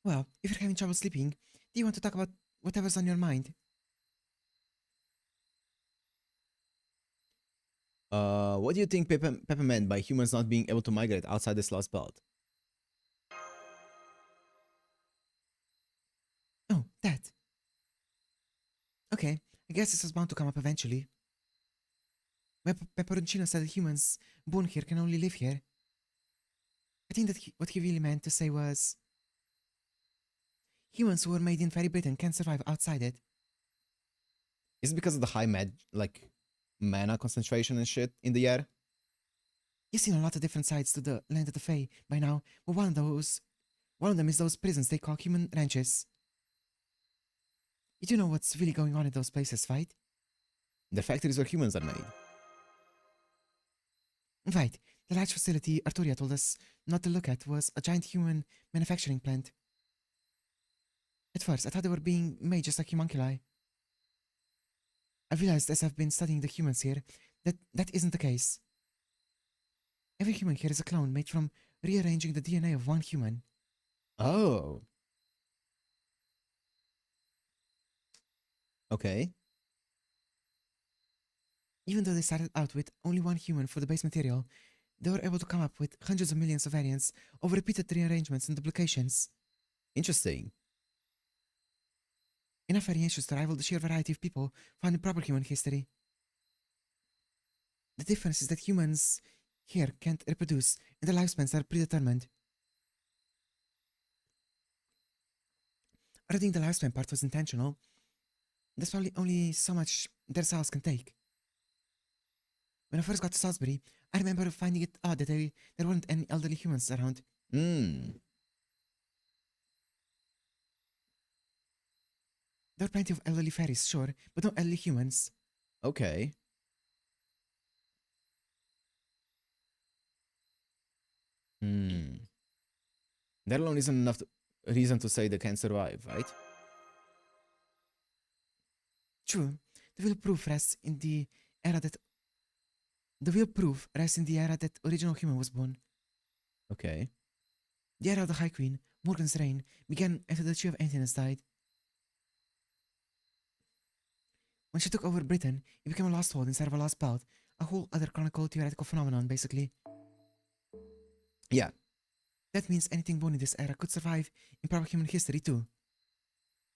Well, if you're having trouble sleeping, do you want to talk about whatever's on your mind? What do you think Peppa meant by humans not being able to migrate outside this lost belt? Oh, that. Okay, I guess this was bound to come up eventually. Pepperoncino said that humans born here can only live here. I think that what he really meant to say was humans who were made in Fairy Britain can't survive outside it. Is it because of the high mana concentration and shit in the air? You've seen a lot of different sides to the land of the Fae by now, but one of them is those prisons they call human ranches. You do know what's really going on in those places, right? The factories where humans are made. Right. The large facility Arturia told us not to look at was a giant human manufacturing plant. At first, I thought they were being made just like homunculi. I realized as I've been studying the humans here that isn't the case. Every human here is a clone made from rearranging the DNA of one human. Oh. Okay. Even though they started out with only one human for the base material, they were able to come up with hundreds of millions of variants of repeated rearrangements and duplications. Interesting. Enough variations to rival the sheer variety of people found in proper human history. The difference is that humans here can't reproduce, and their lifespans are predetermined. I think the lifespan part was intentional. There's probably only so much their cells can take. When I first got to Salisbury, I remember finding it odd that there weren't any elderly humans around. Hmm. There were plenty of elderly fairies, sure, but no elderly humans. Okay. Hmm. That alone isn't enough reason to say they can survive, right? True, the real proof rests in the era that original human was born. Okay. The era of the High Queen, Morgan's reign, began after the Tree of Emptiness died. When she took over Britain, it became a lost world instead of a lost belt, a whole other chronicle theoretical phenomenon, basically. Yeah. That means anything born in this era could survive in proper human history too.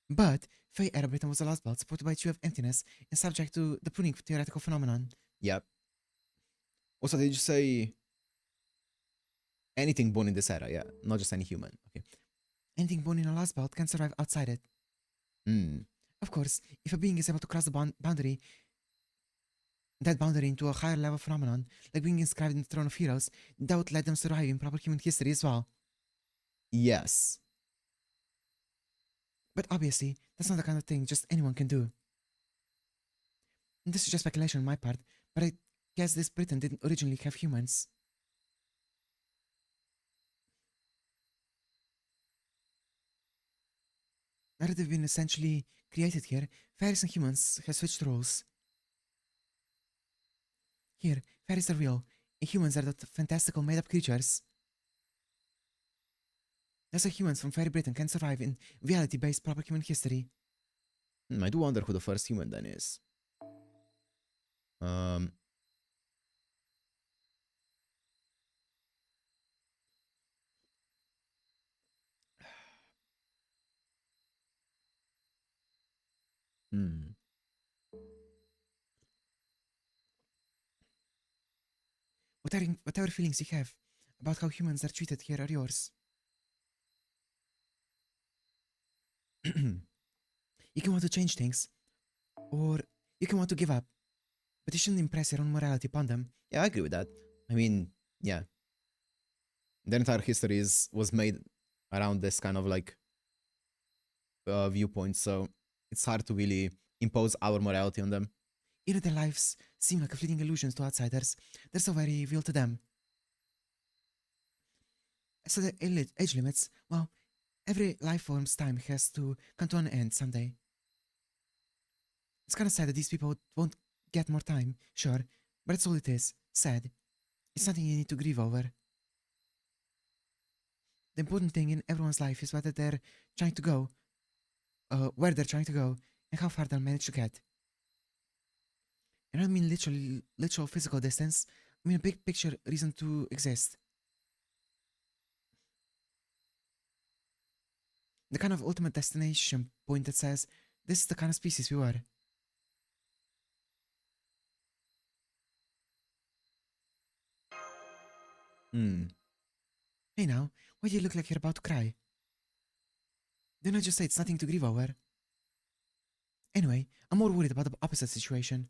But Fey era Britain was a lost belt supported by a Tree of Emptiness and subject to the pruning theoretical phenomenon. Yep. Also, did you say anything born in this era? Yeah, not just any human. Okay. Anything born in a lost belt can survive outside it. Hmm. Of course, if a being is able to cross the boundary into a higher level phenomenon, like being inscribed in the Throne of Heroes, that would let them survive in proper human history as well. Yes. But obviously, that's not the kind of thing just anyone can do. And this is just speculation on my part, but I guess this Britain didn't originally have humans. Now that they've been essentially created here, fairies and humans have switched roles. Here, fairies are real, and humans are the fantastical made-up creatures. That's why humans from Fairy Britain can survive in reality-based proper human history. I do wonder who the first human then is. Hmm. Whatever feelings you have about how humans are treated here are yours. You can want to change things, or you can want to give up, but you shouldn't impress your own morality upon them. Yeah, I agree with that. I mean, yeah. Their entire history was made around this kind of like viewpoint, so it's hard to really impose our morality on them. Even if their lives seem like fleeting illusions to outsiders, they're so very real to them. So the age limits, well, every life form's time has to come to an end someday. It's kind of sad that these people won't get more time, sure, but that's all it is. Sad. It's nothing you need to grieve over. The important thing in everyone's life is whether they're trying to go, where they're trying to go, and how far they'll manage to get. And I don't mean literal physical distance. I mean a big picture reason to exist. The kind of ultimate destination point that says, this is the kind of species we were. Hey now, why do you look like you're about to cry? Didn't I just say it's nothing to grieve over? Anyway, I'm more worried about the opposite situation.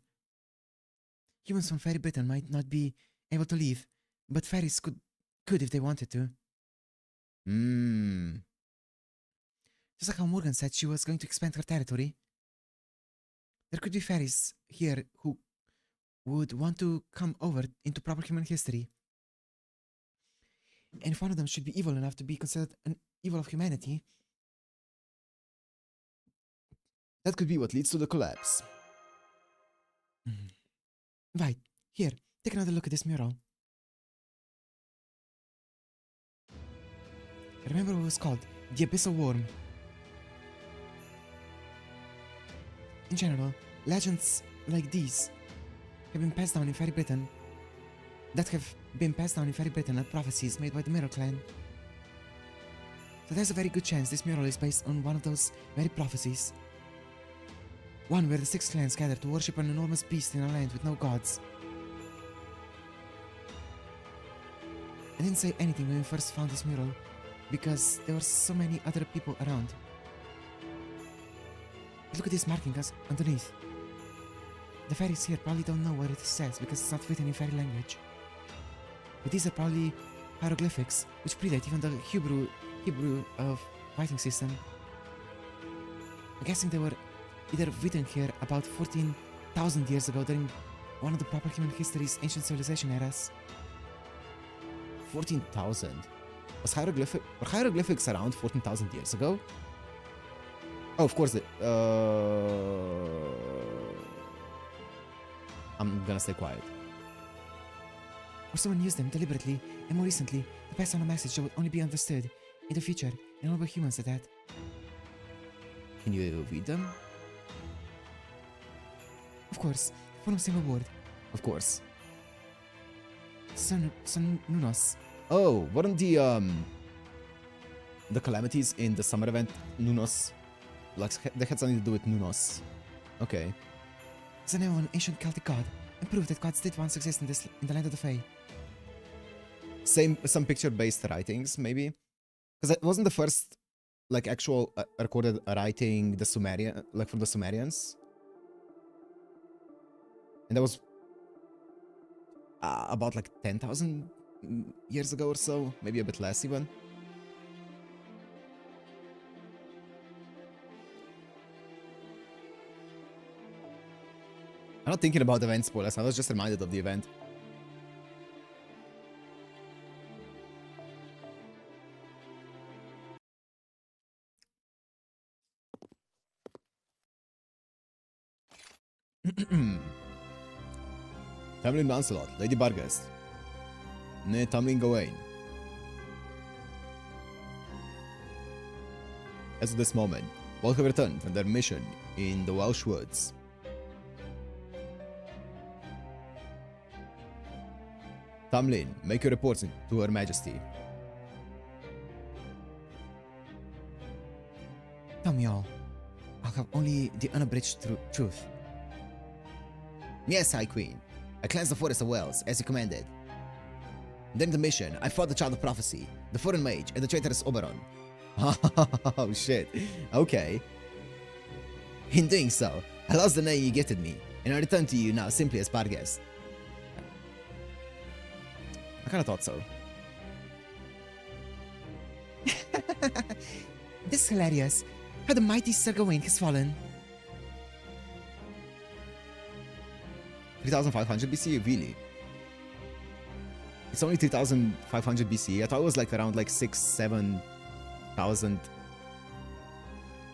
Humans from Fairy Britain might not be able to leave, but fairies could if they wanted to. Just like how Morgan said she was going to expand her territory. There could be fairies here who would want to come over into proper human history. And if one of them should be evil enough to be considered an evil of humanity, That could be what leads to the collapse. Right, here, take another look at this mural. Remember what it was called? The Abyssal Worm. In general, legends like these have been passed down in Fairy Britain. And prophecies made by the Mirror Clan. So there's a very good chance this mural is based on one of those very prophecies. One where the 6 clans gather to worship an enormous beast in a land with no gods. I didn't say anything when we first found this mural, because there were so many other people around. But look at these markings underneath. The fairies here probably don't know what it says because it's not written in fairy language. But these are probably hieroglyphics, which predate even the Hebrew writing system. I'm guessing they were either written here about 14,000 years ago during one of the proper human history's ancient civilization eras. 14,000? Were hieroglyphics around 14,000 years ago? Oh, of course. I'm gonna stay quiet. Or someone used them deliberately, and more recently, to pass on a message that would only be understood in the future, and all were humans at that. Can you read them? Of course, from a single word. Of course. Sun Nunos. Oh, weren't the calamities in the summer event Nunos? Like, they had something to do with Nunos. Okay. It's a name of an ancient Celtic god, and proof that gods did once exist in the land of the Fae. Some picture-based writings, maybe? Because it wasn't the first, like, actual recorded writing the Sumerian, like, from the Sumerians. And that was about, like, 10,000 years ago or so. Maybe a bit less, even. I'm not thinking about event spoilers, I was just reminded of the event. Tamlin Lancelot, Lady Barghest. Ne Tamlin Gawain. As of this moment, both have returned from their mission in the Welsh woods. Tamlin, make your reports to Her Majesty. Tell me all. I'll have only the unabridged truth. Yes, High Queen. I cleansed the forest of Wales, as you commanded. During the mission, I fought the Child of Prophecy, the Foreign Mage, and the traitorous Oberon. Oh shit. Okay. In doing so, I lost the name you gifted me, and I return to you now simply as Barghest. I kinda thought so. This is hilarious. How the mighty Sir Gawain has fallen. 3,500 BC? Really? It's only 3,500 BC. I thought it was like around like 7,000.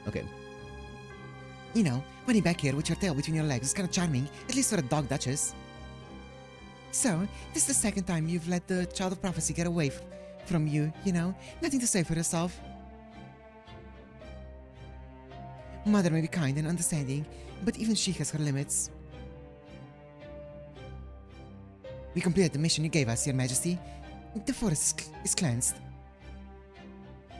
Okay. You know, running back here with your tail between your legs is kind of charming, at least for a dog duchess. So, this is the second time you've let the Child of Prophecy get away from you, you know? Nothing to say for yourself. Mother may be kind and understanding, but even she has her limits. We completed the mission you gave us, Your Majesty. The forest is cleansed.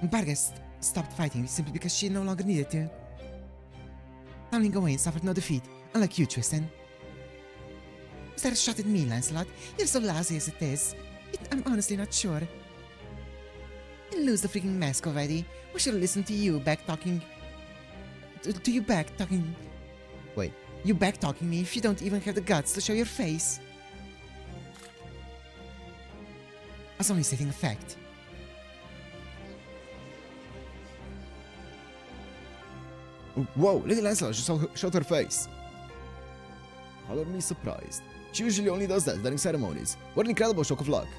Barghest stopped fighting simply because she no longer needed to. Tamlin Gawain suffered no defeat, unlike you, Tristan. Is that a shot at me, Lancelot? You're so lousy as it is. I'm honestly not sure. Lose the freaking mask already. We should listen to you back-talking... To you back-talking... Wait. You back-talking me if you don't even have the guts to show your face. I was only stating a fact. Whoa, Lady Lancelot just showed her face. Color me surprised. She usually only does that during ceremonies. What an incredible stroke of luck.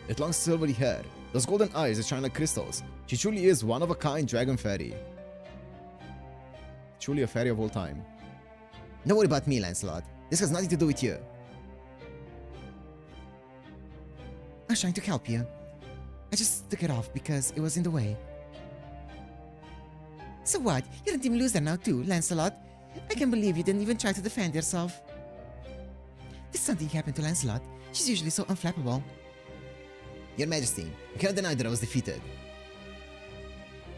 That long silvery hair, those golden eyes that shine like crystals. She truly is one of a kind dragon fairy. Truly a fairy of all time. Don't worry about me, Lancelot. This has nothing to do with you. I was trying to help you. I just took it off because it was in the way. So what? You're a team loser now too, Lancelot. I can't believe you didn't even try to defend yourself. Did something happen to Lancelot? She's usually so unflappable. Your Majesty, I cannot deny that I was defeated.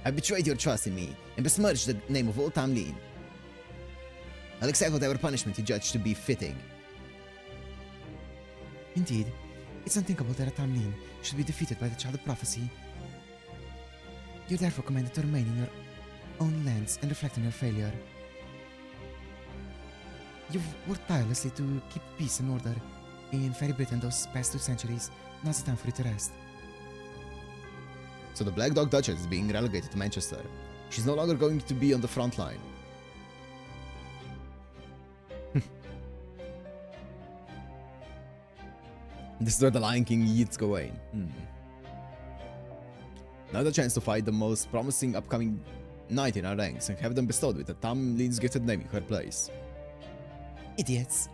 I betrayed your trust in me and besmirched the name of old Tamlin. I'll accept whatever punishment you judge to be fitting. Indeed, it's unthinkable that a Tamlin should be defeated by the Child of Prophecy. You're therefore commanded to remain in your own lands and reflect on your failure. You've worked tirelessly to keep peace and order in Fairy Britain those past 2 centuries. Now's the time for you to rest. So the Black Dog Duchess is being relegated to Manchester. She's no longer going to be on the front line. This is where the Lion King yeets Gawain. Now the chance to fight the most promising upcoming knight in our ranks and have them bestowed with the Tamlin's gifted name in her place. Idiots.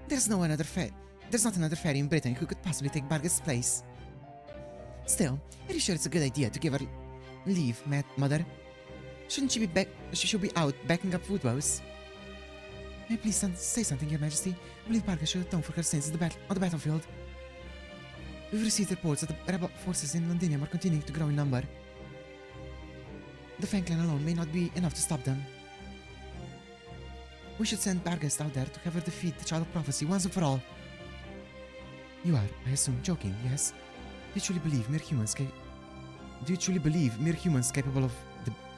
There's not another fairy in Britain who could possibly take Barghest's place. Still, are you sure it's a good idea to give her leave, Mother? Shouldn't she be back? She should be out backing up Woodrose. May I please say something, Your Majesty? I believe Barghest should atone for her sins on the battlefield. We've received reports that the rebel forces in Londinium are continuing to grow in number. The Fang Clan alone may not be enough to stop them. We should send Barghest out there to have her defeat the Child of Prophecy once and for all. You are, I assume, joking, yes? Do you truly believe mere humans capable of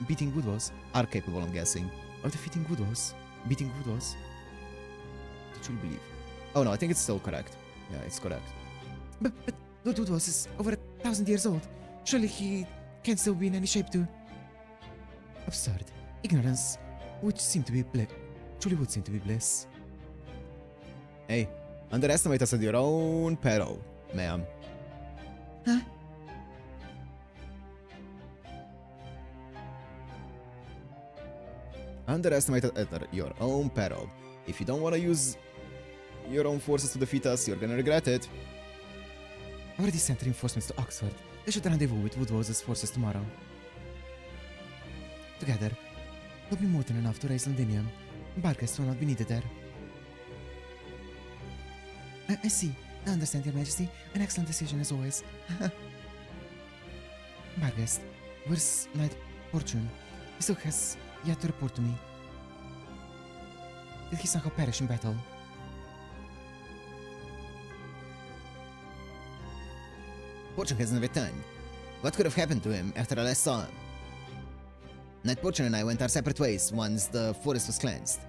beating Woodrose Are capable, I'm guessing. of defeating Woodrose? Beating Woodrose? Do you truly believe? Oh no, I think it's still correct. Yeah, it's correct. But Lord Woodrose is over 1,000 years old. Surely he can't still be in any shape to... Absurd. Ignorance, which seem to be truly would seem to be bliss. Hey, underestimate us at your own peril, ma'am. Huh? Underestimate us at your own peril. If you don't want to use your own forces to defeat us, you're gonna regret it. I already sent reinforcements to Oxford. They should rendezvous with Woodrose's forces tomorrow. Together, they'll be more than enough to raise Londinium. Barghest will not be needed there. I see. I understand, Your Majesty. An excellent decision as always. Barghest, where's Knight Fortune? He still has yet to report to me. Did he somehow perish in battle? Fortune hasn't returned. What could have happened to him after I last saw him? Knight Fortune and I went our separate ways once the forest was cleansed.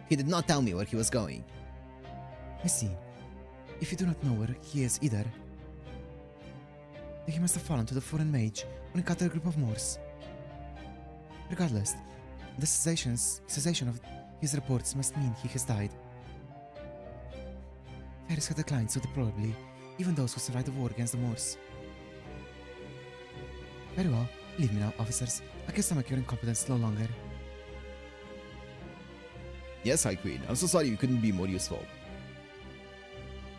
He did not tell me where he was going. I see. If you do not know where he is either, then he must have fallen to the foreign mage when he cut a group of Moors. Regardless, the cessation of his reports must mean he has died. Fairies have declined so deplorably, even those who survived the war against the Moors. Very well, leave me now, officers. I can stomach your incompetence no longer. Yes, High Queen. I'm so sorry you couldn't be more useful.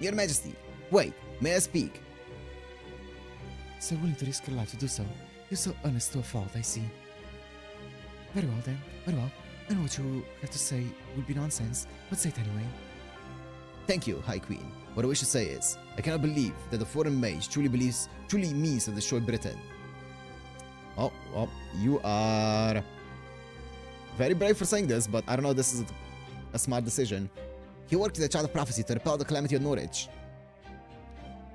Your Majesty, wait, may I speak? So willing to risk your life to do so. You're so earnest to a fault, I see. Very well then, very well. I know what you have to say will be nonsense, but say it anyway. Thank you, High Queen. What I wish to say is, I cannot believe that the foreign mage truly means to destroy Britain. Oh, you are very brave for saying this, but I don't know if this is a smart decision. He worked with the Child of Prophecy to repel the calamity of Norwich.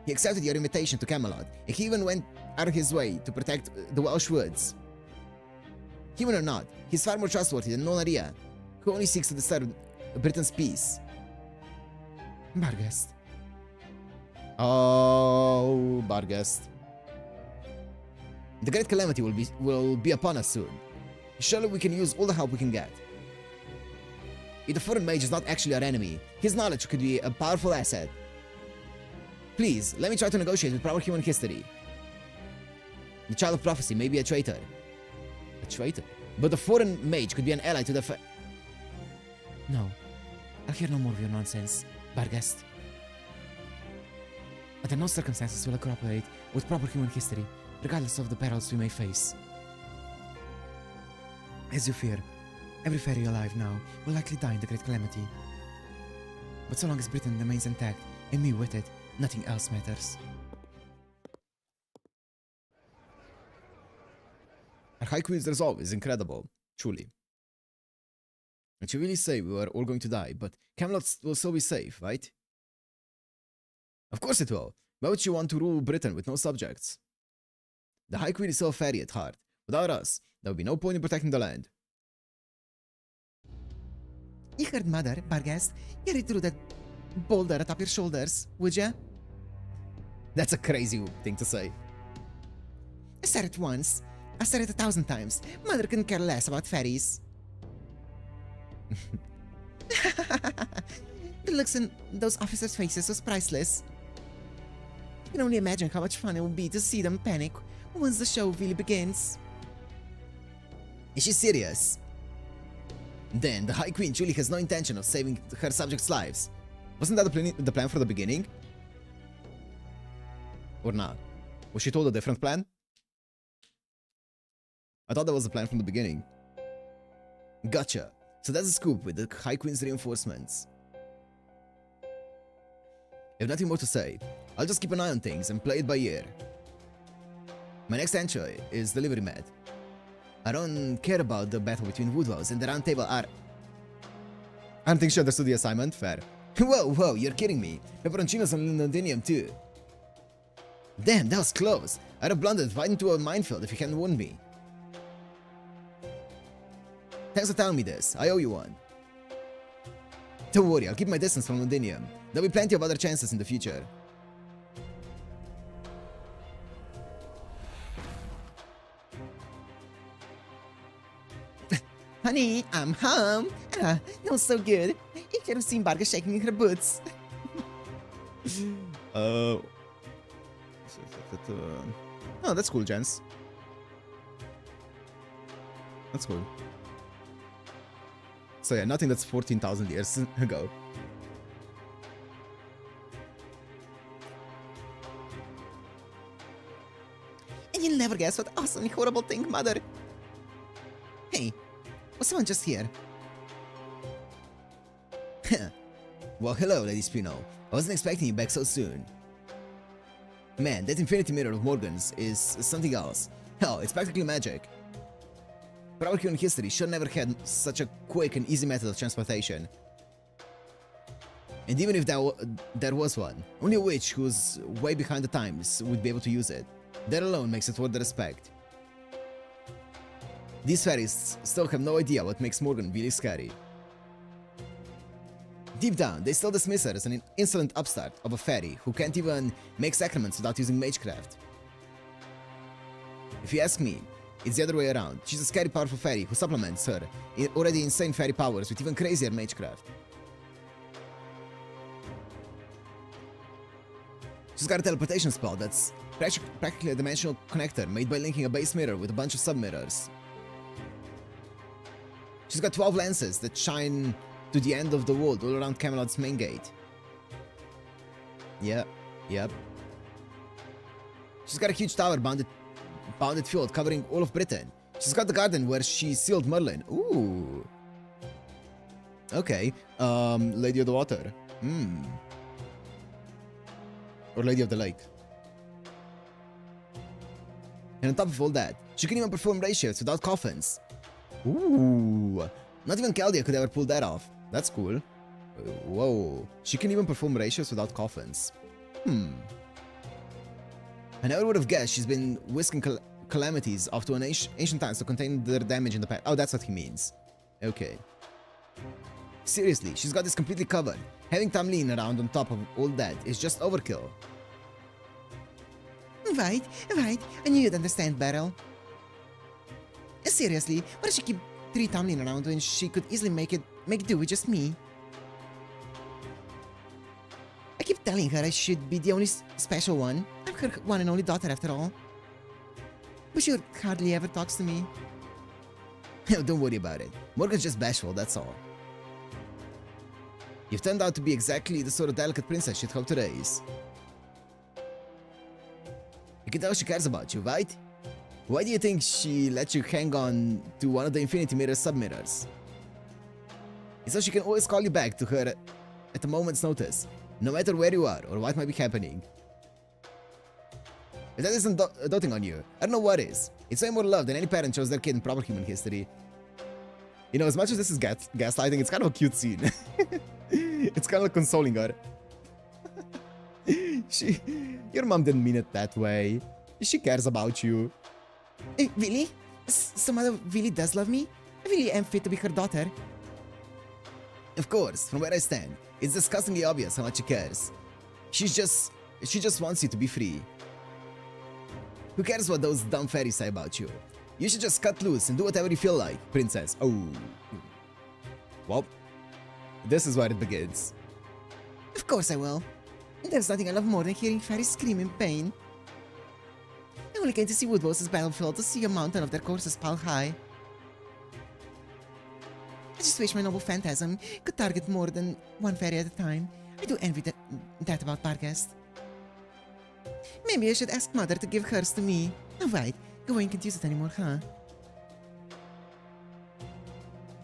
He accepted your invitation to Camelot, and he even went out of his way to protect the Welsh woods. Human or not, he's far more trustworthy than Nonaria, who only seeks to disturb Britain's peace. Barghest. Oh, Barghest. The great calamity will be upon us soon. Surely we can use all the help we can get. If the foreign mage is not actually our enemy, his knowledge could be a powerful asset. Please, let me try to negotiate with proper human history. The child of prophecy may be a traitor. A traitor? But the foreign mage could be an ally to the No. I'll hear no more of your nonsense, Barghest. Under no circumstances will I cooperate with proper human history, regardless of the perils we may face. As you fear, every fairy alive now will likely die in the Great Calamity. But so long as Britain remains intact, and me with it, nothing else matters. Her High Queen's resolve is incredible, truly. And she really say we were all going to die, but Camelot will still be safe, right? Of course it will. Why would she want to rule Britain with no subjects? The High Queen is still a fairy at heart. Without us, there would be no point in protecting the land. You heard Mother, Barghest. Carry through that boulder atop your shoulders, would ya? That's a crazy thing to say. I said it once. I said it 1,000 times. Mother couldn't care less about fairies. The looks in those officers' faces was priceless. You can only imagine how much fun it will be to see them panic once the show really begins. Is she serious? Then the High Queen truly has no intention of saving her subjects' lives. Wasn't that the plan from the beginning? Or not? Was she told a different plan? I thought that was the plan from the beginning. Gotcha. So that's the scoop with the High Queen's reinforcements. If nothing more to say, I'll just keep an eye on things and play it by ear. My next entry is Delivery Mat. I don't care about the battle between Woodwells and the Round Table are... I don't think she understood the assignment. Fair. Whoa, you're kidding me. Pepperoncinos on Londinium too. Damn, that was close. I'd have blundered right into a minefield if you hadn't warned me. Thanks for telling me this. I owe you one. Don't worry, I'll keep my distance from Londinium. There'll be plenty of other chances in the future. Honey, I'm home. Smells so good. You could have seen Barghest shaking in her boots. Oh, that's cool, gents. That's cool. So yeah, nothing that's 14,000 years ago. And you'll never guess what awesomely horrible thing, Mother. Hey, was someone just here? Well, hello, Lady Spino. I wasn't expecting you back so soon. Man, that infinity mirror of Morgan's is something else. Hell, it's practically magic. Proper human history should never had such a quick and easy method of transportation. And even if there was one, only a witch who's way behind the times would be able to use it. That alone makes it worth the respect. These fairies still have no idea what makes Morgan really scary. Deep down, they still dismiss her as an insolent upstart of a fairy who can't even make sacraments without using magecraft. If you ask me, it's the other way around. She's a scary powerful fairy who supplements her already insane fairy powers with even crazier magecraft. She's got a teleportation spell that's practically a dimensional connector made by linking a base mirror with a bunch of sub-mirrors. She's got 12 lenses that shine to the end of the world all around Camelot's main gate. Yep. She's got a huge tower bounded field covering all of Britain. She's got the garden where she sealed Merlin. Ooh. Okay. Lady of the Water. Or Lady of the Lake. And on top of all that, she can even perform ratios without coffins. Ooh. Not even Chaldia could ever pull that off. That's cool. Whoa. She can even perform ratios without coffins. I never would have guessed she's been whisking calamities off to an ancient times to contain their damage in the past. Oh, that's what he means. Okay. Seriously, she's got this completely covered. Having Tamlin around on top of all that is just overkill. Right. I knew you'd understand, Beryl. Seriously, why does she keep 3 Tamlin around when she could easily make do with just me? I keep telling her I should be the only special one. I'm her one and only daughter after all. But she hardly ever talks to me. Don't worry about it. Morgan's just bashful, that's all. You've turned out to be exactly the sort of delicate princess she'd hope to raise. You can tell she cares about you, right? Why do you think she let you hang on to one of the Infinity Mirror sub-mirrors? It's so she can always call you back to her at a moment's notice, no matter where you are or what might be happening. If that isn't doting on you, I don't know what is. It's way more love than any parent shows their kid in proper human history. You know, as much as this is gaslighting, it's kind of a cute scene. It's kind of like consoling her. Your mom didn't mean it that way. She cares about you. Really? So mother really does love me? I really am fit to be her daughter. Of course, from where I stand, it's disgustingly obvious how much she cares. She just wants you to be free. Who cares what those dumb fairies say about you? You should just cut loose and do whatever you feel like, princess. Oh. Well, this is where it begins. Of course I will. There's nothing I love more than hearing fairies scream in pain. I only came to see Woodboss's battlefield to see a mountain of their courses piled high. I just wish my noble phantasm could target more than one fairy at a time. I do envy that about Barghest. Maybe I should ask Mother to give hers to me. Oh right, Gawain can't use it anymore, huh?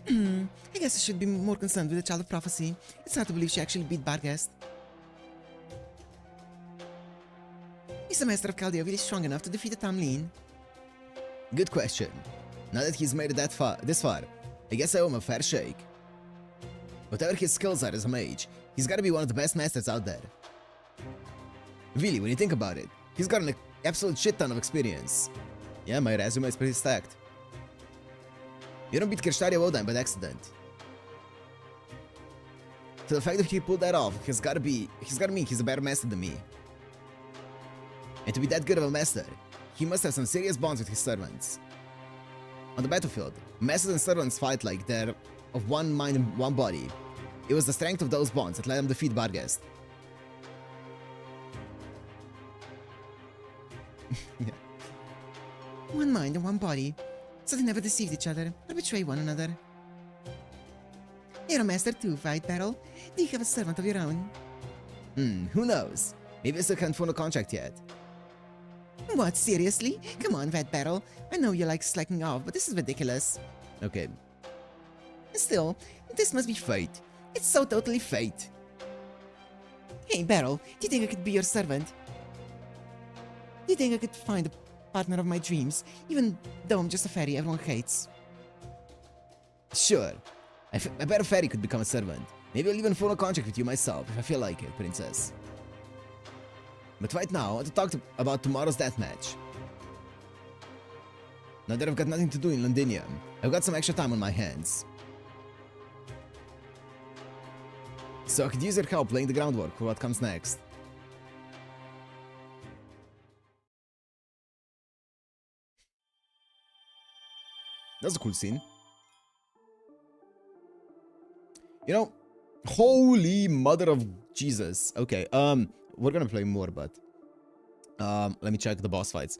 I guess I should be more concerned with the Child of Prophecy. It's hard to believe she actually beat Barghest. Is the Master of Chaldea really strong enough to defeat the Tamlin? Good question. Now that he's made it this far, I guess I owe him a fair shake. Whatever his skills are as a mage, he's gotta be one of the best masters out there. Really, when you think about it, he's got an absolute shit ton of experience. Yeah, my resume is pretty stacked. You don't beat Kirshtaria Wodan by accident. So the fact that he pulled that off, he's gotta mean he's a better master than me. And to be that good of a master, he must have some serious bonds with his servants. On the battlefield, masters and servants fight like they're of one mind and one body. It was the strength of those bonds that let him defeat Barghest. Yeah. One mind and one body, so they never deceived each other or betray one another. You're a master too, right, Beryl? Do you have a servant of your own? Who knows? Maybe I still can't phone a contract yet. What, seriously? Come on, Red Beryl. I know you like slacking off, but this is ridiculous. Okay. Still, this must be fate. It's so totally fate. Hey, Beryl, do you think I could be your servant? Do you think I could find a partner of my dreams, even though I'm just a fairy everyone hates? Sure. I bet a fairy could become a servant. Maybe I'll even phone a contract with you myself if I feel like it, princess. But right now, I want to talk about tomorrow's deathmatch. Now that I've got nothing to do in Londinium, I've got some extra time on my hands. So I could use your help laying the groundwork for what comes next. That's a cool scene. You know, holy mother of Jesus. Okay, we're gonna play more, but let me check the boss fights.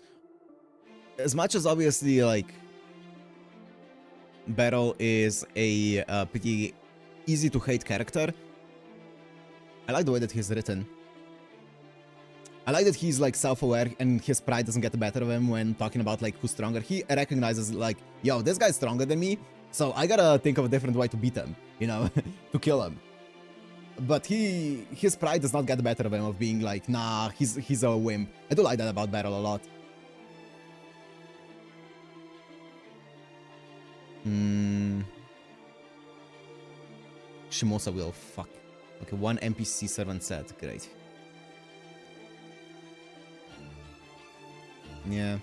As much as obviously like Battle is a pretty easy to hate character, I like the way that he's written. I like that he's like self-aware and his pride doesn't get the better of him when talking about like who's stronger. He recognizes like, yo, this guy's stronger than me, so I gotta think of a different way to beat him, you know, to kill him. But his pride does not get the better of him, of being like, nah, he's a wimp. I do like that about Battle a lot. Shimosa will, fuck. Okay, one NPC servant set, great. Yeah.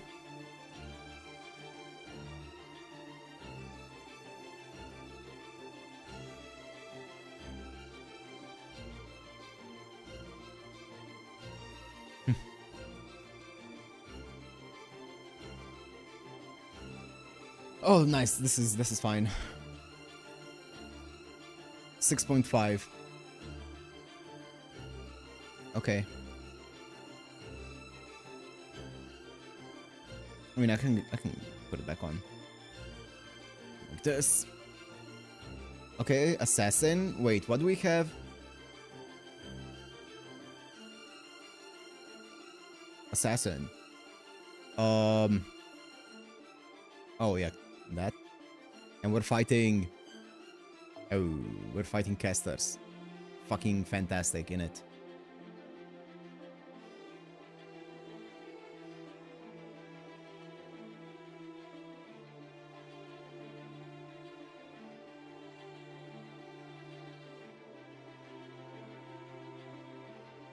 Oh, nice. This is fine. 6.5. Okay. I mean, I can put it back on. Like this. Okay, assassin. Wait, what do we have? Assassin. Oh yeah, that. And we're fighting. Oh, we're fighting casters. Fucking fantastic, innit?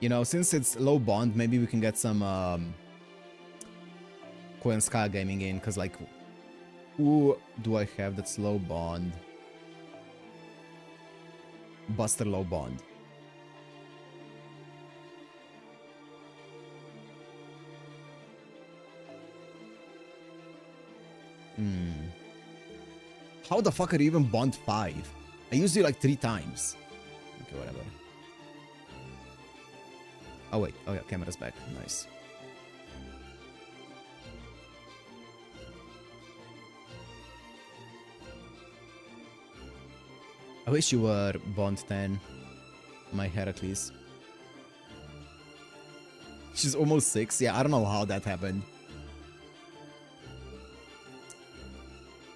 You know, since it's low bond, maybe we can get some Koen Ska gaming in, because like, who do I have that's low bond? Buster low bond. How the fuck are you even bond 5? I used it like 3 times. Okay, whatever. Oh wait, oh yeah, camera's back. Nice. I wish you were bond 10, my Heracles. She's almost 6. Yeah, I don't know how that happened.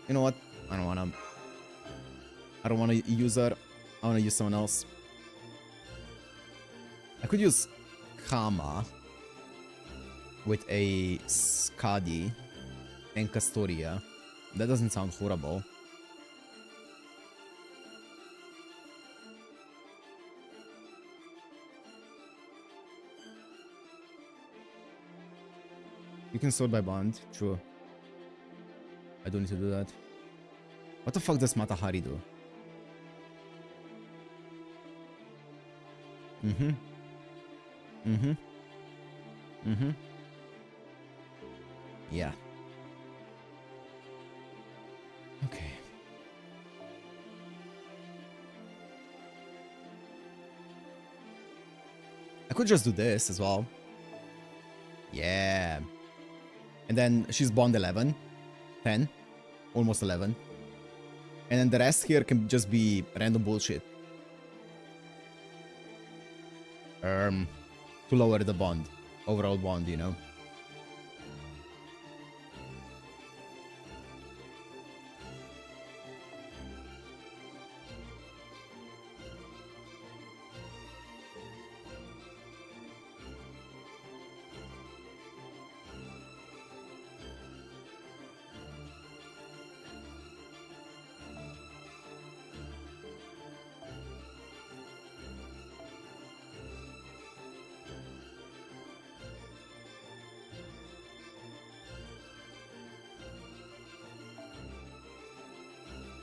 You know what? I don't wanna use her. I wanna use someone else. I could use Kama with a Skadi and Castoria. That doesn't sound horrible. You can sort by bond, true. I don't need to do that. What the fuck does Matahari do? Yeah. Okay. I could just do this as well. Yeah. And then she's bond 11. 10. Almost 11. And then the rest here can just be random bullshit. To lower the bond. Overall bond, you know.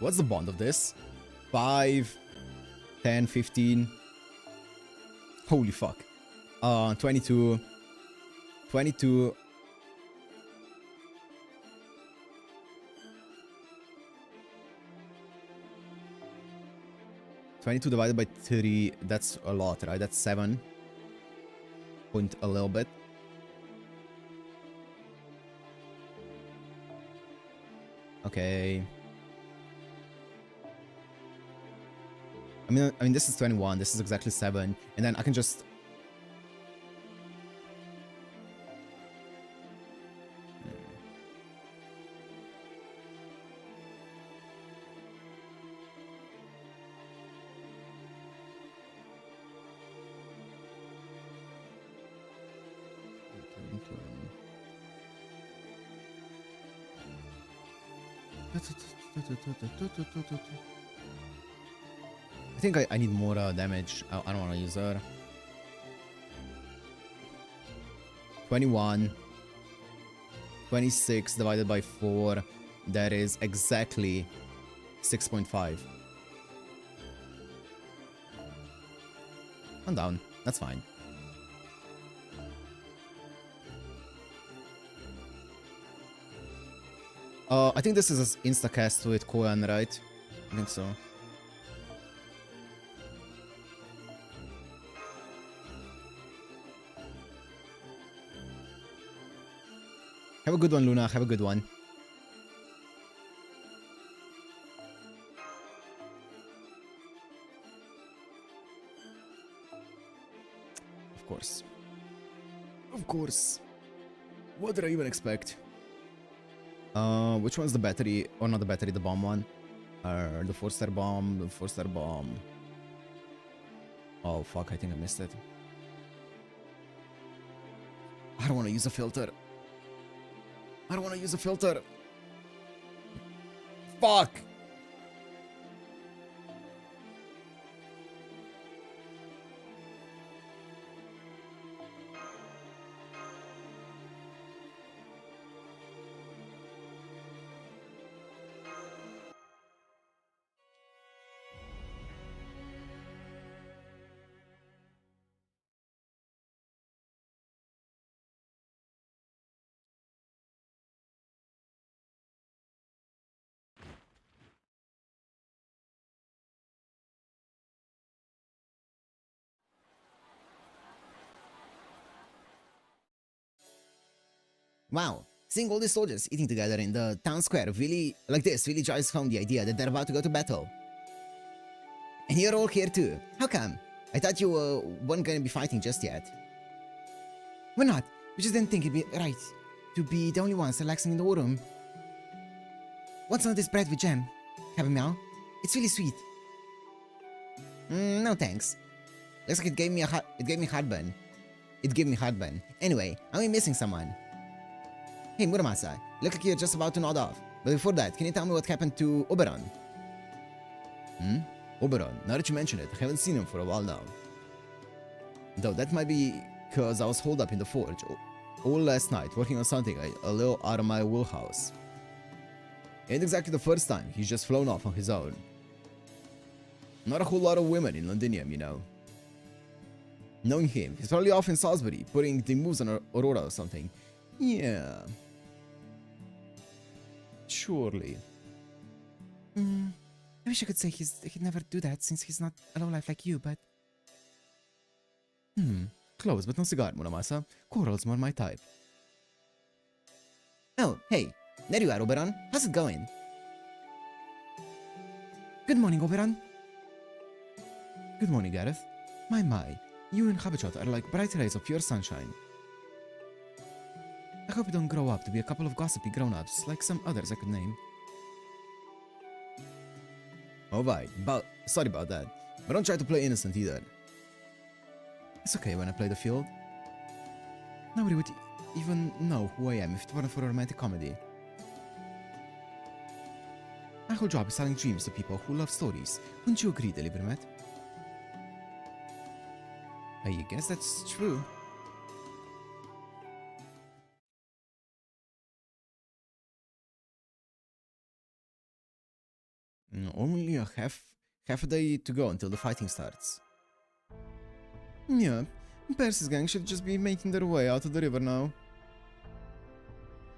What's the bond of this? 5, 10, 15. Holy fuck. 22. 22. Divided by 3, that's a lot, right? That's 7 point a little bit. Okay. I mean, this is 21. This is exactly 7, and then I can just. I think I need more damage. I don't want to use her. 21. 26 divided by 4. That is exactly 6.5. I'm down. That's fine. I think this is an insta-cast with Koyan, right? I think so. Have a good one, Luna. Have a good one. Of course. Of course. What did I even expect? Which one's the battery? Or not the battery, the bomb one? The 4-star bomb, the 4-star bomb. Oh fuck, I think I missed it. I don't want to use a filter. I don't want to use a filter. Fuck! Wow, seeing all these soldiers eating together in the town square really drives home the idea that they're about to go to battle. And you're all here too. How come? I thought you weren't gonna be fighting just yet. We're not. We just didn't think it'd be right to be the only ones relaxing in the war room. What's on this bread with jam? Have a meow? It's really sweet. No thanks. Looks like it gave me heartburn. It gave me heartburn. Anyway, are we missing someone? Hey Muramasa, look like you're just about to nod off. But before that, can you tell me what happened to Oberon? Oberon, now that you mention it, I haven't seen him for a while now. Though that might be because I was holed up in the forge all last night working on something a little out of my wheelhouse. Ain't exactly the first time he's just flown off on his own. Not a whole lot of women in Londinium, you know. Knowing him, he's probably off in Salisbury putting the moves on Aurora or something. Yeah. Surely. I wish I could say he'd never do that since he's not a lowlife like you, but... Close, but no cigar, Muramasa. Coral's more my type. Oh, hey. There you are, Oberon. How's it going? Good morning, Oberon. Good morning, Gareth. My. You and Habachot are like bright rays of pure sunshine. I hope you don't grow up to be a couple of gossipy grown-ups like some others I could name. Alright, sorry about that. But don't try to play innocent either. It's okay when I play the field. Nobody would even know who I am if it weren't for a romantic comedy. My whole job is selling dreams to people who love stories. Wouldn't you agree, Deliberate? I guess that's true. Only a half a day to go until the fighting starts. Yeah, Percy's gang should just be making their way out of the river now.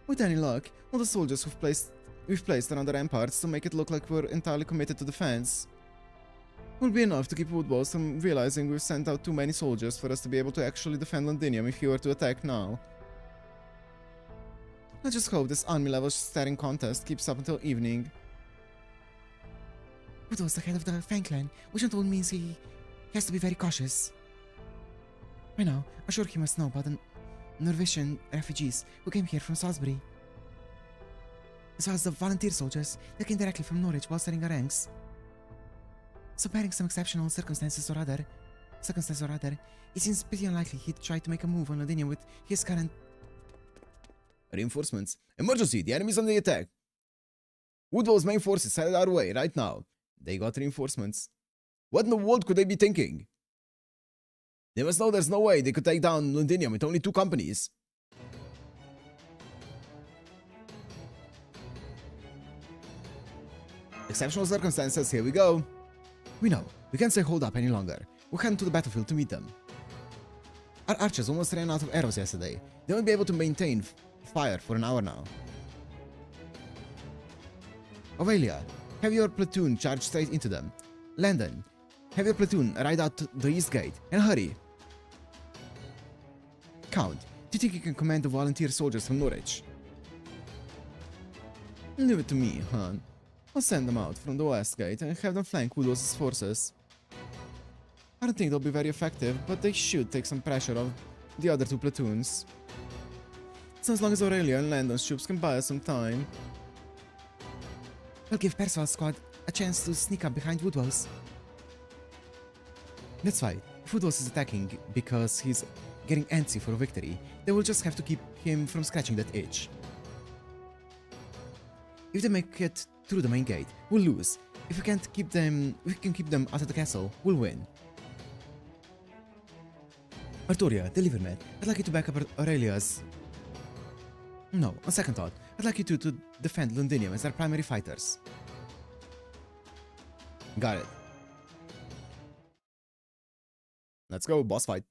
With any luck, all the soldiers we've placed around the ramparts to make it look like we're entirely committed to defense will be enough to keep Woodballs from realizing we've sent out too many soldiers for us to be able to actually defend Londinium if he were to attack now. Let's just hope this army level staring contest keeps up until evening. Woodballs the head of the Fang clan, which not only means he has to be very cautious. Right now, I'm sure he must know about the Norwegian refugees who came here from Salisbury, as well as the volunteer soldiers that came directly from Norwich while studying our ranks. So barring some exceptional circumstance or other, it seems pretty unlikely he'd try to make a move on Londinium with his current... Reinforcements. Emergency! The enemy's on the attack! Woodwall's main forces headed our way right now. They got reinforcements. What in the world could they be thinking? They must know there's no way they could take down Londinium with only 2 companies. Exceptional circumstances, here we go. We know. We can't stay holed up any longer. We're heading to the battlefield to meet them. Our archers almost ran out of arrows yesterday. They won't be able to maintain fire for an hour now. Aurelia, have your platoon charge straight into them. Landon, have your platoon ride out to the east gate, and hurry. Count, do you think you can command the volunteer soldiers from Norwich? Leave it to me, Han. I'll send them out from the west gate and have them flank Wudos' forces. I don't think they'll be very effective, but they should take some pressure off the other two platoons. So as long as Aurelia and Landon's troops can buy us some time, we'll give Percival's squad a chance to sneak up behind Woodwell's. That's right. If Woodwell's is attacking because he's getting antsy for a victory, they will just have to keep him from scratching that itch. If they make it through the main gate, we'll lose. If we can keep them out of the castle, we'll win. Artoria, deliver me. I'd like you to back up Aurelia's... No, on second thought, I'd like you to defend Londinium as our primary fighters. Got it. Let's go, boss fight.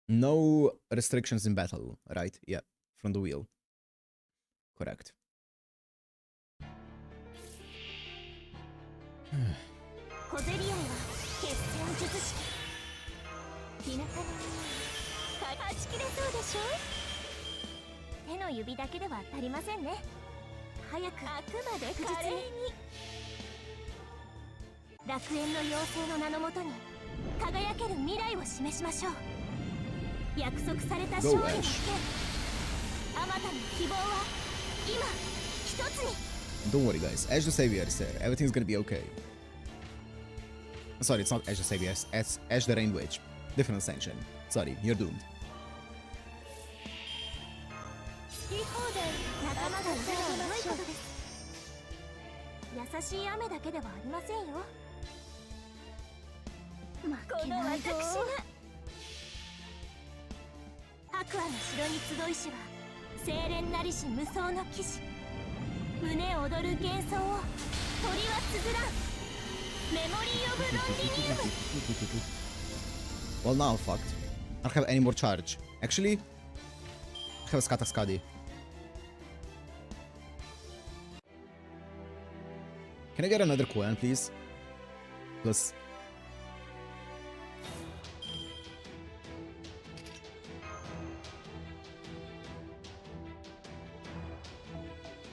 No restrictions in battle, right? Yeah, from the wheel. Correct. 小競り合いは決戦術式。田舎のはち切れそうでしょ。手の指だけでは足りませんね。早くあくまで華麗に。楽園の妖精の名のもとに輝ける未来を示しましょう。約束された勝利の剣、あまたの希望は今一つに。 Don't worry, guys. Ash the Savior is there. Everything's gonna be okay. Sorry, it's not Ash the Savior. It's Ash the Rain Witch. Different ascension. Sorry, you're doomed. 好き放題仲間がいたら良いことです。優しい雨だけではありませんよ。この私が白亜の城に集いしは清廉なりし無双の騎士。胸躍る幻想を鳥は綴らん。メモリー・オブ・ロンディニウム。 Well, now I'm fucked. I don't have any more charge. Actually, I have a Skata Skadi. Can I get another coin, please? Plus.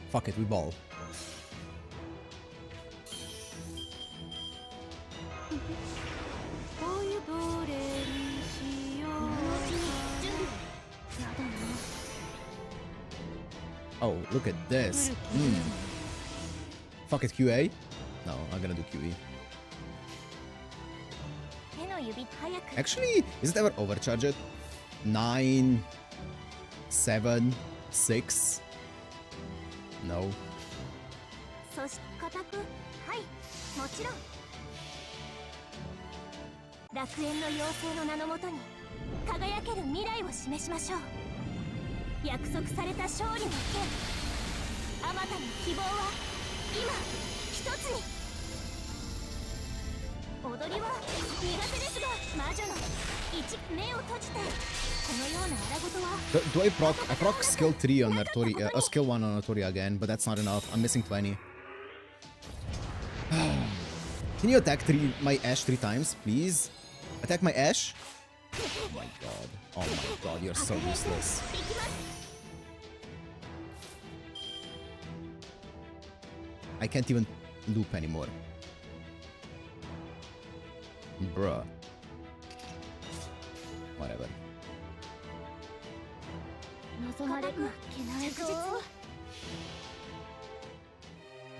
Fuck it, we ball. Oh, look at this. Fuck it, QA? No, I'm gonna do QE. Actually, is it ever overcharged? 9, 7, 6. No. そして固く、はい、もちろん。楽園の妖精の名のもとに輝ける未来を示しましょう。約束された勝利の剣、あまたの希望は今一つに。踊りは苦手ですが、魔女の目を閉じて。このような荒事は。Do I proc skill 3 on Artoria, skill 1 on Artoria again, but that's not enough. I'm missing 20. Can you attack my Ash 3 times, please? Attack my Ash? Oh my god. Oh my god, you're so useless. I can't even loop anymore. Bruh. Whatever. 望まれる着ないぞ。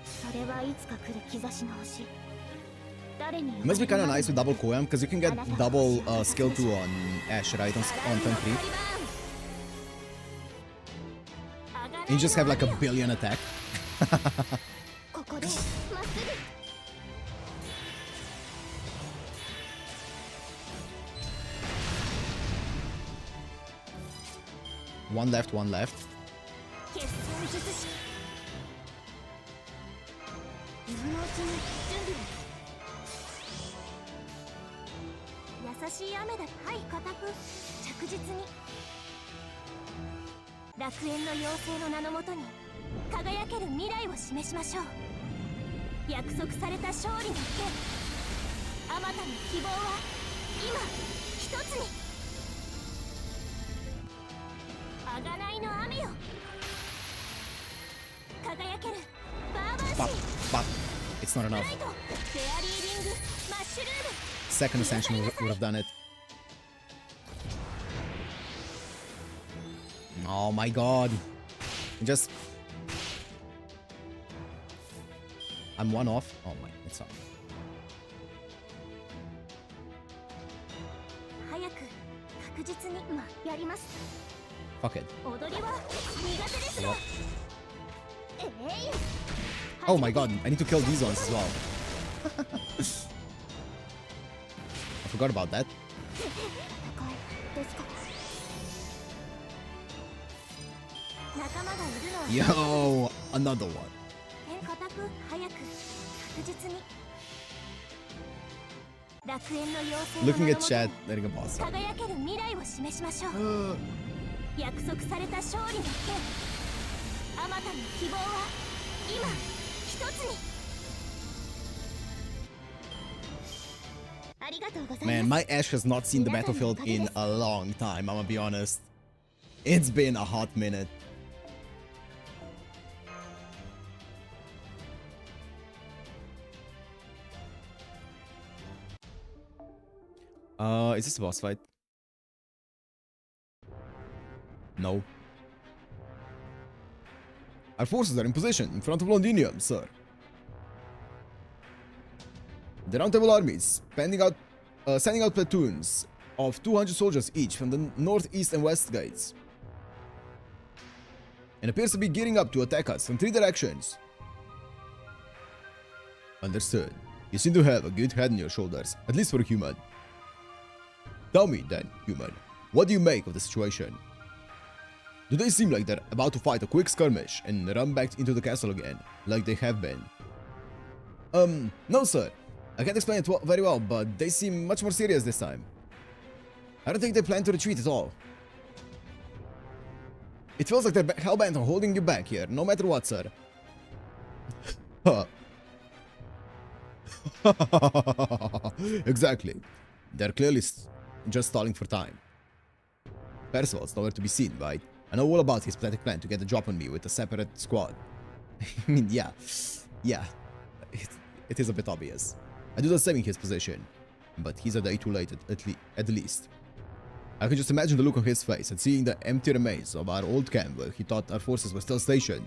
それはいつか来る兆しの星。 It must be kind of nice with double Koyam because you can get double skill 2 on Ash, right? On turn 3. And you just have like a billion attack. One left, one left. 輝けるバーバンシ But, ー but, it's not ラ enough. イトフェアリーリングマッシュルーム Second ascension would have done it. Oh my god. Just... I'm one off? Oh my, it's not. 早く確実にやります Fuck it. 踊りは苦手ですが Oh my god, I need to kill these ones as well. I forgot about that. ですか仲間がいるのは Yo, another one. 固く早く確実に楽園の妖精 Looking の at chat, letting a boss. 輝ける未来を示しましょう約束された勝利の剣あまたの希望は今一つにありがとうございます Man, my Ash has not seen the battlefield in a long time, I'm gonna be honest. It's been a hot minute. Is this a boss fight? No. Our forces are in position in front of Londinium, sir. The Round Table army is sending out platoons of 200 soldiers each from the north, east, and west gates, and appears to be gearing up to attack us from 3 directions. Understood. You seem to have a good head on your shoulders, at least for a human. Tell me then, human, what do you make of the situation? Do they seem like they're about to fight a quick skirmish and run back into the castle again, like they have been? No sir. I can't explain it very well, but they seem much more serious this time. I don't think they plan to retreat at all. It feels like they're hellbent on holding you back here, no matter what, sir. Exactly. They're clearly just stalling for time. Percival's nowhere to be seen, right? I know all about his pathetic plan to get the drop on me with a separate squad. I mean, yeah. It is a bit obvious. I do the same in his position, but he's a day too late at the least. I can just imagine the look on his face at seeing the empty remains of our old camp where he thought our forces were still stationed.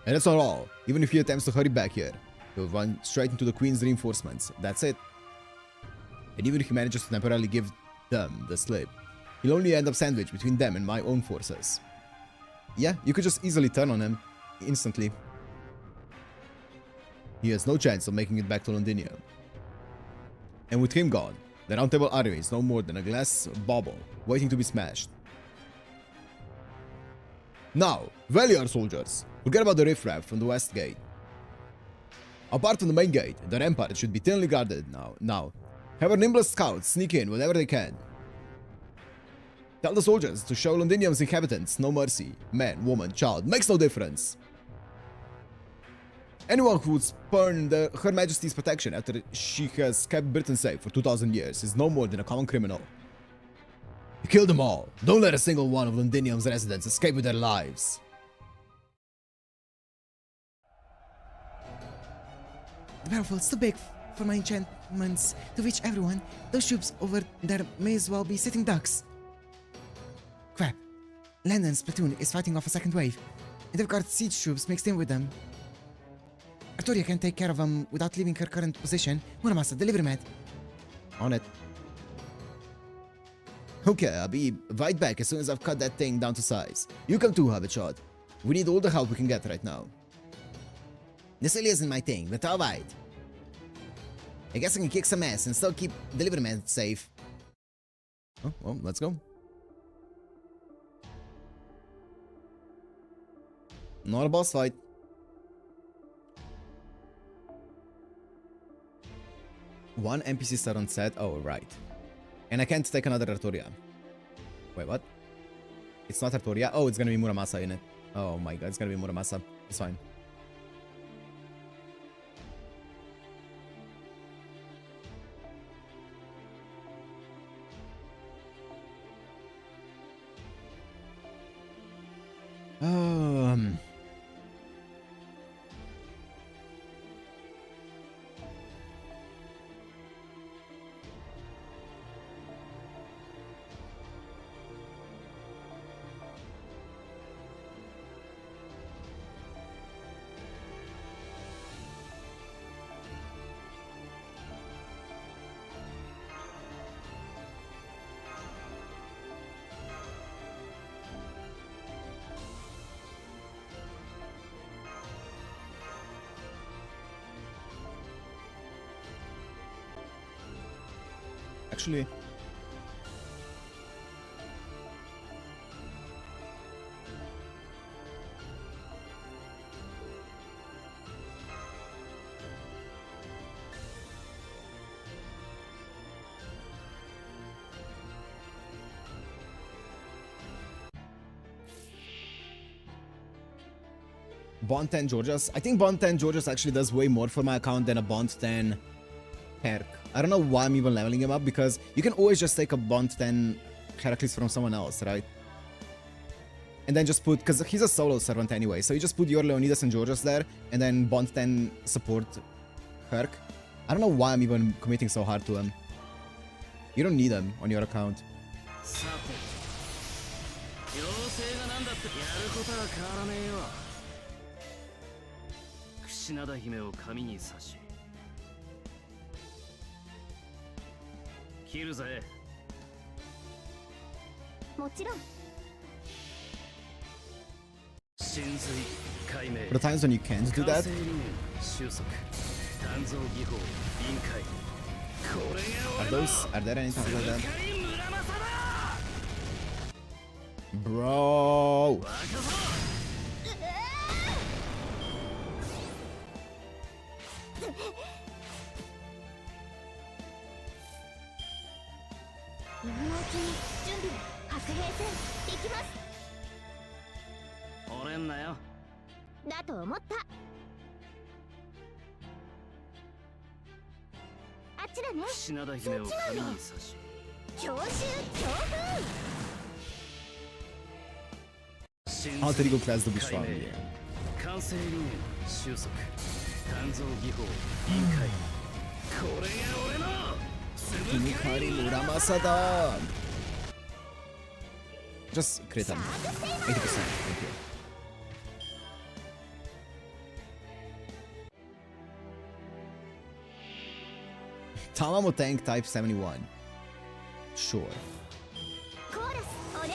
And that's not all. Even if he attempts to hurry back here, he'll run straight into the Queen's reinforcements. That's it. And even if he manages to temporarily give them the slip, he'll only end up sandwiched between them and my own forces. Yeah, you could just easily turn on him instantly. He has no chance of making it back to Londinia. And with him gone, the Round Table army is no more than a glass bauble waiting to be smashed. Now, rally our soldiers. Forget about the riffraff from the west gate. Apart from the main gate, the rampart should be thinly guarded now. Have our nimblest scouts sneak in whenever they can. Tell the soldiers to show Londinium's inhabitants no mercy. Man, woman, child, makes no difference. Anyone who would spurn Her Majesty's protection after she has kept Britain safe for 2,000 years is no more than a common criminal. Kill them all. Don't let a single one of Londinium's residents escape with their lives. The battlefield's too big for my enchantments to reach everyone. Those troops over there may as well be sitting ducks. Crap. Landon's platoon is fighting off a second wave, and they've got siege troops mixed in with them. Arturia can take care of them without leaving her current position. Muramasa, delivery mat. On it. Okay, I'll be right back as soon as I've cut that thing down to size. You come too, Habitshot. We need all the help we can get right now. This really isn't my thing, but alright. I guess I can kick some ass and still keep delivery mat safe. Oh, well, let's go. Not a boss fight. One NPC star on set. Oh, right. And I can't take another Arturia. Wait, what? It's not Arturia? Oh, it's gonna be Muramasa in it. Oh my god, it's gonna be Muramasa. It's fine. Actually, Bond 10 Georgios. I think Bond 10 Georgios actually does way more for my account than a Bond 10 Herc. I don't know why I'm even leveling him up, because you can always just take a Bond 10 Heracles from someone else, right? And then just put, because he's a solo servant anyway, so you just put your Leonidas and Georgios there, and then Bond 10 support Herc. I don't know why I'm even committing so hard to him. You don't need him on your account. さて妖精が何だってやることは変わらねえよ。櫛灘姫を髪に刺し切るぜ。もちろん。神髄解明 For the times when you can't do that, 収束鍛造技法臨界これが are there anything like that? 界村正だ Bro! 若造 今のうちに準備白兵戦行きます。折れんなよ。だと思った。あっちだね。櫛灘姫を髪に刺し強襲強風。 Alter Ego class to be strong, 解明 yeah. 完成理念収束鍛造技法臨界これが俺の Himikari Muramasada! Just crit him. 80%, thank you. Tamamo tank type 71. Sure. コーラスお願い。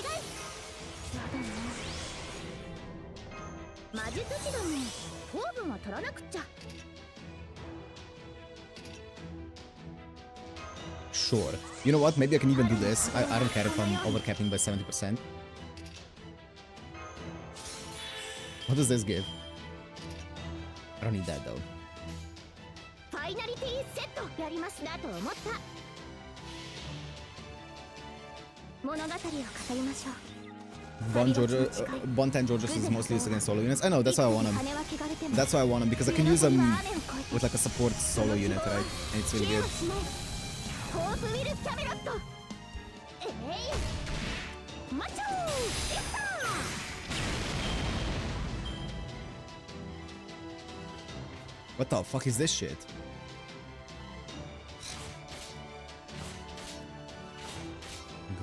魔術師ども糖分は取らなくっちゃ。 Sure. You know what? Maybe I can even do this. I don't care if I'm overcapping by 70%. What does this give? I don't need that though. ファイナリティセットやりますだと思った。物語を語りましょう。 Bond 10 Georgios is mostly used against solo units. I know, that's why I want him. That's why I want him, because I can use him with like a support solo unit, right? And it's really good. ホープウィルキャメロット。マッチョー。エッター。 What the fuck is this shit?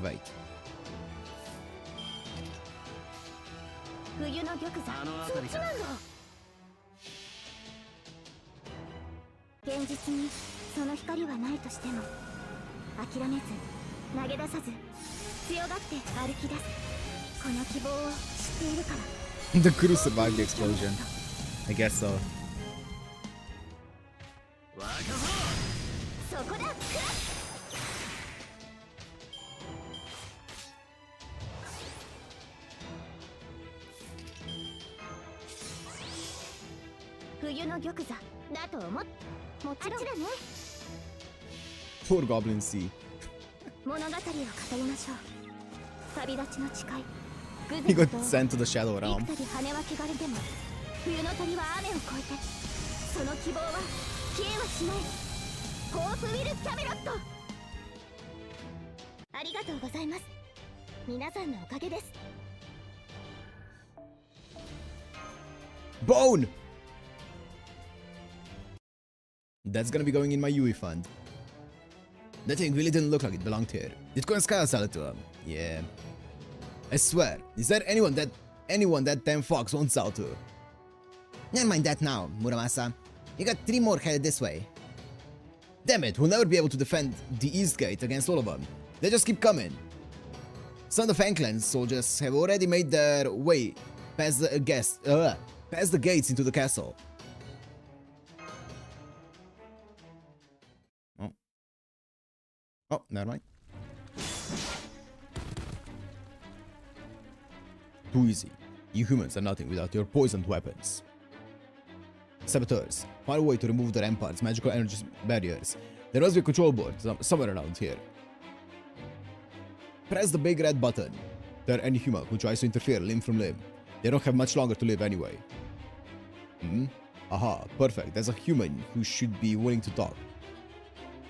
Great. 冬の玉座そっちなんだ。現実にその光はないとしても諦めず投げ出さず強がって歩き出すこの希望を知っているから。 The crew survived the explosion. I guess so. そこだ。クラッ冬の玉座だと思っ。もちろんだね。 Poor Goblin Sea. 物語を語りましょう。旅立ちの誓い。 He got sent to the Shadow 幾 Realm. 度羽は汚れても冬の鳥は雨を越えてその希望は消えはしない。ホープウィル・キャメロット。ありがとうございます。皆さんのおかげです。 Bone! That's gonna be going in my UE fund. That thing really didn't look like it belonged here. Did Koenskaya sell it to him? Yeah. I swear, is there anyone that damn fox won't sell to? Never mind that now, Muramasa. You got 3 more headed this way. Damn it, we'll never be able to defend the East Gate against all of them. They just keep coming. Some of the Fang Clan soldiers have already made their way past the gates into the castle. Oh. Oh, never mind. Too easy. You humans are nothing without your poisoned weapons. Saboteurs, find a way to remove the rampart's magical energy barriers. There must be a control board somewhere around here. Press the big red button. There any human who tries to interfere limb from limb. They don't have much longer to live anyway. Aha, perfect. There's a human who should be willing to talk.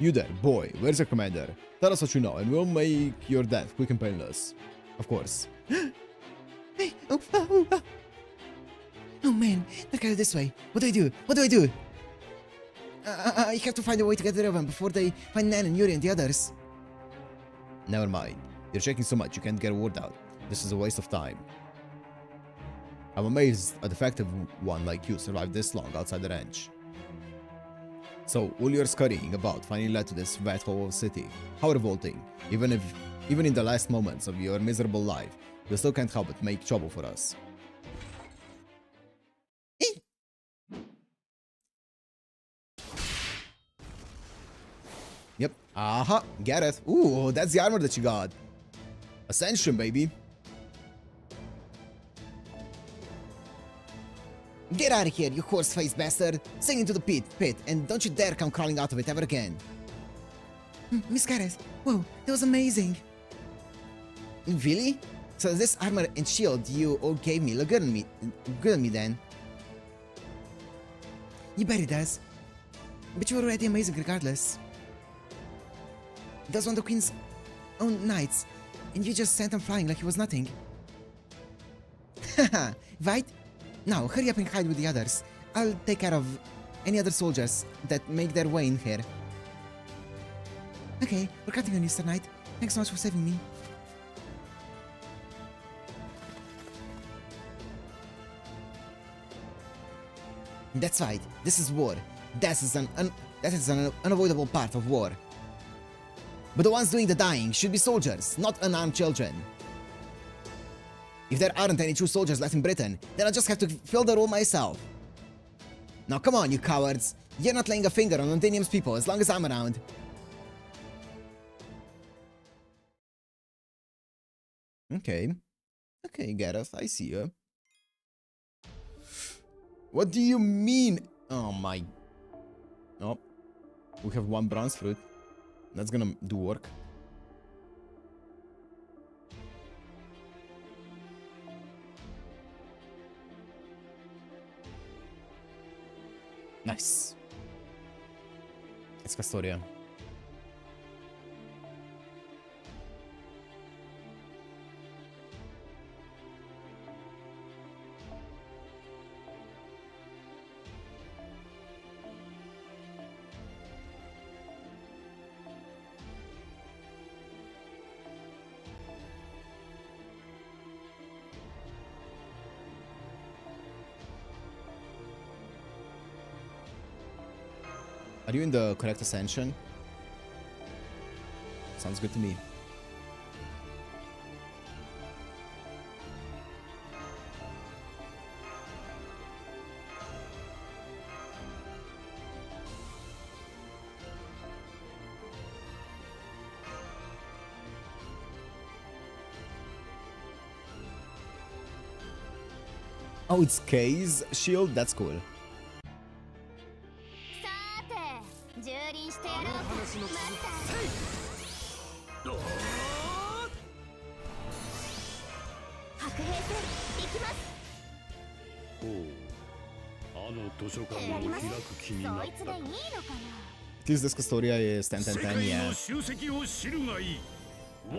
You there, boy. Where's your commander? Tell us what you know and we'll make your death quick and painless. Of course. Hey, oh man, they're going this way. What do I do? What do I do? I have to find a way to get rid of them before they find Nan and Yuri and the others. Never mind. You're shaking so much you can't get a word out. This is a waste of time. I'm amazed a defective one like you survived this long outside the ranch. So, all your scurrying about finally led to this rat hole of city. How revolting. Even in the last moments of your miserable life, you still can't help but make trouble for us. Yep. Aha, get it. Ooh, that's the armor that you got. Ascension, baby. Get out of here, you horse-faced bastard! Sing into the pit, and don't you dare come crawling out of it ever again! Miss Gareth, whoa, that was amazing! Really? So this armor and shield you all gave me look good on me then? You bet it does. But you were already amazing regardless. Those were the Queen's own knights, and you just sent them flying like it was nothing. Haha, right? Now, hurry up and hide with the others. I'll take care of any other soldiers that make their way in here. Okay, we're counting on you, Sir Knight. Thanks so much for saving me. That's right, this is war. That is an unavoidable part of war. But the ones doing the dying should be soldiers, not unarmed children. If there aren't any true soldiers left in Britain, then I'll just have to fill the role myself. Now come on, you cowards. You're not laying a finger on Londinium's people as long as I'm around. Okay. Okay, Gareth, I see you. What do you mean? Oh my... Oh. We have one bronze fruit. That's gonna do work. Nice. It's Castoria. Are you in the correct ascension? Sounds good to me. Oh, it's Kay's shield? That's cool. At least this Castoria is 10-10-10, yeah.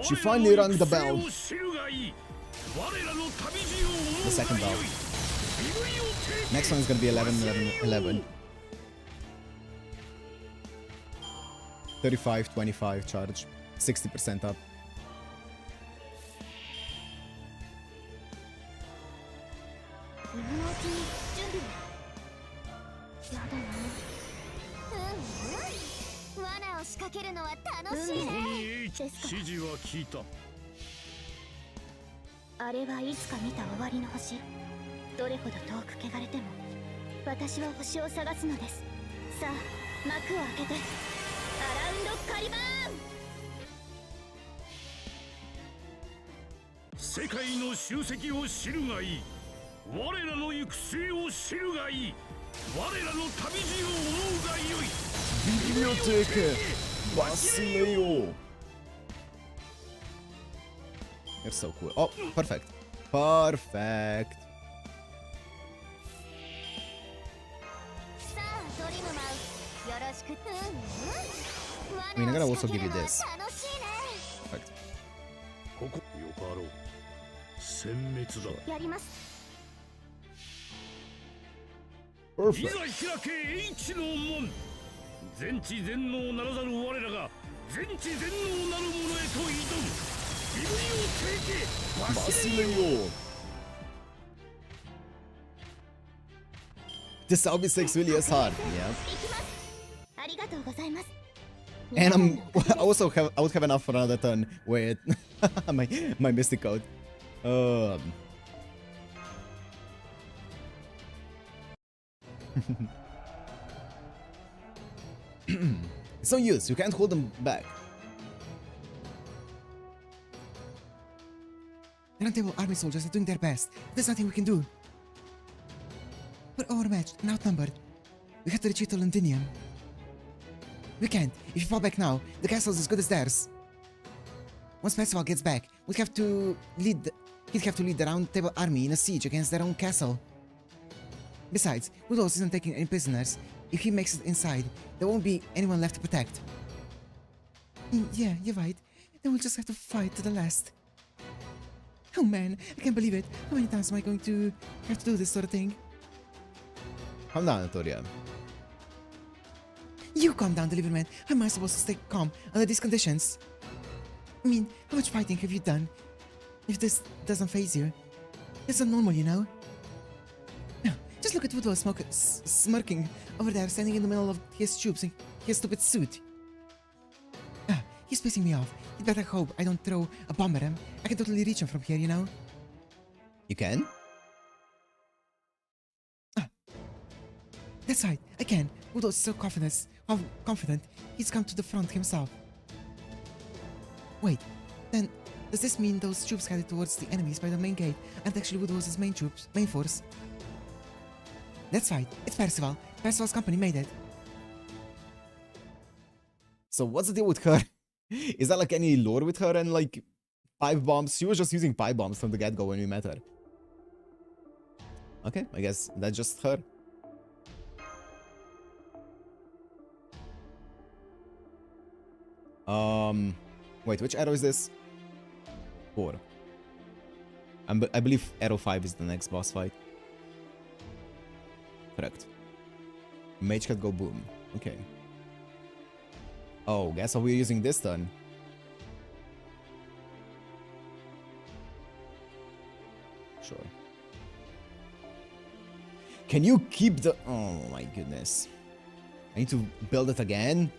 She finally rang the bell. The second bell. Next one is gonna be 11-11-11. 35-25 charge. 60% up.あれはいつか見た終わりの星。どれほど遠く汚れても私は星を探すのです。さあ幕を開けてアラウンドカリバーン。世界の集積を知るがいい。我らの行く末を知るがいい。我らの旅路を思うがよい。 Bibliotheke! Basileo! You're so cool. Oh, perfect. Perfect. さあドリムマンよろしく。I mean, I'm gonna also give you this. 楽しいね。 Perfect. ここよかろう。殲滅だ。やります。い Perfect. ざ開け H の門。全知全能ならざる我らが全知全能なる者へと挑む。ビブリオテーケバシレオ。 Basileo! This zombie 6 really is hard. Yeah. 行きます。ありがとうございます。 And I would have enough for another turn with my mystic code. It's no use, you can't hold them back. The Round Table army soldiers are doing their best. There's nothing we can do. We're overmatched and outnumbered. We have to retreat to Londinium. We can't. If you fall back now, the castle's as good as theirs. Once Percival gets back, he'd have to lead the Round Table army in a siege against their own castle. Besides, Woodhouse isn't taking any prisoners. If he makes it inside, there won't be anyone left to protect. Yeah, you're right. Then we'll just have to fight to the last. Oh man, I can't believe it. How many times am I going to have to do this sort of thing? Calm down, Notoria. You calm down, Deliverman. How am I supposed to stay calm under these conditions? I mean, how much fighting have you done? If this doesn't faze you, it's not normal, you know? No, just look at Woodwell smirking over there, standing in the middle of his troops in his stupid suit. Ah, he's pissing me off. You'd better hope I don't throw a bomb at him. I can totally reach him from here, you know? You can? That's right, I can. Woodwell is so confident, he's come to the front himself. Wait, then does this mean those troops headed towards the enemies by the main gate aren't actually Woodwell's main force? That's right, it's Percival. Percival's company made it. So what's the deal with her? Is that like any lore with her and like pipe bombs? She was just using pipe bombs from the get-go when we met her. Okay, I guess that's just her. Wait, which arrow is this? 4. I believe arrow 5 is the next boss fight. Correct. Mage can go boom. Okay. Oh, guess how we're using this then? Sure. Can you keep the... Oh my goodness. I need to build it again?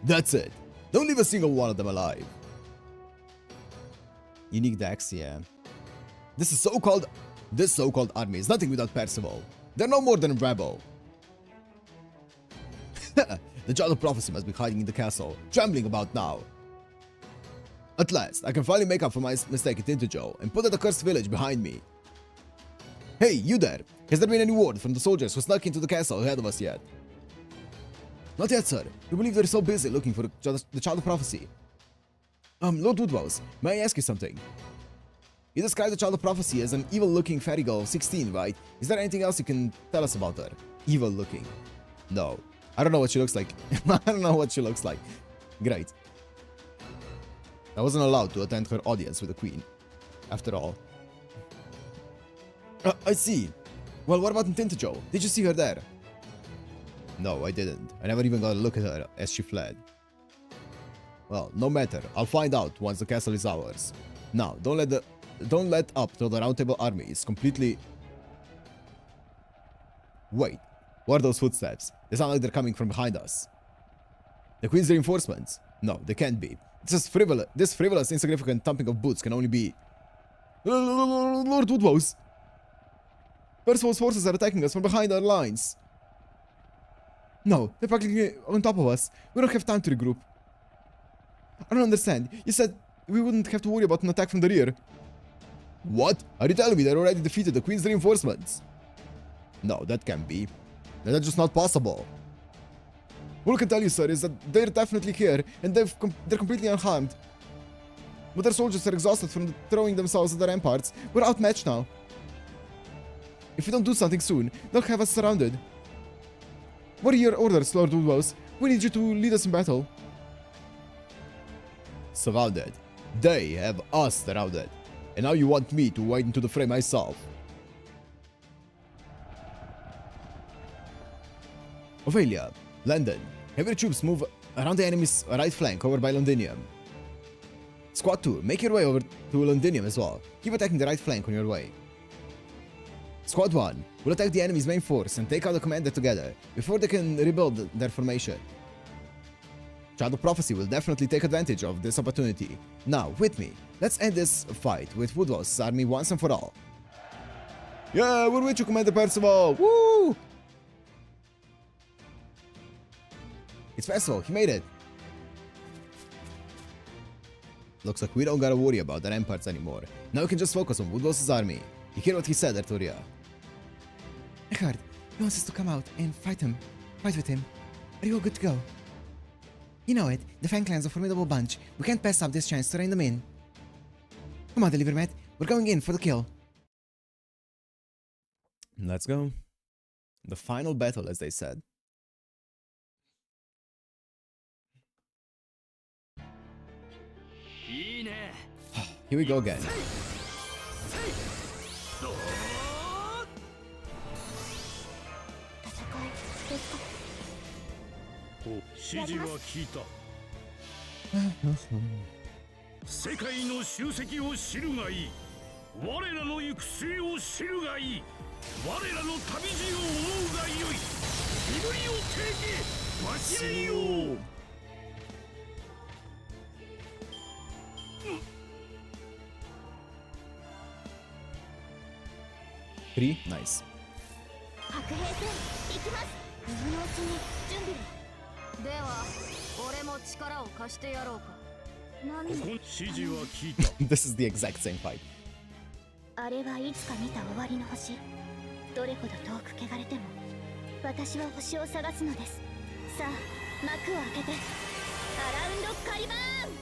That's it. Don't leave a single one of them alive. Unique decks, yeah. This so-called army is nothing without Percival. They're no more than a rebel. The Child of Prophecy must be hiding in the castle, trembling about now. At last, I can finally make up for my mistake at Tintajo and put that accursed village behind me. Hey, you there! Has there been any word from the soldiers who snuck into the castle ahead of us yet? Not yet, sir. We believe they're so busy looking for the Child of Prophecy. Lord Woodwose, may I ask you something? You described the Child of Prophecy as an evil-looking fairy girl of 16, right? Is there anything else you can tell us about her? Evil-looking. No. I don't know what she looks like. I don't know what she looks like. Great. I wasn't allowed to attend her audience with the Queen. After all. I see. Well, what about in Tintajo? Did you see her there? No, I didn't. I never even got a look at her as she fled. Well, no matter. I'll find out once the castle is ours. Now, don't let up till the Round Table army is completely... Wait, what are those footsteps? They sound like they're coming from behind us. The Queen's reinforcements? No, they can't be. This frivolous, insignificant thumping of boots can only be... Lord Woodwose! Percival's forces are attacking us from behind our lines. No, they're practically on top of us. We don't have time to regroup. I don't understand. You said we wouldn't have to worry about an attack from the rear. What? Are you telling me they already defeated the Queen's reinforcements? No, that can't be. That's just not possible. All I can tell you, sir, is that they're definitely here, and they're completely unharmed. But their soldiers are exhausted from throwing themselves at the ramparts. We're outmatched now. If we don't do something soon, they'll have us surrounded. What are your orders, Lord Woodwose? We need you to lead us in battle. Surrounded. They have us surrounded. And now you want me to wade into the fray myself. Ophelia, Landon, have your troops move around the enemy's right flank over by Londinium. Squad 2, make your way over to Londinium as well. Keep attacking the right flank on your way. Squad 1 will attack the enemy's main force and take out the commander together before they can rebuild their formation. Child of Prophecy will definitely take advantage of this opportunity. Now, with me, let's end this fight with Woodwell's army once and for all. Yeah, we're with you, Commander Percival! Woo! It's Percival, he made it! Looks like we don't gotta worry about the ramparts anymore. Now we can just focus on Woodwell's army. You hear what he said, Arturia? I heard. He wants us to come out and fight with him. Are you all good to go? You know it. The Fang Clan's a formidable bunch. We can't pass up this chance to rein them in. Come on, Delivermet. We're going in for the kill. Let's go. The final battle, as they said. Here we go again. Three, nice. 白兵戦行きます今のうちに準備では俺も力を貸してやろうか何指示は聞いた This is the exact same fight. あれはいつか見た終わりの星どれほど遠く汚れても私は星を探すのですさあ幕を開けてアラウンドカリバーン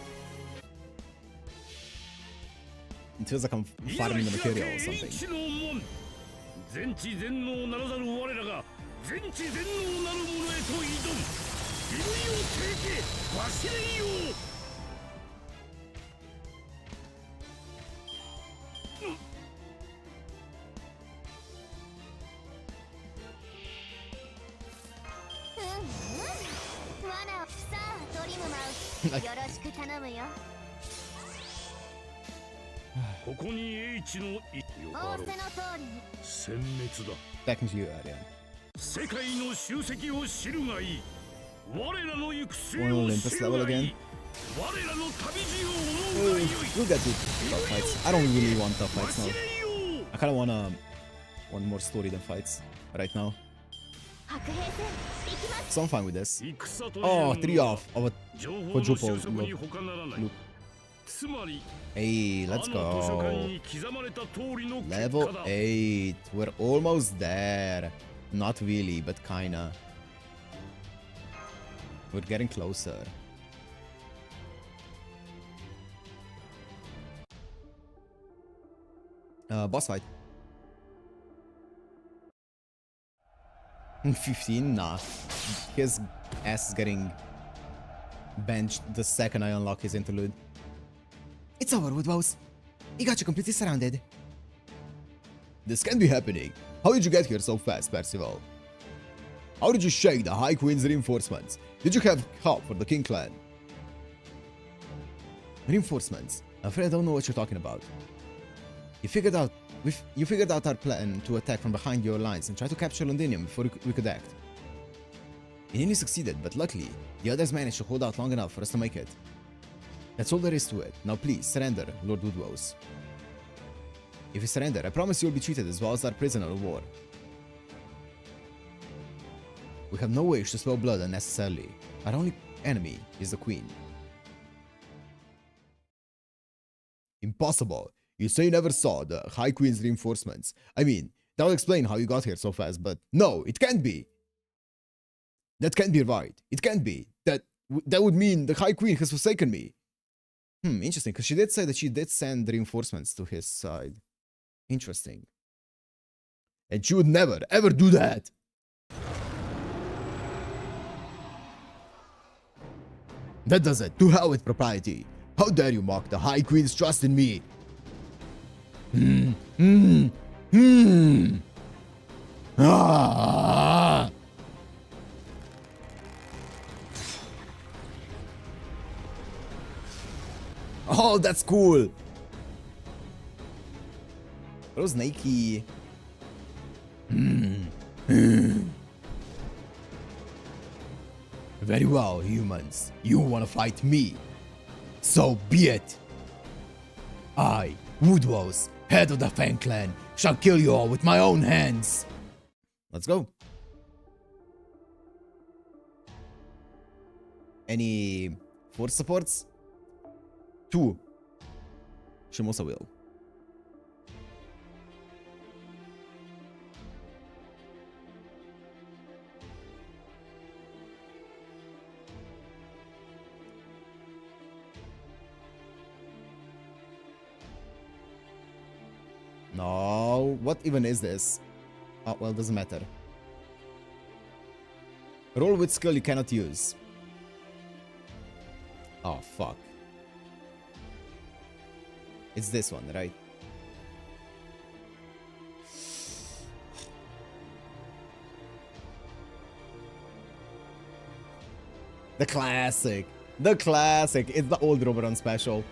It feels like I'm farming the material or something. 全知全能ならざる我らが全知全能なる者へと挑む身振りをてけ忘れんよ罠をさあトリムマウスよろしく頼むよここに英知の仰せの通りに殲滅だ Technically, you are, yeah. 世界の集積を知るがいい我らの行く末 One を Olympus 知る level がい again. い我らの旅路を思うがよい We'll get to tough fights. I don't really want tough fights now. I kind of want more story than fights right now. 白兵戦行きます So I'm fine with this. 戦という Oh, の 3 off of a 情報の quadruple 収束に loop. 他ならない loop. つまり Hey, あ let's の図書館 go. に刻まれた通りの結 Level 果だ 8. We're almost there. Not really, but kinda. We're getting closer. Boss fight. 15? Nah. His ass is getting benched the second I unlock his interlude. It's over, Woodwose. He got you completely surrounded. This can't be happening. How did you get here so fast, Percival? How did you shake the High Queen's reinforcements? Did you have help for the King clan? Reinforcements. I'm afraid I don't know what you're talking about. You figured out our plan to attack from behind your lines and try to capture Londinium before we could act. You nearly succeeded, but luckily, the others managed to hold out long enough for us to make it. That's all there is to it. Now please, surrender, Lord Woodrose. If you surrender, I promise you'll be treated as well as our prisoner of war. We have no wish to spill blood unnecessarily. Our only enemy is the Queen. Impossible. You say you never saw the High Queen's reinforcements. I mean, that would explain how you got here so fast, but no, it can't be. That can't be right. It can't be. That would mean the High Queen has forsaken me. Interesting, because she did say that she did send reinforcements to his side. Interesting. And she would never, ever do that. That does it. To hell with propriety. How dare you mock the High Queen's trust in me? Ah! Oh, that's cool. Those Nike. Very well, humans. You want to fight me? So be it. I, Woodrose, head of the Fang Clan, shall kill you all with my own hands. Let's go. Any force supports? 2. Shimosa will. No, what even is this? Oh, well, doesn't matter. Roll with skill you cannot use. Oh, fuck. It's this one, right? The classic. The classic. It's the old Roboron special.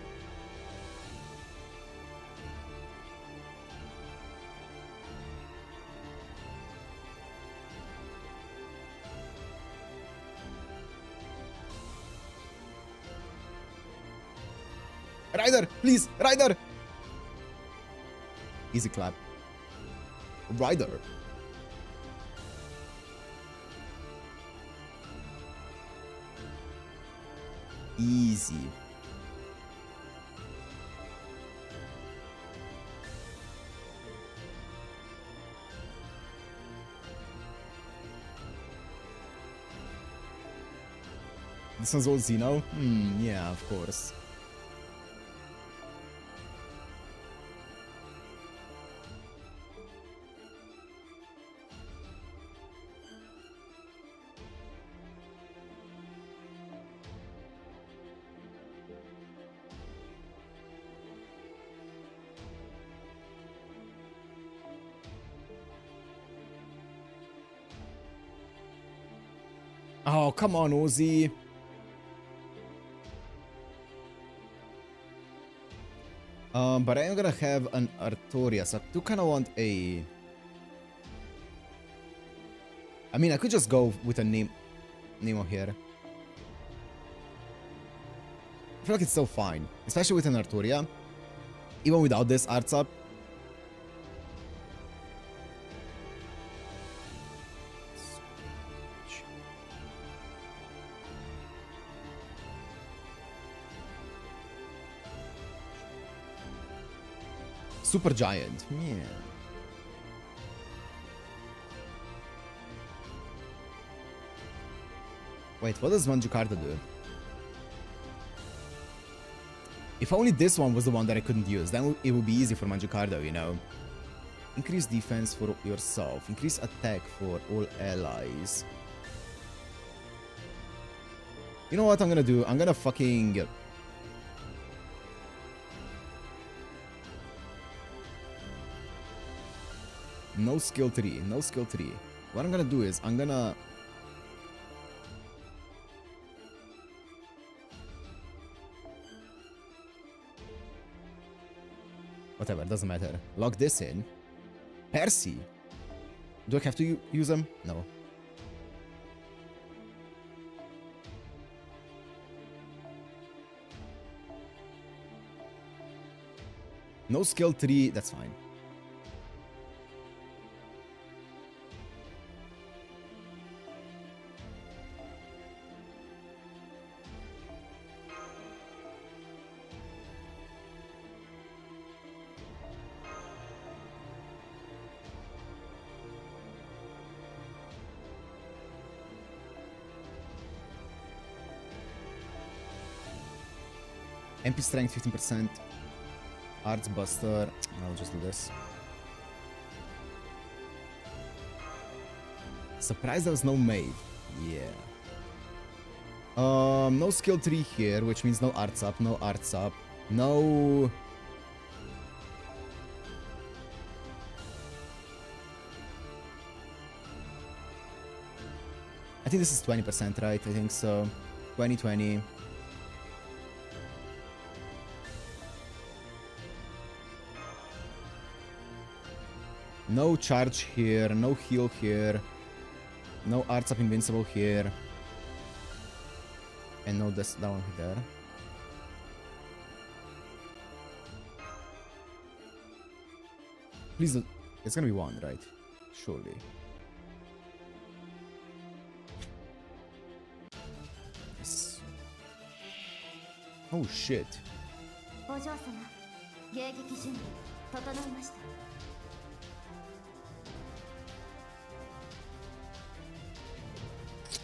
Ryder, please, Ryder! Easy clap. Ryder. Easy. This one's all Xeno? Yeah, of course. Oh, come on, Ozzy. But I am gonna have an Artoria, so I do kind of want a... I mean, I could just go with a Nemo here. I feel like it's still fine, especially with an Artoria. Even without this arts up. Super Giant. Yeah. Wait, what does Manjukarta do? If only this one was the one that I couldn't use, then it would be easy for Manjukarta, you know? Increase defense for yourself. Increase attack for all allies. You know what I'm gonna do? I'm gonna fucking... No skill tree, no skill tree. What I'm gonna do is, I'm gonna... Whatever, doesn't matter. Lock this in. Percy. Do I have to use them? No. No skill 3, that's fine. MP strength 15%. Arts buster. I'll just do this. Surprised there was no maid. Yeah. No skill 3 here, which means no arts up, no arts up. No. I think this is 20%, right? I think so. 20. No charge here, no heal here, no arts up invincible here, and no this down there. Please, it's gonna be 1, right? Surely. Yes. Oh shit. お嬢様、迎撃準備整いました。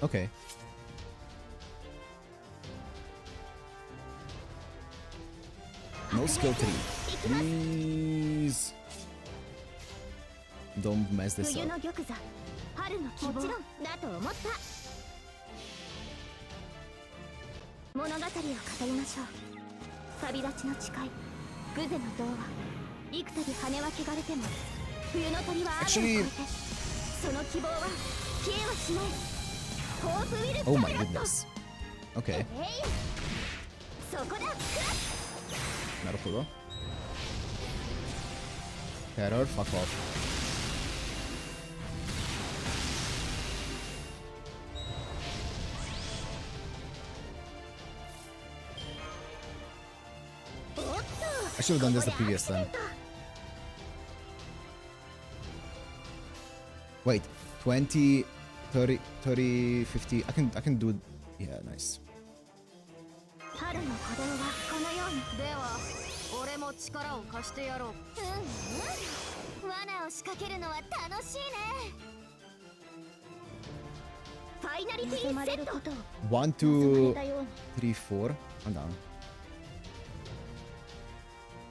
Okay. No skill 3. Please. Don't mess this 冬 up. の玉座、春の希望。もちろんだと思った。物語を語りましょう。旅立ちの誓い、グゼの童話。幾度羽は汚れても、冬の鳥は雨を越えて、その希望は消えはしない。 Oh my goodness. Okay. そこだ。なるほど。Terror, fuck off. I should have done this the previous time. Wait, 20, 30, 30, 50. I can do. Yeah, nice. 春の鼓動はこのように。では俺も力を貸してやろう。罠を仕掛けるのは楽しいね。ファイナリティセット。 1, 2, 3, 4. I'm down.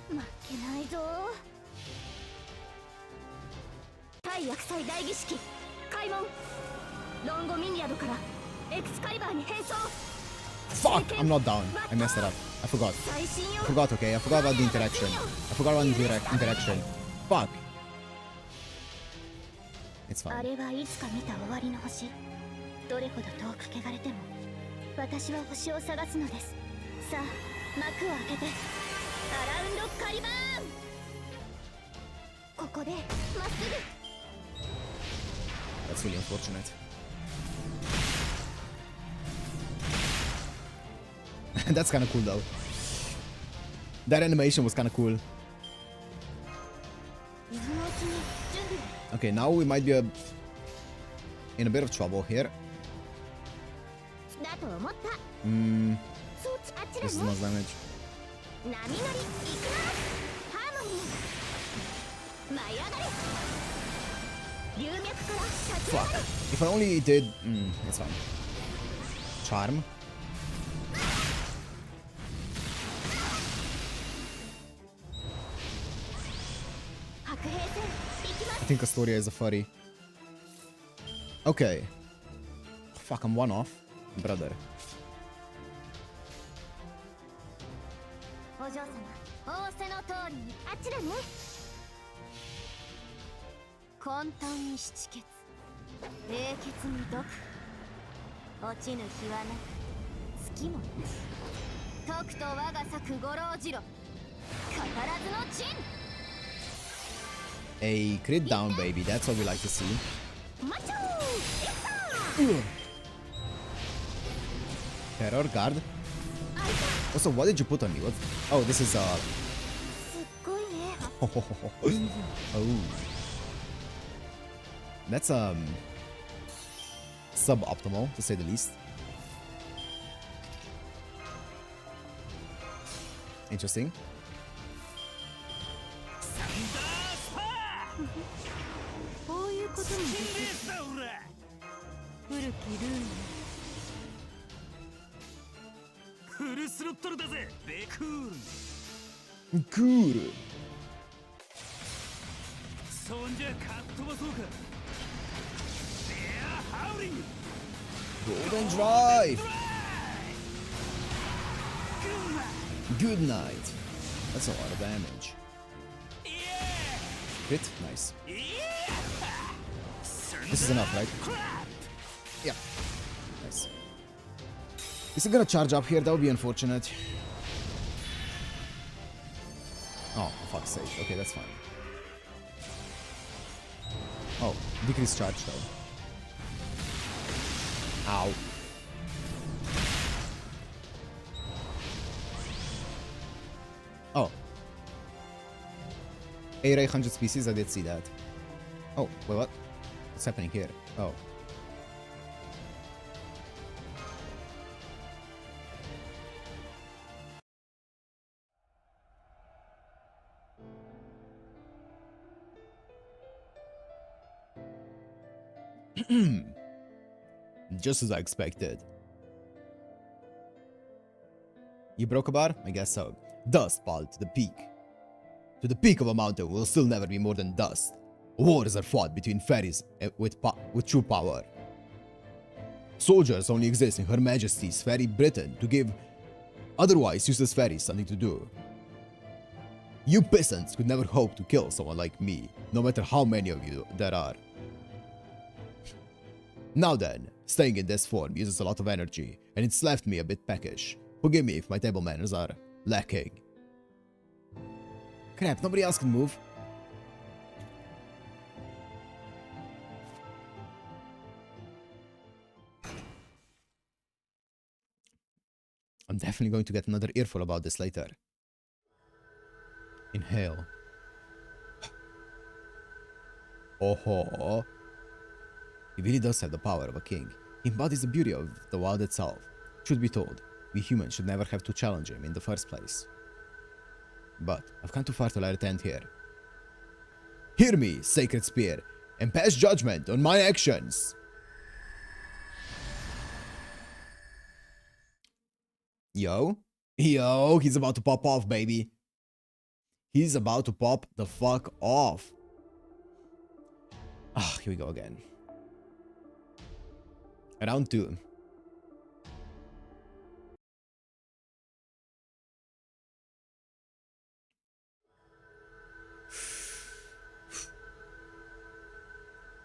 負けないぞ。対厄祭大儀式開門。ロンゴミニアドからエクスカリバーに変装。 Fuck! I'm not down. I messed it up. I forgot. I forgot, okay? I forgot about the interaction. I forgot about the interaction. Fuck! It's あ fine. れはいつか見た終わりの星。どれほど遠く汚れても私は星を探すのです。さあ幕を開けてアラウンドカリバーン。ここでまっすぐ。 That's really unfortunate. That's kind of cool though. That animation was kind of cool. Okay, now we might be in a bit of trouble here. This is not damage. Fuck. If I only did... it's fine. Charm. I think Astoria is a furry. Okay. Fuck, I'm 1 off. Brother. お嬢様、仰せの通りにあっちだね。混沌に七血、冷血に毒。落ちぬ日はなく、月もなし。とくと我が咲く五郎次郎。語らずの陣。A crit down, baby. That's what we like to see. Terror guard. Also, what did you put on me? What? Oh, this is oh. That's suboptimal to say the least. Interesting. Cool. Golden drive. Good night. That's a lot of damage. Crit, nice. This is enough, right? Yeah. Nice. Is he gonna charge up here? That would be unfortunate. Oh, for fuck's sake. Okay, that's fine. Oh, decrease charge though. Ow. Oh. A-Ray 100 species, I did see that. Oh, wait, what? What's happening here? Oh. Just as I expected. You broke a bar? I guess so. Dust piled to the peak. To the peak of a mountain will still never be more than dust. Wars are fought between fairies with true power. Soldiers only exist in Her Majesty's Fairy Britain to give otherwise useless fairies something to do. You peasants could never hope to kill someone like me, no matter how many of you there are. Now then, staying in this form uses a lot of energy, and it's left me a bit peckish. Forgive me if my table manners are lacking. Crap, nobody else can move. I'm definitely going to get another earful about this later. Inhale. Oh. He really does have the power of a king. He embodies the beauty of the wild itself. Truth be told, we humans should never have to challenge him in the first place. But I've come too far to let it end here. Hear me, Sacred Spear, and pass judgment on my actions! Yo, he's about to pop off, baby. He's about to pop the fuck off. Ah, here we go again. Round 2.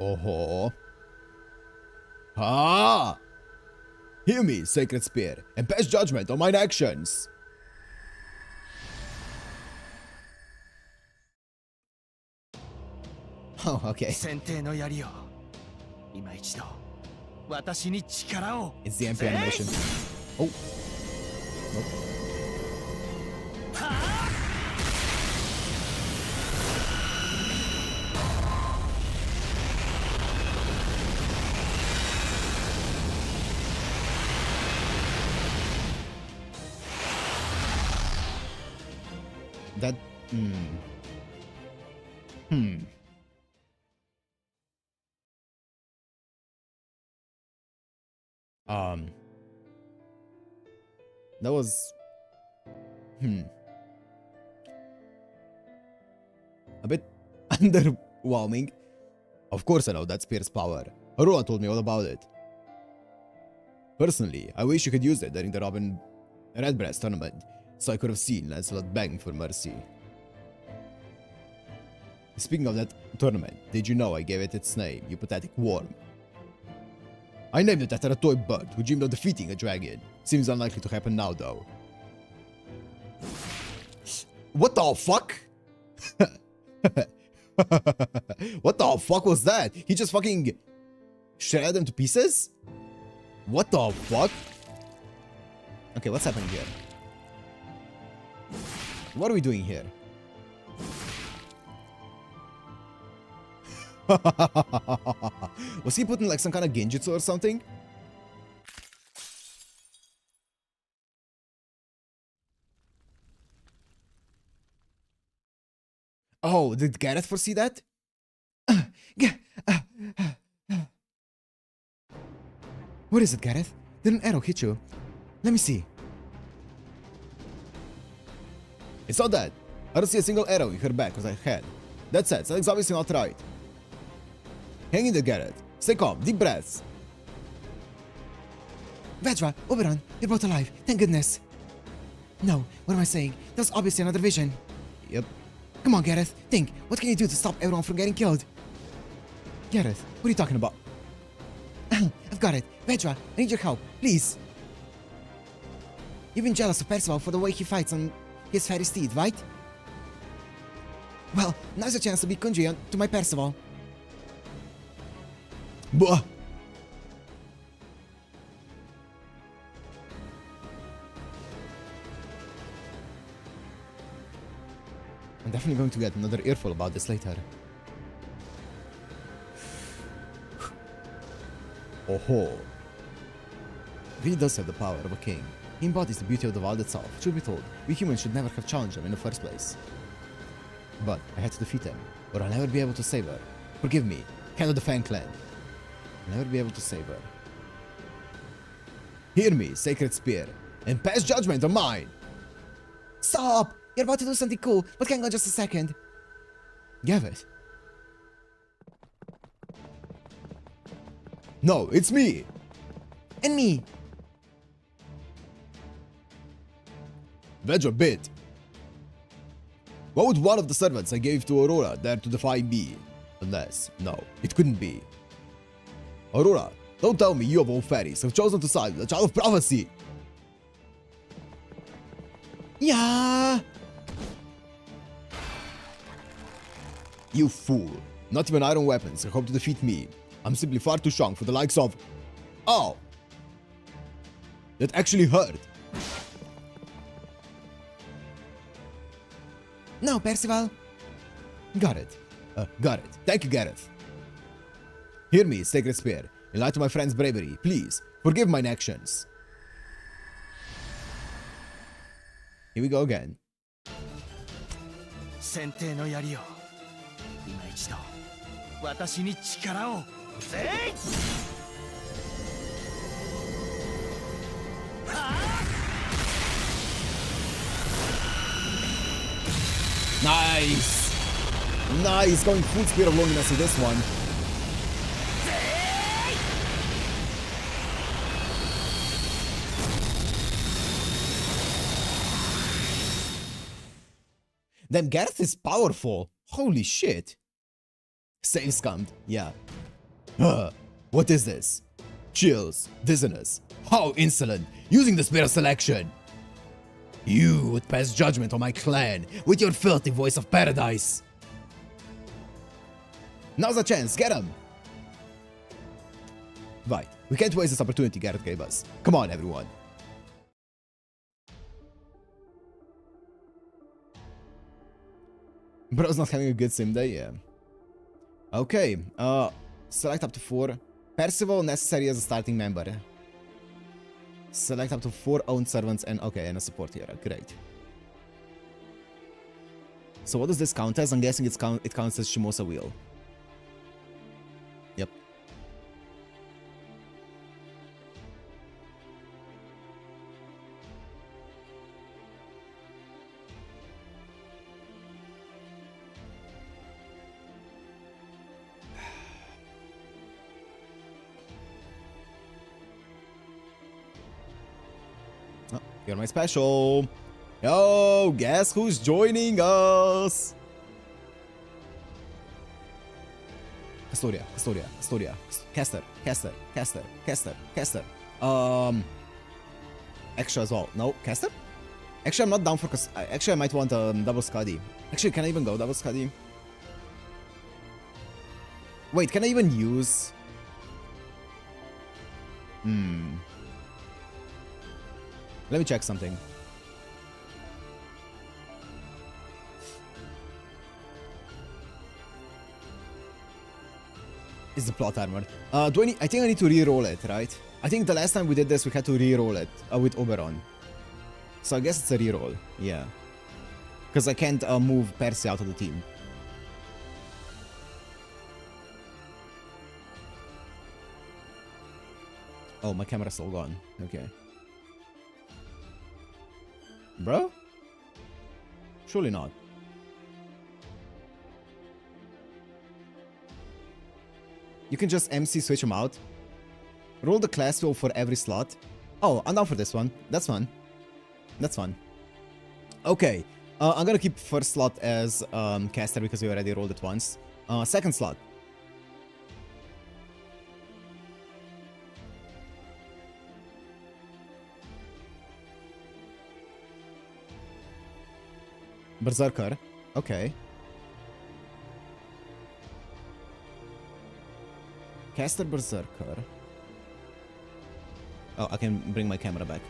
Oh. Ah! Hear me, Sacred Spear, and pass judgment on mine actions. Oh, okay. It's the MP animation. Oh. Nope. That... That was... A bit underwhelming. Of course I know that's Spear's power. Harula told me all about it. Personally, I wish you could use it during the Robin Redbreast tournament, so I could have seen Lancelot begging for mercy. Speaking of that tournament, did you know I gave it its name, you pathetic worm? I named it after a toy bird who dreamed of defeating a dragon. Seems unlikely to happen now, though. What the fuck? What the fuck was that? He just fucking shredded them to pieces? What the fuck? Okay, what's happening here? What are we doing here? Was he putting like some kind of genjutsu or something? Oh, did Gareth foresee that? What is it, Gareth? Did an arrow hit you? Let me see. It's not that. I don't see a single arrow in her back or her head. That's it. Something's obviously not right. Hang in there, Gareth. Stay calm. Deep breaths. Vedra, Oberon, you're both alive. Thank goodness. No, what am I saying? That was obviously another vision. Yep. Come on, Gareth. Think. What can you do to stop everyone from getting killed? Gareth, what are you talking about? I've got it. Vedra, I need your help. Please. You've been jealous of Percival for the way he fights on his fairy steed, right? Well, now's your chance to be Kunji to my Percival. Buh. I'm definitely going to get another earful about this later. Oh-ho. He does have the power of a king. He embodies the beauty of the world itself. Truth be told, we humans should never have challenged him in the first place. But I had to defeat him, or I'll never be able to save her. Forgive me, Head of the Fang Clan. I'll never be able to save her. Hear me, Sacred Spear, and pass judgment on mine! Stop! You're about to do something cool, but hang on just a second. Gavit. No, it's me! And me. Vedra bit. What would one of the servants I gave to Aurora dare to defy me? Unless, no, it couldn't be. Aurora, don't tell me you of all fairies have chosen to side with the Child of Prophecy! Yeah. You fool. Not even iron weapons can hope to defeat me. I'm simply far too strong for the likes of... Ow! That actually hurt. No, Percival. Got it. Got it. Thank you, Gareth. Hear me, Sacred Spear. In light of my friend's bravery, please, forgive mine actions. Here we go again. 先帝の槍を今一度私に力をぜい Nice! Nice! Going full speed of loneliness with this one. Damn, Gareth is powerful. Holy shit. Save scummed. Yeah. What is this? Chills. Dizziness. How insolent. Using the spirit of selection. You would pass judgment on my clan with your filthy voice of paradise. Now's a chance. Get him. Right. We can't waste this opportunity Gareth gave us. Come on, everyone. Bro's not having a good sim day, yeah. Okay, select up to 4. Percival necessary as a starting member. Select up to 4 owned servants and okay, and a support here. Great. So what does this count as? I'm guessing it counts as Shimosa Wheel. Yep. Oh, you're my special. Yo, guess who's joining us? Castoria. Caster. Extra as well. No, Caster? Actually, I'm not down for... Actually, I might want a double Scuddy. Actually, can I even go double Scuddy? Wait, can I even use... Let me check something. Is the plot armor. I think I need to re-roll it, right? I think the last time we did this, we had to re-roll it with Oberon. So I guess it's a re-roll, yeah. Because I can't move Percy out of the team. Oh, my camera's still gone. Okay. Bro? Surely not. You can just MC switch them out. Roll the class wheel for every slot. Oh, I'm down for this one. That's fun. That's fun. Okay. I'm gonna keep first slot as caster because we already rolled it once. Second slot. Berserker. Okay. Caster Berserker. Oh, I can bring my camera back.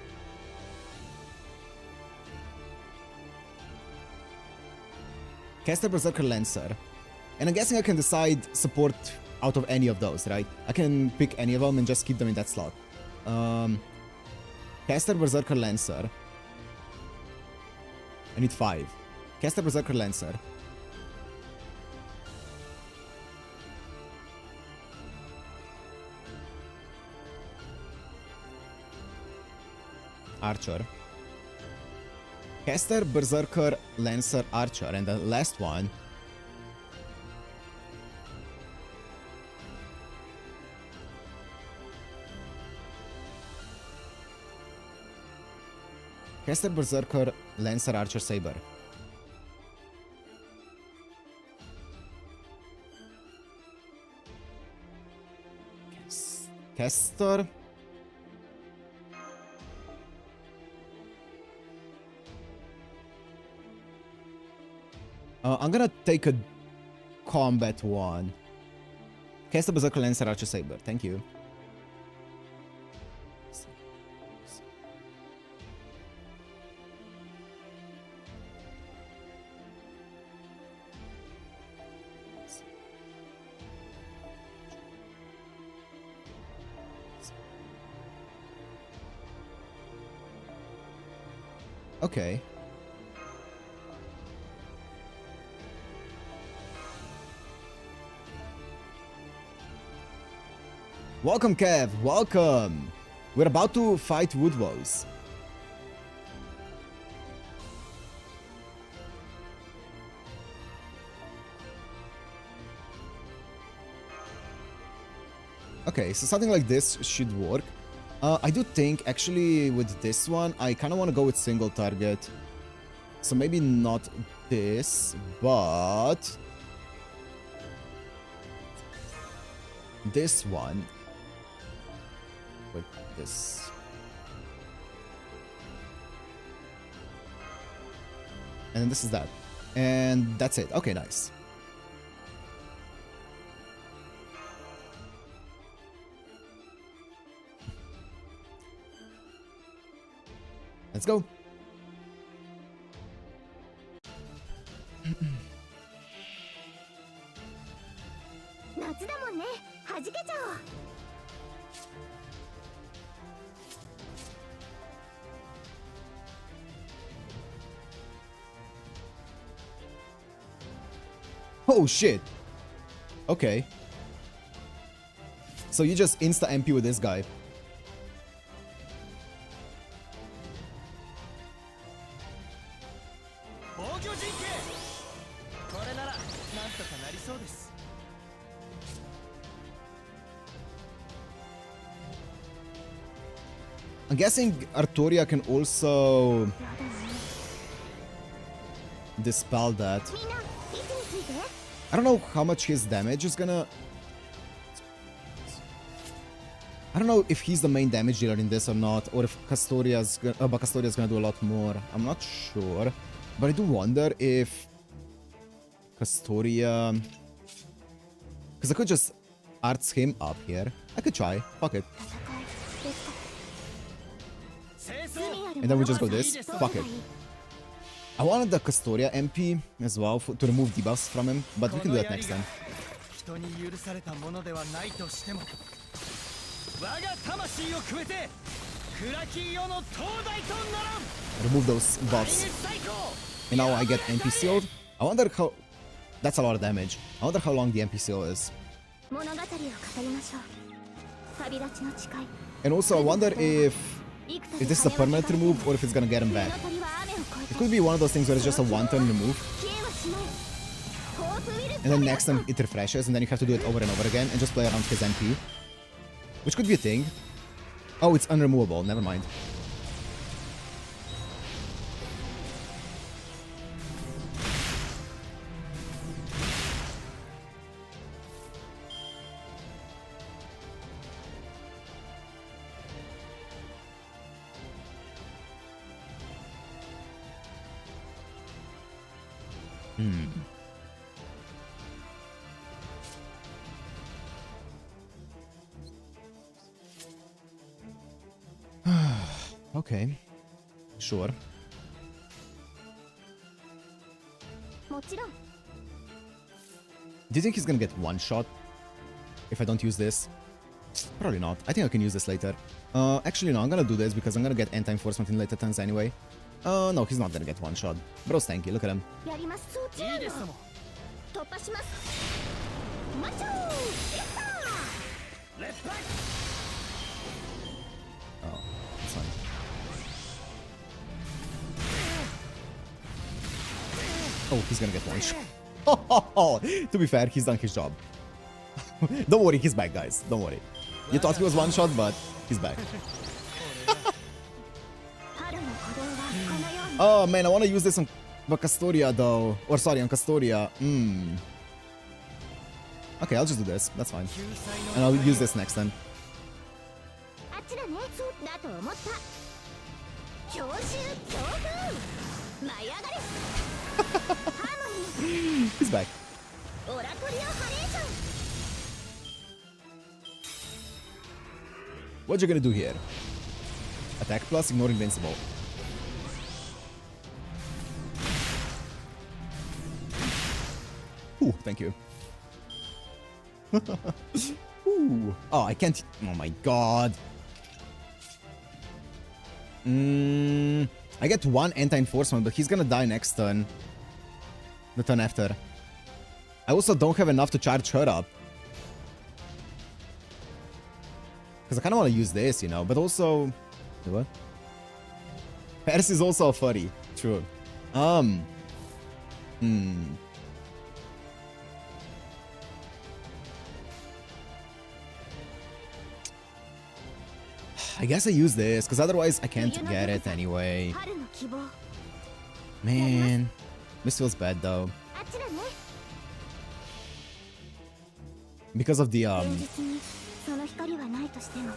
Caster Berserker Lancer. And I'm guessing I can decide support out of any of those, right? I can pick any of them and just keep them in that slot. Caster Berserker Lancer. I need 5. Caster Berserker Lancer. Archer. Caster, Berserker, Lancer, Archer. And the last one... Caster, Berserker, Lancer, Archer, Saber. Caster... I'm gonna take a combat one. Caster, Berserker, Lancer, Archer, Saber. Thank you. Okay. Welcome, Kev. Welcome. We're about to fight Woodwoes. Okay, so something like this should work. I do think, actually, with this one, I kind of want to go with single target. So maybe not this, but... this one. With this. And then this is that. And that's it. Okay, nice. Let's go. 夏だもんね。弾けちゃおう。Oh shit. Okay. So you just insta MP with this guy. I'm guessing Artoria can also dispel that. I don't know how much his damage is gonna... I don't know if he's the main damage dealer in this or not, or if Castoria's gonna do a lot more. I'm not sure. But I do wonder if Castoria... Because I could just arts him up here. I could try. Fuck it. 清掃 And then we just go this. Fuck it. I wanted the Castoria MP as well to remove debuffs from him, but we can do that next time. 人に許されたものではないとしても我が魂を超えて暗き世の灯台とならん Remove those buffs. 最高 And now I get MP sealed. I wonder how... That's a lot of damage. I wonder how long the MP seal is. 物語を語りましょう。旅立ちの誓い。 And also I wonder if this is a permanent remove or if it's gonna get him back. It could be one of those things where it's just a one-turn remove. And then next time it refreshes and then you have to do it over and over again and just play around his MP. Which could be a thing. Oh, it's unremovable. Never mind. Okay. Sure. もちろん。 Do you think he's gonna get one shot if I don't use this? Probably not. I think I can use this later. Actually, no, I'm gonna do this because I'm gonna get anti-enforcement in later turns anyway. No, he's not gonna get one shot. Bro's tanky, look at him. やります。そっちいいですとも突破します。マチョー。エッター。レッツバイ Oh, that's fine. Oh, he's gonna get one shot. To be fair, he's done his job. Don't worry, he's back, guys. Don't worry. You thought he was one shot, but he's back. Oh man, I want to use this on Castoria though. Or sorry, on Castoria. Okay, I'll just do this. That's fine. And I'll use this next time. あっちだね。そうだと思った。強襲強風。舞い上がれ。ハーモニー。 He's back. オラトリオハレーション。 What you gonna do here? Attack plus, ignore invincible. Ooh, thank you. Ooh. Oh, I can't. Oh my god. I get one anti-enforcement, but he's gonna die next turn. The turn after. I also don't have enough to charge her up. Because I kind of want to use this, you know, but also... What? Paris is also a furry. True. I guess I use this, because otherwise I can't get it anyway. 春の希望。 Man. This feels bad, though. あっちだね。 Because of the, 現実にその光はないとしても。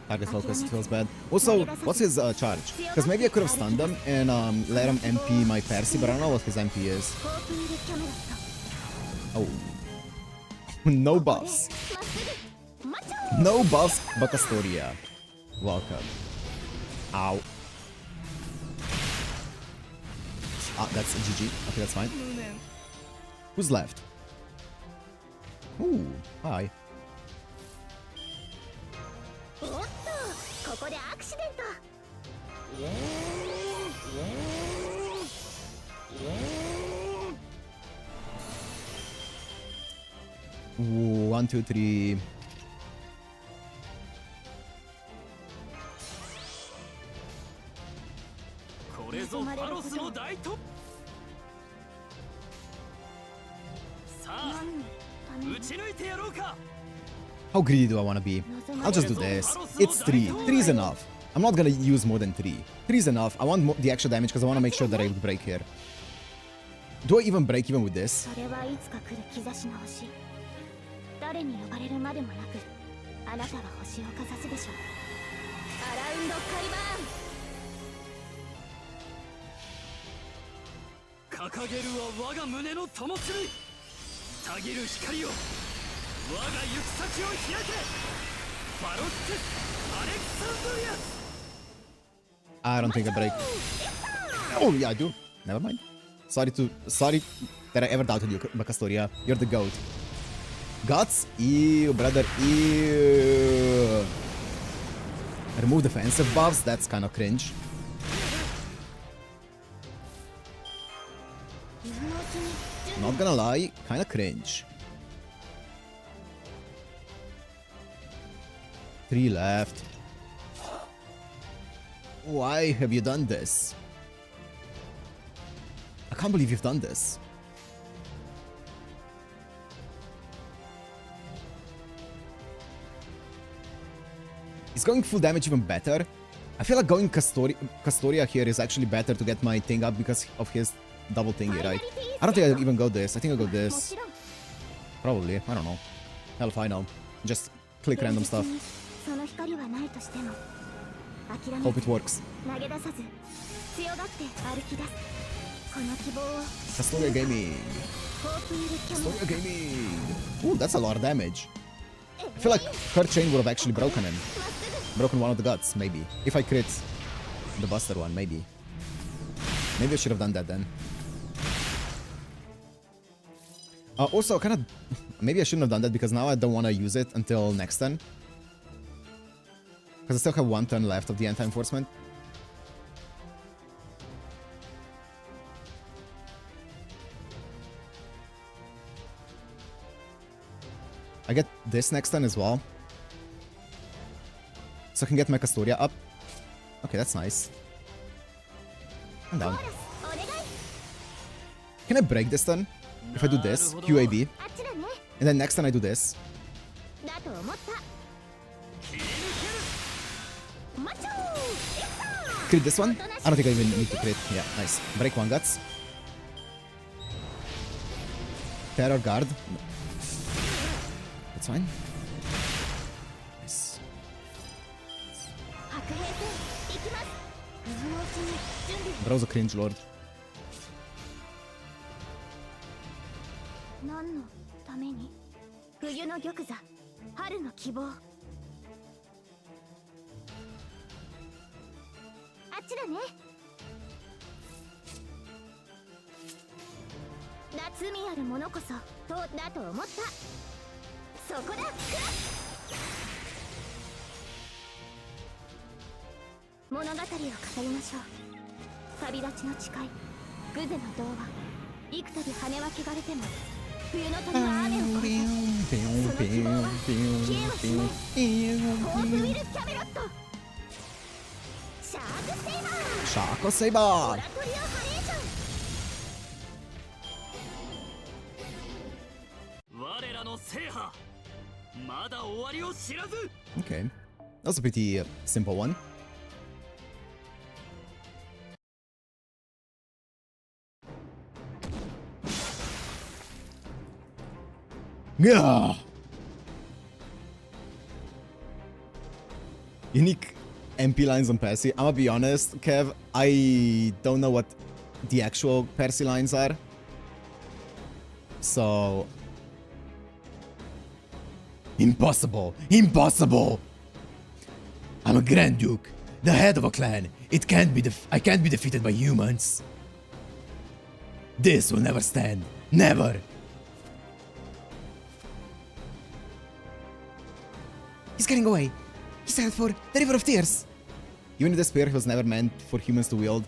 target focus, feels bad. Also, what's his charge? Because maybe I could have stunned him and let him MP my Percy, but I don't know what his MP is. コーピングキャメロット。 Oh. No buffs. まっすぐ。マチョー。 No buffs, but Castoria. Welcome. Ow. Ah, that's GG. Okay, that's fine. Who's left? Ooh, hi. おっと、ここでアクシデント。 Ooh, 1, 2, 3. これぞパロスの大突破さあ打ち抜いてやろうか How greedy do I want to be? I'll just do this. It's 3. 3 is enough. I'm not gonna use more than 3. 3 is enough. I want the extra damage because I want to make sure that I break here. Do I even break even with this? それはいつか来る兆しの星。誰に呼ばれるまでもなく、あなたは星をかざすでしょう。アラウンドカリバーン。掲げるは我が胸の灯火たぎる光を I don't think I break. Oh yeah, I do. Never mind. Sorry that I ever doubted you, Bacastoria. You're the goat. Guts? Ew, brother. Ew. Remove defensive buffs? That's kind of cringe. Not gonna lie, kind of cringe. 3 left. Why have you done this? I can't believe you've done this. Is going full damage even better? I feel like going Castoria here is actually better to get my thing up because of his double thingy, right? I don't think I even go this. I think I go this. Probably. I don't know. Hell if I know. Just click random stuff. Hope it works. Castoria Gaming. Castoria Gaming. Ooh, that's a lot of damage. I feel like her chain would have actually broken him. Broken one of the guts, maybe. If I crit the Buster one, maybe. Maybe I should have done that then. Also, kind of... Maybe I shouldn't have done that because now I don't want to use it until next turn. Because I still have 1 turn left of the anti-enforcement. I get this next turn as well. So I can get my Castoria up. Okay, that's nice. I'm down. Can I break this turn? If I do this, QAB. And then next turn I do this. Crit this one? I don't think I even need to crit. Yeah, nice. Break 1 guts. Terror guard. That's fine. Nice. Bro's a cringe lord. Shaco Saber! Okay, that was a pretty simple one. Yeah. Unique MP lines on Percy. I'm gonna be honest, Kev, I don't know what the actual Percy lines are. So... Impossible! Impossible! I'm a Grand Duke, the head of a clan. I can't be defeated by humans. This will never stand. Never! He's getting away. He's headed for the River of Tears. Even if the spear was never meant for humans to wield,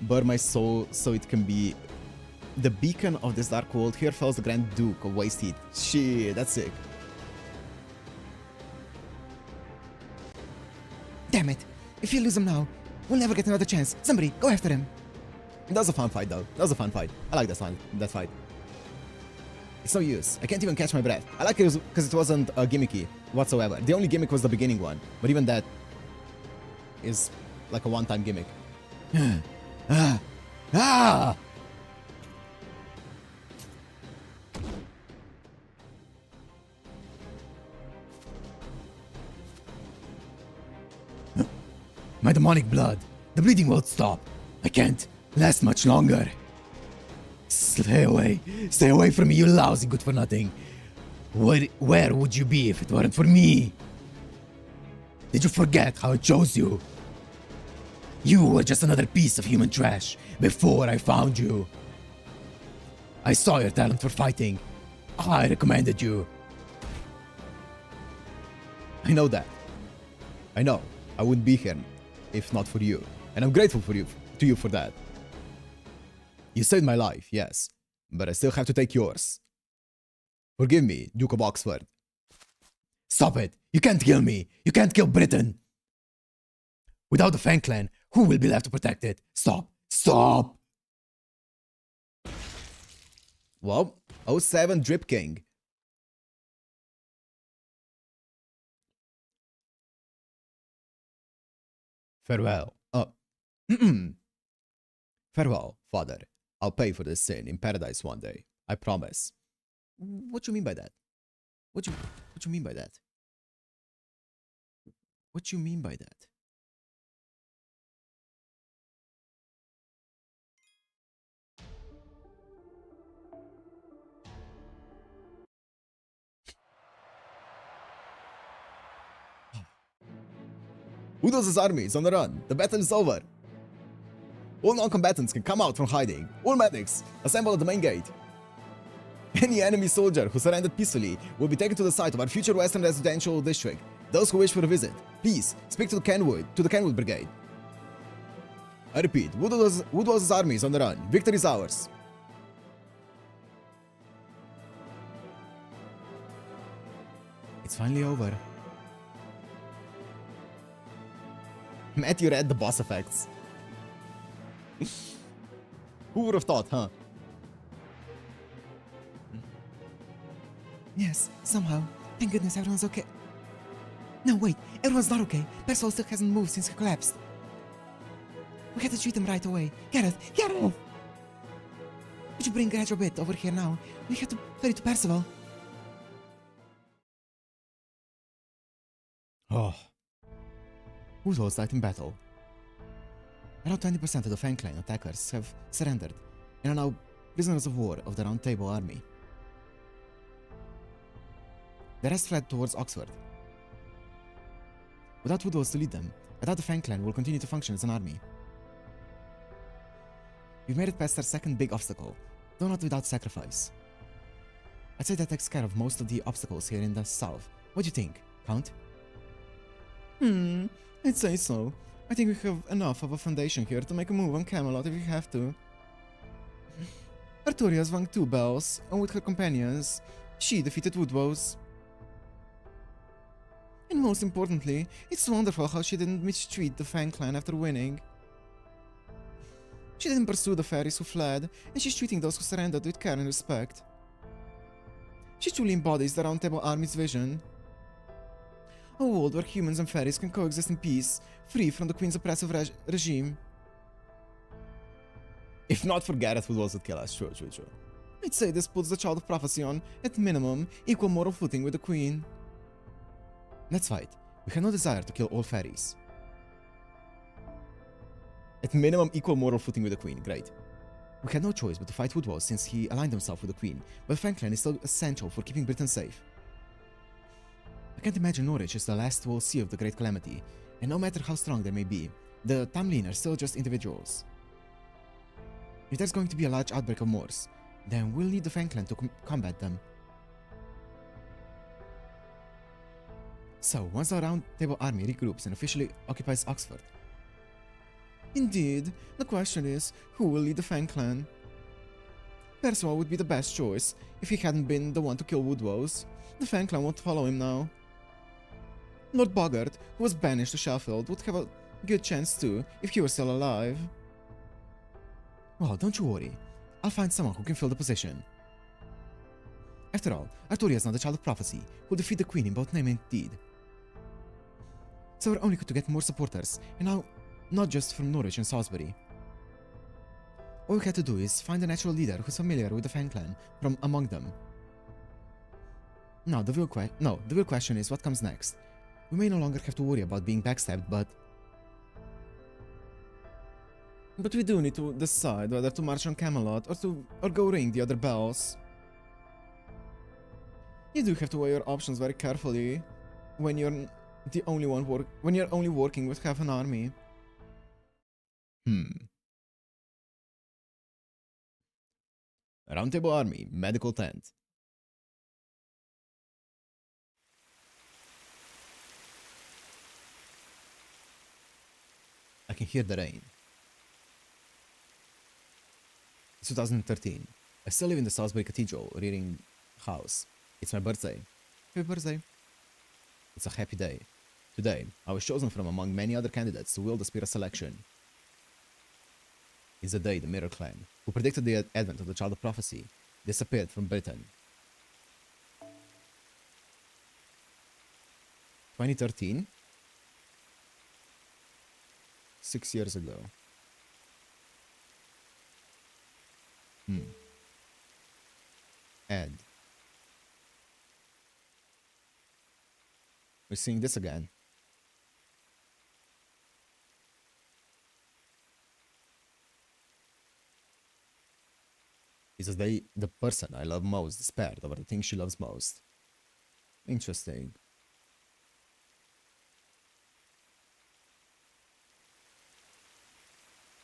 burn my soul so it can be the beacon of this dark world. Here falls the Grand Duke of Waste Heat. Shit, that's sick. Damn it. If you lose him now, we'll never get another chance. Somebody, go after him. That was a fun fight, though. That was a fun fight. I like that fight. It's no use. I can't even catch my breath. I like it because it wasn't gimmicky whatsoever. The only gimmick was the beginning one. But even that is like a one-time gimmick. My demonic blood. The bleeding won't stop. I can't last much longer. Stay away. Stay away from me, you lousy good-for-nothing. Where would you be if it weren't for me? Did you forget how I chose you? You were just another piece of human trash before I found you. I saw your talent for fighting. I recommended you. I know that. I know. I wouldn't be here if not for you. And I'm grateful to you for that. You saved my life, yes. But I still have to take yours. Forgive me, Duke of Oxford. Stop it! You can't kill me! You can't kill Britain! Without the Fang clan, who will be left to protect it? Stop! Stop! Well, 07 Drip King. Farewell. Farewell, father. I'll pay for this sin in paradise one day. I promise. What you mean by that? What you mean by that? What you mean by that? Udos's army is on the run. The battle is over. All non-combatants can come out from hiding. All medics, assemble at the main gate. Any enemy soldier who surrendered peacefully will be taken to the site of our future Western Residential District. Those who wish for a visit, please speak to the Kenwood Brigade. I repeat, Woodwall's army is on the run. Victory is ours. It's finally over. Matthew read the boss effects. Who would have thought, huh? Yes, somehow. Thank goodness everyone's okay. No, wait, everyone's not okay. Percival still hasn't moved since he collapsed. We had to treat him right away. Gareth! Gareth! Would you bring Grudge a bit over here now? We have to ferry to Percival. Oh. Woodwall died in battle. Around 20% of the Fang Clan attackers have surrendered and are now prisoners of war of the Round Table army. The rest fled towards Oxford. Without Woodwalls to lead them, I doubt the Fang Clan will continue to function as an army. We've made it past our second big obstacle, though not without sacrifice. I'd say that takes care of most of the obstacles here in the south. What do you think, Count? I'd say so. I think we have enough of a foundation here to make a move on Camelot if we have to. Arturia's rang 2 bells, and with her companions, she defeated Woodwalls. And most importantly, it's wonderful how she didn't mistreat the Fang Clan after winning. She didn't pursue the fairies who fled, and she's treating those who surrendered with care and respect. She truly embodies the Round Table Army's vision. A world where humans and fairies can coexist in peace, free from the Queen's oppressive regime. If not for Gareth, Woodwalls would kill us. True. I'd say this puts the Child of Prophecy on, at minimum, equal moral footing with the Queen. Let's fight. We have no desire to kill all fairies. At minimum, equal moral footing with the Queen. Great. We had no choice but to fight Woodwalls since he aligned himself with the Queen, but the Fang Clan is still essential for keeping Britain safe. I can't imagine Norwich is the last we'll see of the Great Calamity, and no matter how strong they may be, the Tamlin are still just individuals. If there's going to be a large outbreak of Moors, then we'll need the Fang Clan to combat them. So, once the Round Table Army regroups and officially occupies Oxford. Indeed, the question is, who will lead the Fang Clan? Percival would be the best choice, if he hadn't been the one to kill Woodwalls. The Fang Clan won't follow him now. Lord Boggart, who was banished to Sheffield, would have a good chance too, if he were still alive. Well, don't you worry. I'll find someone who can fill the position. After all, Arturia is not the Child of Prophecy, who'll defeat the Queen in both name and deed. So we're only going to get more supporters, and now, not just from Norwich and Salisbury. All we have to do is find a natural leader who's familiar with the Fang Clan from among them. Now, the real question is what comes next. We may no longer have to worry about being backstabbed, but we do need to decide whether to march on Camelot or go ring the other bells. You do have to weigh your options very carefully when you're only working with half an army. Roundtable Army, medical tent. I can hear the rain. It's 2013. I still live in the Salisbury Cathedral, reading house. It's my birthday. Happy birthday. It's a happy day. Today, I was chosen from among many other candidates to wield the Spear of Selection. It's the day the Mirror Clan, who predicted the advent of the Child of Prophecy, disappeared from Britain. 2013? 6 years ago. Ed. We're seeing this again. Is the person I love most despaired over the thing she loves most. Interesting.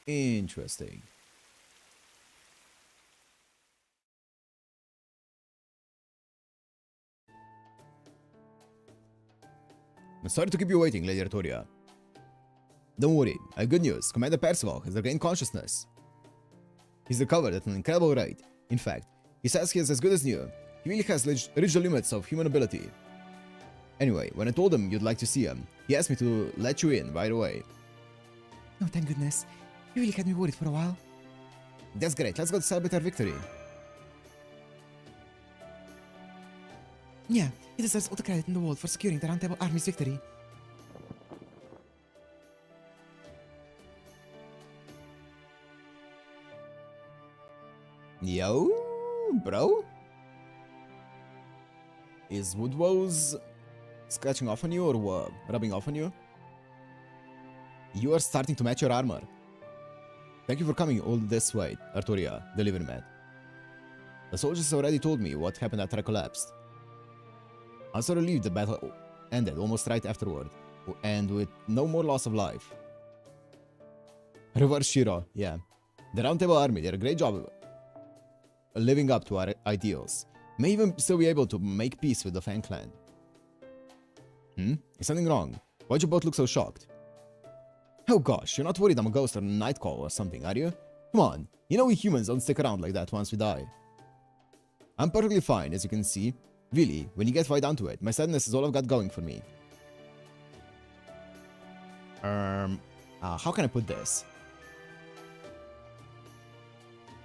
Interesting. I'm sorry to keep you waiting, Lady Artoria. Don't worry, I have good news. Commander Percival has regained consciousness. He's recovered at an incredible rate. In fact, he says he is as good as new. He really has reached the limits of human ability. Anyway, when I told him you'd like to see him, he asked me to let you in right away. Oh, thank goodness. You really had me worried for a while. That's great, let's go to celebrate our victory. Yeah, he deserves all the credit in the world for securing the Roundtable Army's victory. Yo, bro? Is Woodrose scratching off on you or what? Rubbing off on you? You are starting to match your armor. Thank you for coming all this way, Artoria, delivery man. The soldiers already told me what happened after I collapsed. I'm so relieved the battle ended almost right afterward, and with no more loss of life. Reverse Shiro, yeah. The Roundtable Army did a great job living up to our ideals. May even still be able to make peace with the Fan Clan. Is something wrong? Why'd you both look so shocked? Oh gosh, you're not worried I'm a ghost or a night call or something, are you? Come on, you know we humans don't stick around like that once we die. I'm perfectly fine, as you can see. Really, when you get right down to it, my sadness is all I've got going for me. How can I put this?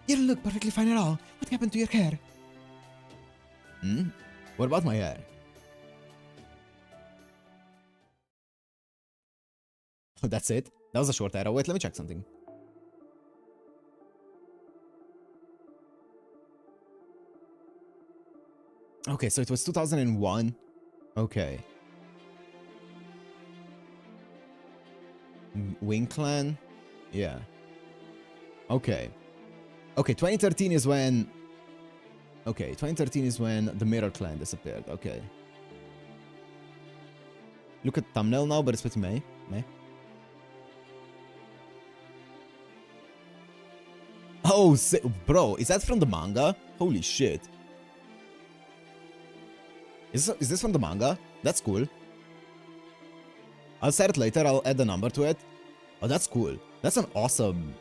You don't look perfectly fine at all. What happened to your hair? What about my hair? Oh, that's it? That was a short arrow. Wait, let me check something. Okay, so it was 2001. Okay. Wing Clan? Yeah. Okay. Okay, 2013 is when... Okay, 2013 is when the Mirror Clan disappeared. Okay. Look at thumbnail now, but it's pretty meh. Oh, bro, is that from the manga? Holy shit. Is this from the manga? That's cool. I'll set it later, I'll add the number to it. Oh, that's cool. That's an awesome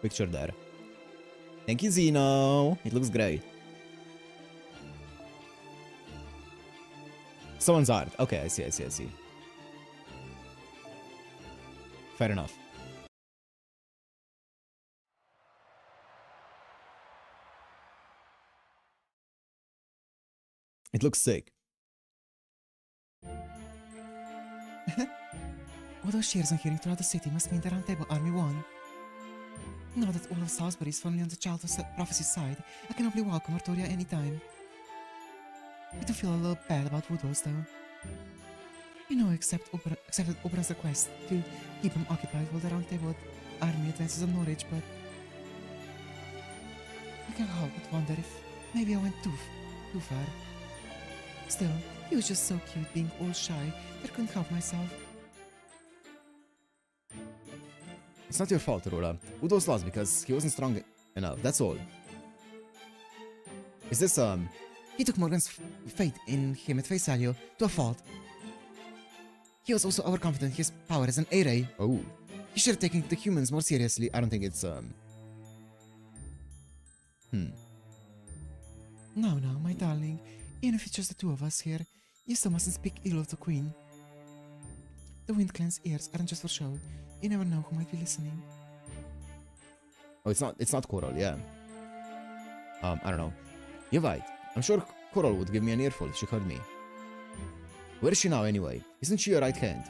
picture there. Thank you, Zeno. It looks great. Someone's art. Okay, I see. Fair enough. It looks sick. All those cheers I'm hearing throughout the city must mean the Roundtable Army won. Now that all of Salisbury is firmly on the Child of Prophecy's side, I can only welcome Artoria anytime. I do feel a little bad about Woodrose though. You know, accepted Oberon's request to keep him occupied while the Roundtable Army advances on Norwich, but I can't help but wonder if maybe I went too too far. Still, he was just so cute being all shy that I couldn't help myself. It's not your fault, Aurora. Udo's lost because he wasn't strong enough, that's all. Is this, He took Morgan's faith in him at face value to a fault. He was also overconfident in his power as an A-Ray. oh. He should have taken the humans more seriously. I don't think it's, No, my darling. Even if it's just the two of us here, you still mustn't speak ill of the Queen. The Wind Clan's ears aren't just for show. You never know who might be listening. Oh, it's not Coral, yeah. I don't know. You're right. I'm sure Coral would give me an earful if she heard me. Where is she now, anyway? Isn't she your right hand?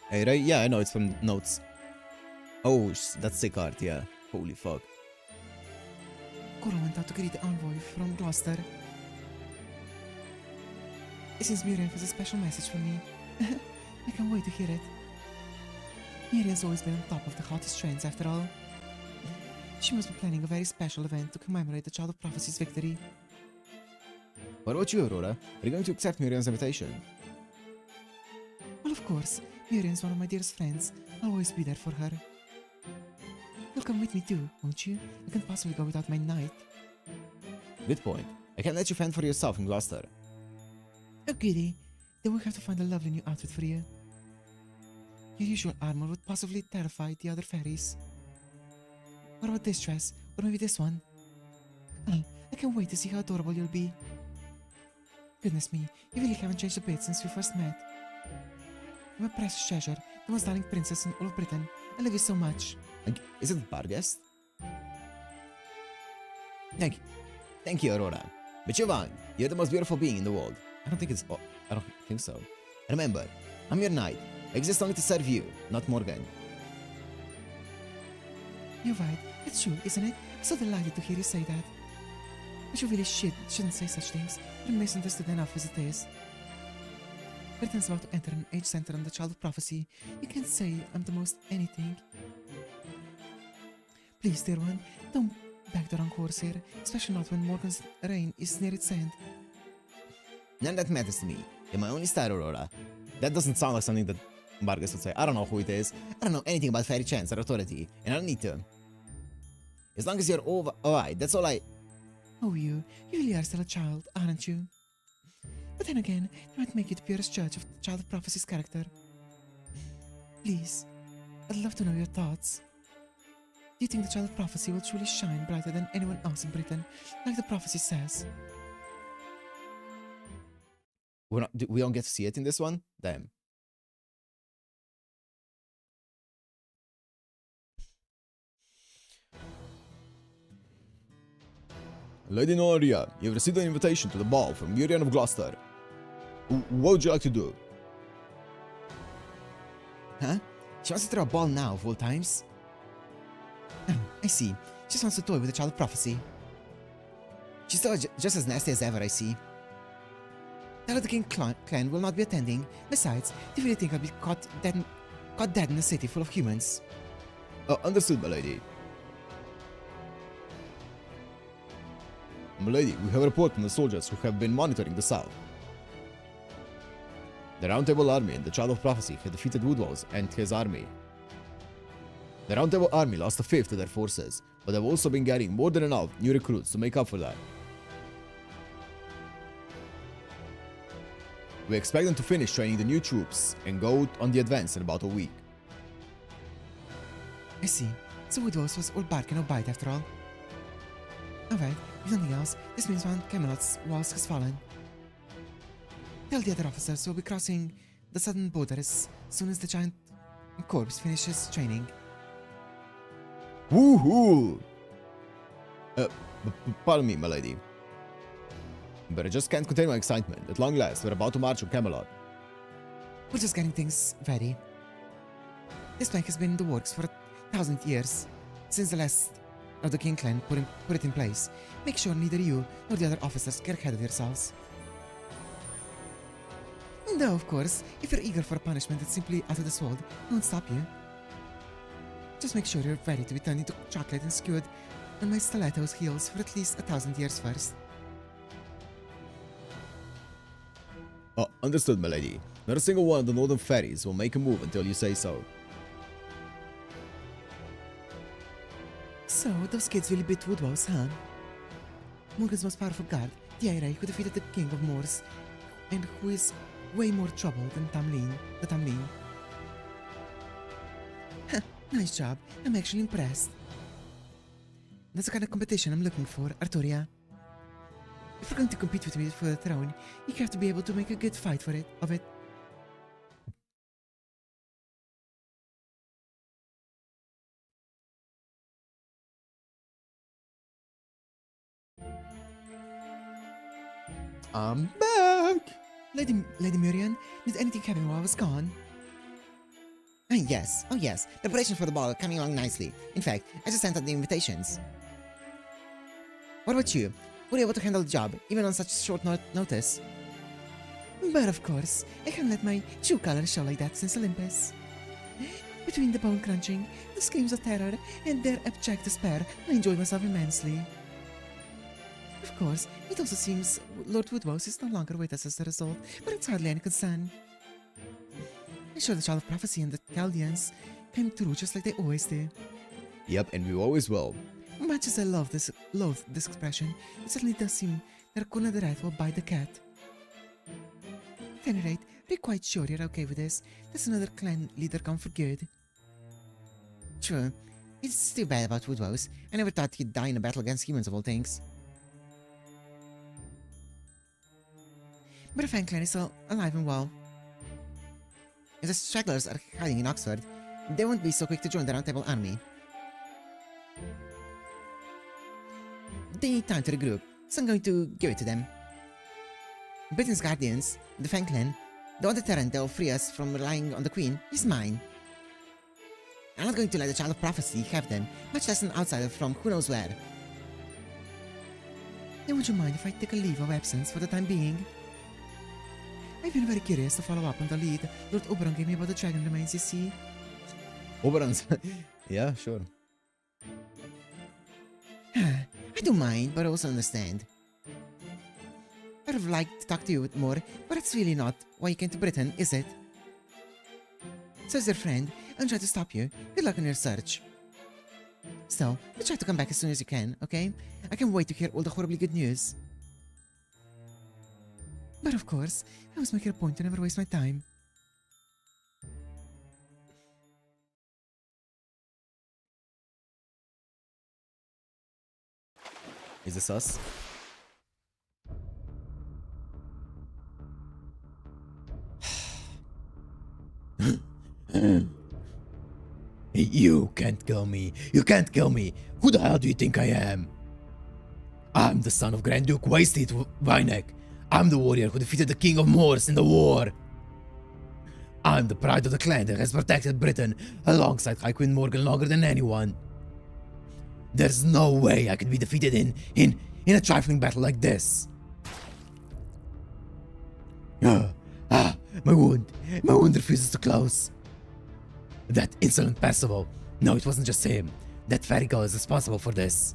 Hey, right? Yeah, I know, it's from notes. Oh, that's sick art, yeah. Holy fuck. Coral went out to greet the envoy from Gloucester. It seems Miriam has a special message for me. I can't wait to hear it. Miriam's always been on top of the hottest trends, after all. She must be planning a very special event to commemorate the Child of Prophecy's victory. What about you, Aurora? Are you going to accept Miriam's invitation? Well, of course. Miriam's one of my dearest friends. I'll always be there for her. You'll come with me too, won't you? You can't possibly go without my knight. Good point. I can't let you fend for yourself in Gloucester. Oh, goody. Then we'll have to find a lovely new outfit for you. Your usual armor would possibly terrify the other fairies. What about this dress? Or maybe this one? I can't wait to see how adorable you'll be. Goodness me, you really haven't changed a bit since we first met. I'm a precious treasure, the most darling princess in all of Britain. I love you so much. Is it Barghest? Thank you, Aurora. But Giovanni, you're the most beautiful being in the world. I don't think so. Remember, I'm your knight. I exist only to serve you, not Morgan. You're right, it's true, isn't it? I'm so delighted to hear you say that. But you really shouldn't say such things. You're misunderstood enough as it is. Britain's about to enter an age center on the Child of Prophecy. You can't say I'm the most anything. Please, dear one, don't back the wrong horse here, especially not when Morgan's reign is near its end. None of that matters to me. You're my only star, Aurora. That doesn't sound like something that Barghest would say. I don't know who it is. I don't know anything about fairy chants or authority, and I don't need to. As long as you're alright, that's all I... Oh, you really are still a child, aren't you? But then again, that might make you the purest judge of the Child of Prophecy's character. Please, I'd love to know your thoughts. Do you think the Child of Prophecy will truly shine brighter than anyone else in Britain, like the prophecy says? We don't get to see it in this one? Damn. Lady Noria, you've received an invitation to the ball from Miriam of Gloucester. What would you like to do? Huh? She wants to throw a ball now, of all times? I see. She just wants to toy with the Child of Prophecy. She's still just as nasty as ever, I see. Tell her the King Clan will not be attending. Besides, do you really think I'll be caught dead in a city full of humans? Understood, my lady. My lady, we have a report from the soldiers who have been monitoring the south. The Round Table Army and the Child of Prophecy had defeated Woodwalls and his army. The Round Table Army lost a fifth of their forces, but have also been getting more than enough new recruits to make up for that. We expect them to finish training the new troops and go on the advance in about a week. I see. So Woodwalls was all bark and no bite after all. Alright, if nothing else, this means one Camelot's walls has fallen. Tell the other officers we'll be crossing the southern border as soon as the giant corpse finishes training. Woohoo! Pardon me, my lady. But I just can't contain my excitement. At long last, we're about to march on Camelot. We're just getting things ready. This plan has been in the works for 1,000 years, since the last of the King Clan put it in place. Make sure neither you nor the other officers get ahead of yourselves. Though, of course, if you're eager for a punishment that's simply out of this world, I won't stop you. Just make sure you're ready to be turned into chocolate and skewered on my stiletto's heels for at least 1,000 years first. Oh, understood, milady. Not a single one of the northern fairies will make a move until you say so. So, those kids really beat Woodwose, huh? Morgan's most powerful guard, the IRA, who defeated the King of Moors, and who is way more trouble than the Tamlin. Huh, nice job. I'm actually impressed. That's the kind of competition I'm looking for, Arturia. If you're going to compete with me for the throne, you have to be able to make a good fight of it. I'm back! Lady Miriam, did anything happen while I was gone? Yes, oh yes, preparations for the ball are coming along nicely. In fact, I just sent out the invitations. What about you? Were you able to handle the job, even on such short notice? But of course, I can't let my true colors show like that since Olympus. Between the bone crunching, the screams of terror, and their abject despair, I enjoyed myself immensely. Of course, it also seems Lord Woodwose is no longer with us as a result, but it's hardly any concern. I'm sure the Child of Prophecy and the Chaldeans came through just like they always do. Yep, and we always will. Much as I loathe this expression, it certainly does seem that Kuna the Rat will bite the cat. At any rate, are you quite sure you're okay with this? That's another clan leader gone for good. True. It's too bad about Woodwose. I never thought he'd die in a battle against humans of all things. But the Fang clan is still alive and well. If the stragglers are hiding in Oxford, they won't be so quick to join the Round Table army. They need time to regroup, so I'm going to give it to them. Britain's Guardians, the Fang clan, the one deterrent that will free us from relying on the Queen, is mine. I'm not going to let the Child of Prophecy have them, much less an outsider from who knows where. Then would you mind if I take a leave of absence for the time being? I've been very curious to follow up on the lead Lord Oberon gave me about the dragon remains, you see. Oberon's... yeah, sure. I don't mind, but I also understand. I'd have liked to talk to you more, but it's really not why you came to Britain, is it? Says your friend, I'm trying to stop you. Good luck on your search. Still, you try to come back as soon as you can, okay? I can't wait to hear all the horribly good news. But of course, I was making a point to never waste my time. Is this us? You can't kill me. You can't kill me. Who the hell do you think I am? I'm the son of Grand Duke Wasted Vynek. I'm the warrior who defeated the King of Moors in the war. I'm the pride of the clan that has protected Britain alongside High Queen Morgan longer than anyone. There's no way I could be defeated in a trifling battle like this. My wound refuses to close. That insolent Percival. No, it wasn't just him. That fairy girl is responsible for this.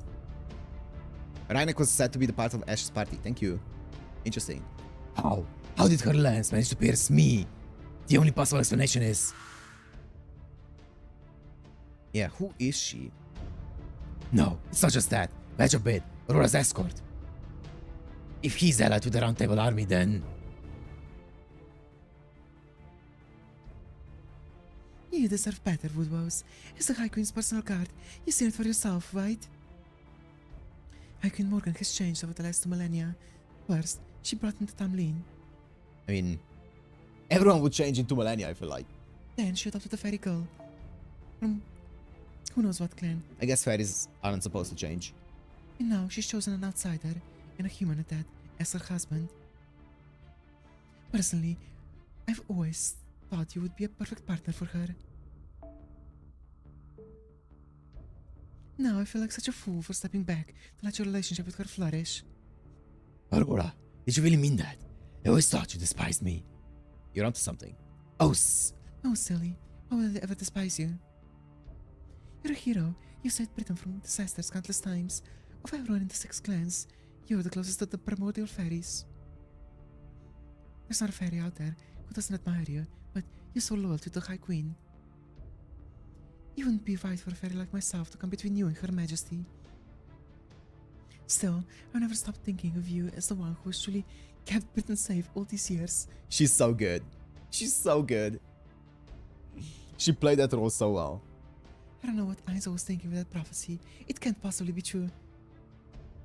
Rhynek was said to be the part of Ash's party. Thank you. Interesting. How? How did her lance manage to pierce me? The only possible explanation is... yeah, who is she? No, it's not just that. Badge of Bid, Aurora's escort. If he's allied to the Round Table army, then... You deserve better, Woodwose. As the High Queen's personal guard, you've seen it for yourself, right? High Queen Morgan has changed over the last 2 millennia. First, she brought in the Tamlin. I mean, everyone would change in 2 millennia, I feel like. Then she adopted a fairy girl. From who knows what clan. I guess fairies aren't supposed to change. And now she's chosen an outsider and a human at that as her husband. Personally, I've always thought you would be a perfect partner for her. Now I feel like such a fool for stepping back to let your relationship with her flourish. Aurora, did you really mean that? I always thought you despised me. You're onto something. Oh, silly. Why would I ever despise you? You're a hero. You saved Britain from disasters countless times. Of everyone in the 6 clans, you're the closest to the primordial fairies. There's not a fairy out there who doesn't admire you, but you're so loyal to the High Queen. It wouldn't be right for a fairy like myself to come between you and Her Majesty. Still, I'll never stop thinking of you as the one who has truly kept Britain safe all these years. She's so good. She's so good. She played that role so well. I don't know what Ainsa was thinking with that prophecy. It can't possibly be true.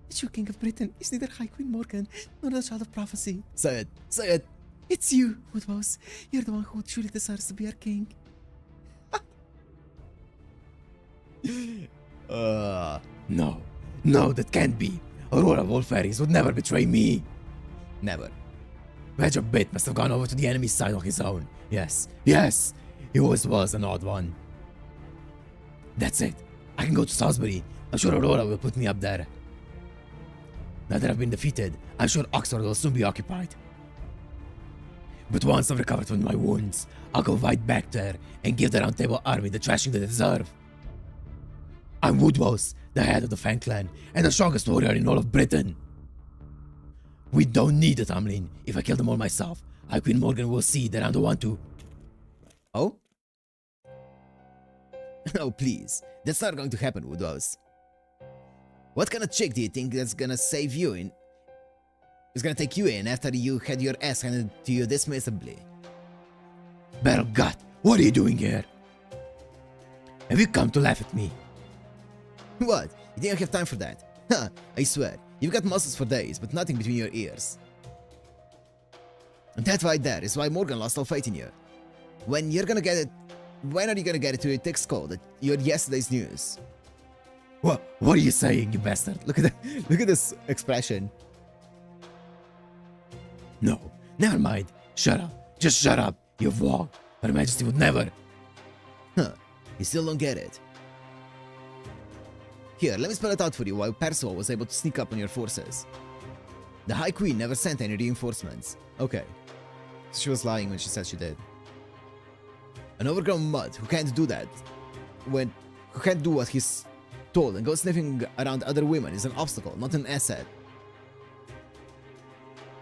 The true king of Britain is neither High Queen Morgan nor the child of prophecy. Say it. Say it. It's you, Woodrose. You're the one who truly deserves to be our king. No. No, that can't be. Aurora of all fairies would never betray me. Never. Badger Bit must have gone over to the enemy's side on his own. Yes. Yes. He always was an odd one. That's it. I can go to Salisbury. I'm sure Aurora will put me up there. Now that I've been defeated, I'm sure Oxford will soon be occupied. But once I've recovered from my wounds, I'll go right back there and give the Round Table army the trashing they deserve. I'm Woodrose, the head of the Fan Clan, and the strongest warrior in all of Britain. We don't need a Tamlin. If I kill them all myself, High Queen Morgan will see that I'm the one to... Oh? Oh, please. That's not going to happen, Woodrose. What kind of chick do you think that's gonna save you in... is gonna take you in after you had your ass handed to you dismissibly? Barghest, what are you doing here? Have you come to laugh at me? What? You think I have time for that? Huh, I swear, you've got muscles for days, but nothing between your ears. And that right there is why Morgan lost all faith in you. When you're gonna get it... When are you gonna get it to your thick skull that you're yesterday's news? What are you saying, you bastard? Look at this expression. No, never mind. Shut up. Just shut up, you vlog. Her Majesty would never... Huh, you still don't get it. Here, let me spell it out for you why Percival was able to sneak up on your forces. The High Queen never sent any reinforcements. Okay. So she was lying when she said she did. An overgrown mud who can't do that, who can't do what he's told and go sniffing around other women is an obstacle, not an asset.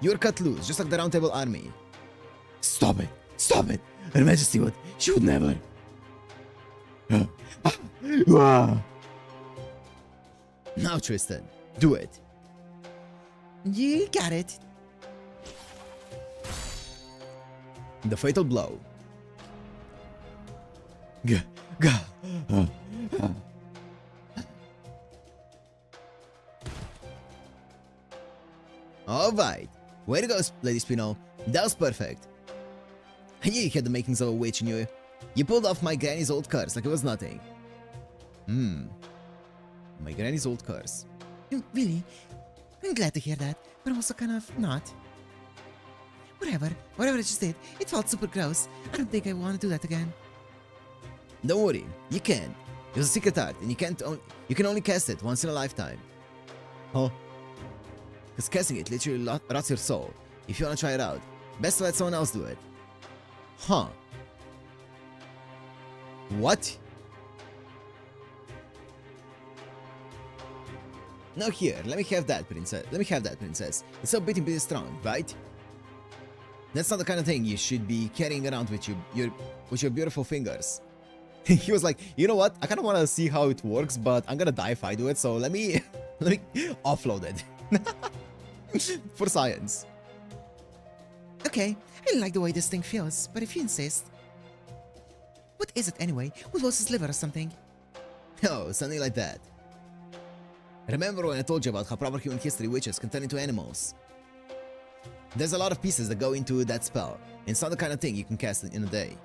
You're cut loose, just like the Round Table army. Stop it! Stop it! Her Majesty would... She would never... Now, Tristan, do it. You got it. The fatal blow. Alright. Way to go, Lady Spino. That was perfect. I knew you had the makings of a witch in you. You pulled off my granny's old curse like it was nothing. My granny's old curse. Really? I'm glad to hear that, but I'm also kind of not. Whatever I just did, it felt super gross. I don't think I want to do that again. Don't worry, you can. It was a secret art, and you can only cast it once in a lifetime. Huh? Because casting it literally rots your soul. If you wanna try it out, best to let someone else do it. Huh? What? Now here, let me have that, princess. It's so pretty strong, right? That's not the kind of thing you should be carrying around with your beautiful fingers. He was like, you know what? I kind of want to see how it works, but I'm gonna die if I do it. So let me offload it for science. Okay, I don't like the way this thing feels, but if you insist. What is it anyway? Woodrose's liver or something? Oh, something like that. Remember when I told you about how proper human history witches can turn into animals? There's a lot of pieces that go into that spell. It's not the kind of thing you can cast in a day.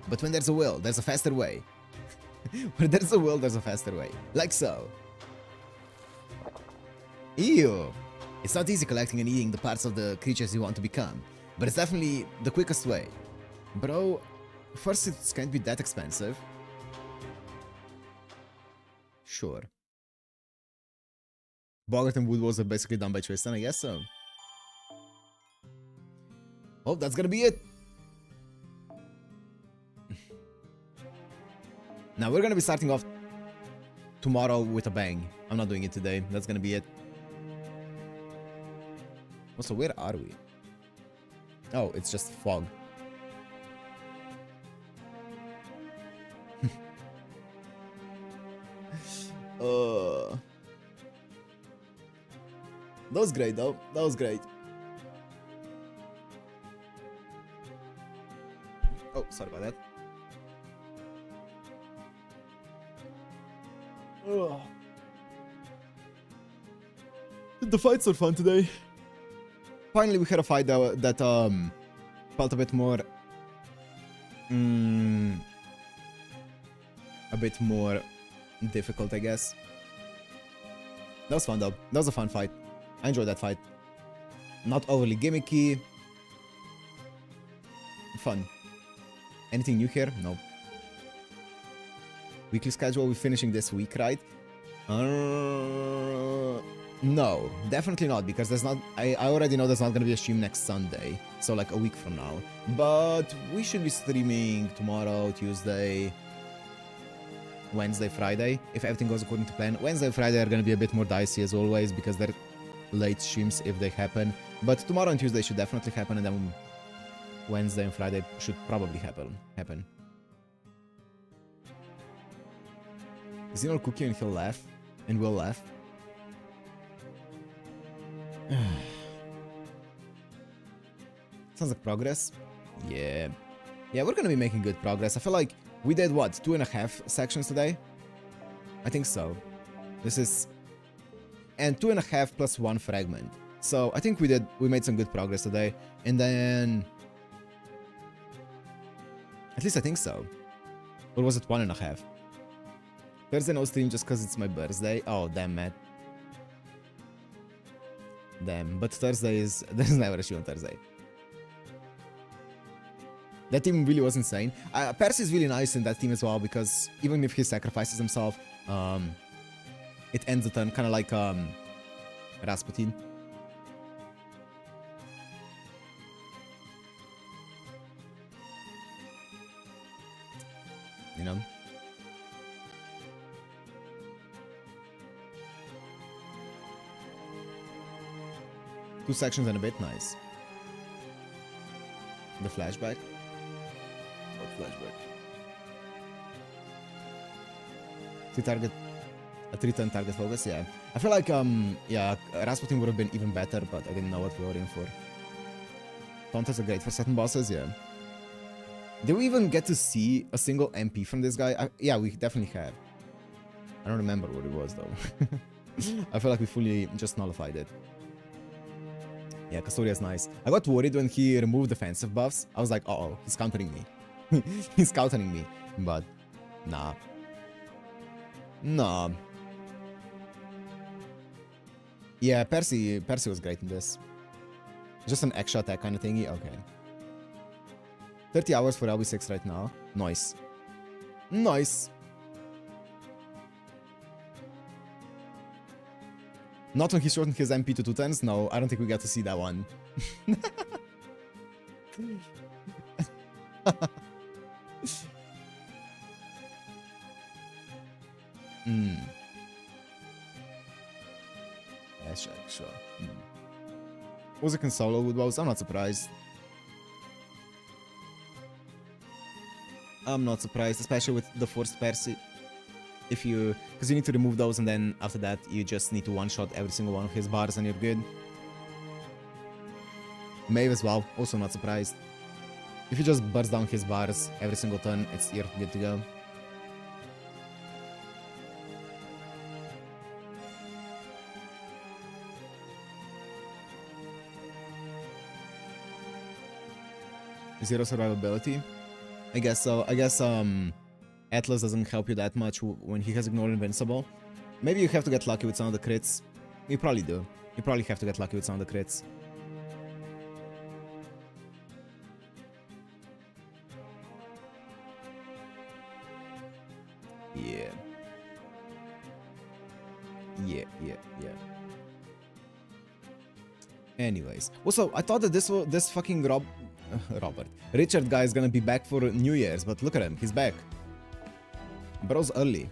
But when there's a will, there's a faster way. Where there's a will, there's a faster way. Like so. Ew! It's not easy collecting and eating the parts of the creatures you want to become, but it's definitely the quickest way. Bro, first it can't be that expensive. Sure. Bogart and Woodrose are basically done by Tristan, I guess so. Oh, that's gonna be it. Now we're gonna be starting off tomorrow with a bang. I'm not doing it today. That's gonna be it. Also, where are we? Oh, it's just fog. That was great though. That was great. Oh, sorry about that. Ugh. The fights were fun today. Finally, we had a fight that felt a bit more, difficult, I guess. That was fun though. That was a fun fight. I enjoyed that fight. Not overly gimmicky. Fun. Anything new here? Nope. Weekly schedule, we're finishing this week, right? No, definitely not, because there's not. I already know there's not gonna be a stream next Sunday, so like a week from now. But we should be streaming tomorrow, Tuesday, Wednesday, Friday, if everything goes according to plan. Wednesday and Friday are gonna be a bit more dicey as always, because they're late streams if they happen. But tomorrow and Tuesday should definitely happen, and then Wednesday and Friday should probably happen. Is he not cookie and he'll laugh? And we'll laugh? Sounds like progress. Yeah. Yeah, we're gonna be making good progress. I feel like we did, what, 2.5 sections today? I think so. This is... And 2.5 plus 1 fragment. So I think we made some good progress today. And then... At least I think so. Or was it 1.5? Thursday no stream just because it's my birthday. Oh, damn, Matt. Damn, but Thursday is... There's never a stream on Thursday. That team really was insane. Percy is really nice in that team as well, because even if he sacrifices himself, it ends the turn, kind of like Rasputin. You know? Two sections and a bit, nice. The flashback? What flashback? A 3-turn target focus, yeah. I feel like, yeah, Rasputin would have been even better, but I didn't know what we were in for. Tauntaus are great for certain bosses, yeah. Did we even get to see a single MP from this guy? Yeah, we definitely have. I don't remember what it was, though. I feel like we fully just nullified it. Yeah, Custodia's nice. I got worried when he removed defensive buffs. I was like, uh-oh, he's countering me. He's countering me. But, nah. Nah. Yeah, Percy was great in this. Just an extra attack kind of thingy? Okay. 30 hours for LB6 right now. Nice. Nice. Not when he shortened his MP to 2 turns? No, I don't think we got to see that one. Yeah, sure. Was it solo with bows? I'm not surprised. I'm not surprised, especially with the forced Percy. If you... Because you need to remove those, and then after that, you just need to one-shot every single one of his bars and you're good. Maeve as well, also not surprised. If you just burst down his bars every single turn, you're good to go. Zero survivability? I guess so. I guess, Atlas doesn't help you that much when he has Ignore Invincible. Maybe you have to get lucky with some of the crits. You probably do. You probably have to get lucky with some of the crits. Yeah. Yeah. Anyways. Also, I thought that this fucking Richard guy is gonna be back for New Year's, but look at him. He's back. Bro's early.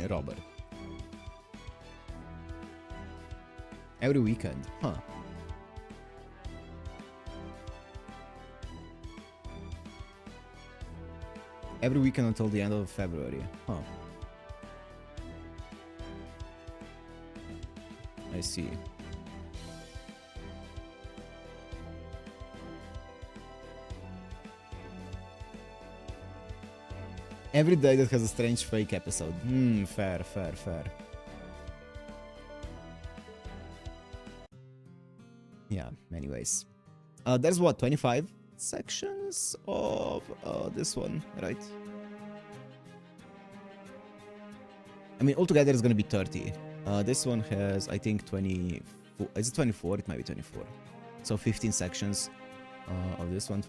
Robert. Every weekend, huh? Every weekend until the end of February, huh? I see. Every day that has a strange fake episode. Fair, fair, fair. Yeah, anyways. There's what, 25 sections of this one, right? I mean, altogether it's gonna be 30. This one has, I think, 24. Is it 24? It might be 24. So 15 sections of this one.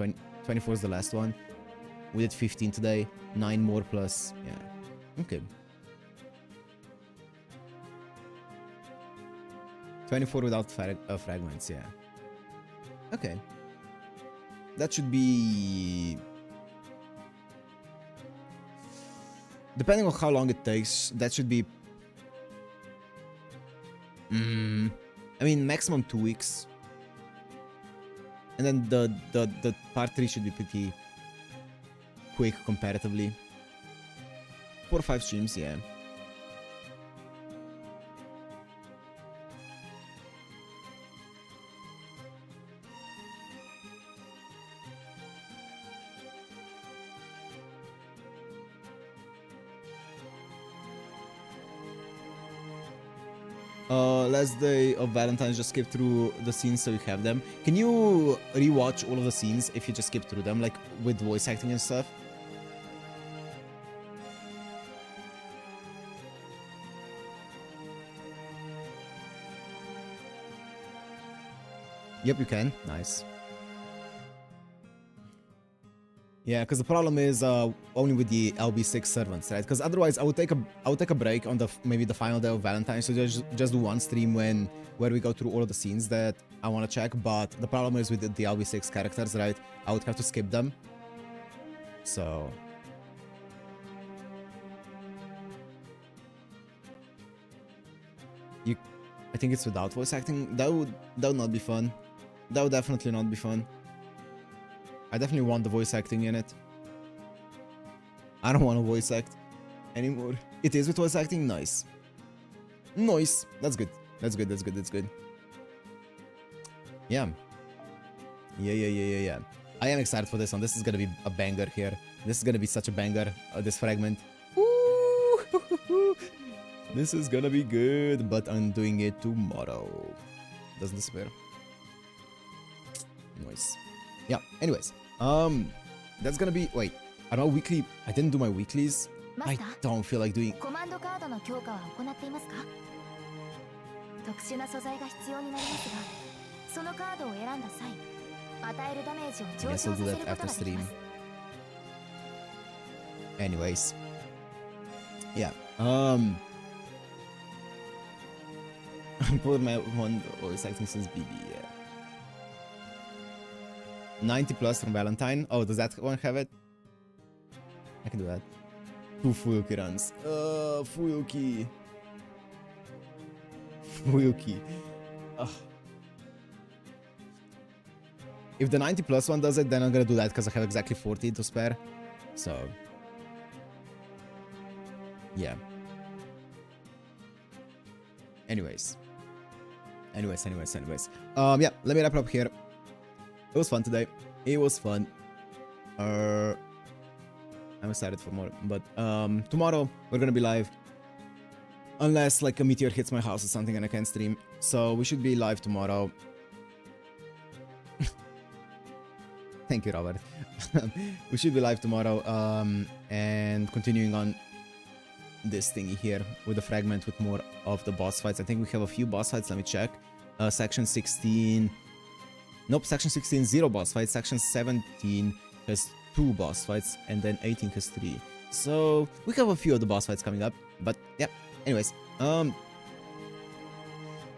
24 is the last one. We did 15 today. 9 more plus. Yeah. Okay. 24 without fragments, yeah. Okay. That should be... Depending on how long it takes, that should be... I mean, maximum 2 weeks. And then the part 3 should be pretty quick comparatively. 4 or 5 streams, yeah. Last day of Valentine's, just skip through the scenes so you have them. Can you rewatch all of the scenes if you just skip through them, like with voice acting and stuff? Yep, you can. Nice. Yeah, because the problem is only with the LB6 servants, right? Because otherwise, I would take a break on the maybe the final day of Valentine's, so just do one stream where we go through all of the scenes that I want to check. But the problem is with the LB6 characters, right? I would have to skip them. So I think it's without voice acting. That would not be fun. That would definitely not be fun. I definitely want the voice acting in it. I don't want to voice act anymore. It is with voice acting? Nice. Nice. That's good. That's good, that's good, that's good. Yeah. Yeah. I am excited for this one. This is gonna be a banger here. This is gonna be such a banger, this fragment. Woo! This is gonna be good, but I'm doing it tomorrow. Doesn't disappear. Nice. Yeah, anyways. That's gonna be... Wait, I don't know, weekly... I didn't do my weeklies. I don't feel like doing... コマンドカードの強化は行っていますか？特殊な素材が必要になりますが、そのカードを選んだ際、与えるダメージを上昇させることができます。Anyways. Yeah. Put my one voice acting since BB, yeah. 90 plus from Valentine. Oh, does that one have it? I can do that. 2 Fuyuki runs. Fuyuki. If the 90 plus one does it, then I'm gonna do that because I have exactly 40 to spare. So, yeah. Anyways. Yeah, let me wrap it up here. It was fun today. It was fun. I'm excited for more. But tomorrow we're gonna be live. Unless like a meteor hits my house or something and I can't stream. So we should be live tomorrow. Thank you, Robert. We should be live tomorrow. And continuing on this thingy here with the fragment with more of the boss fights. I think we have a few boss fights. Let me check. Section 16. Nope, section 16, 0 boss fights. Section 17 has 2 boss fights. And then 18 has 3. So we have a few of the boss fights coming up. But yeah, Anyways,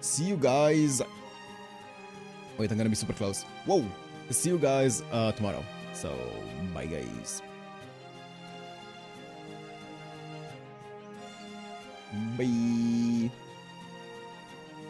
see you guys. Wait, I'm gonna be super close. Whoa! See you guys tomorrow. So, bye guys. Bye.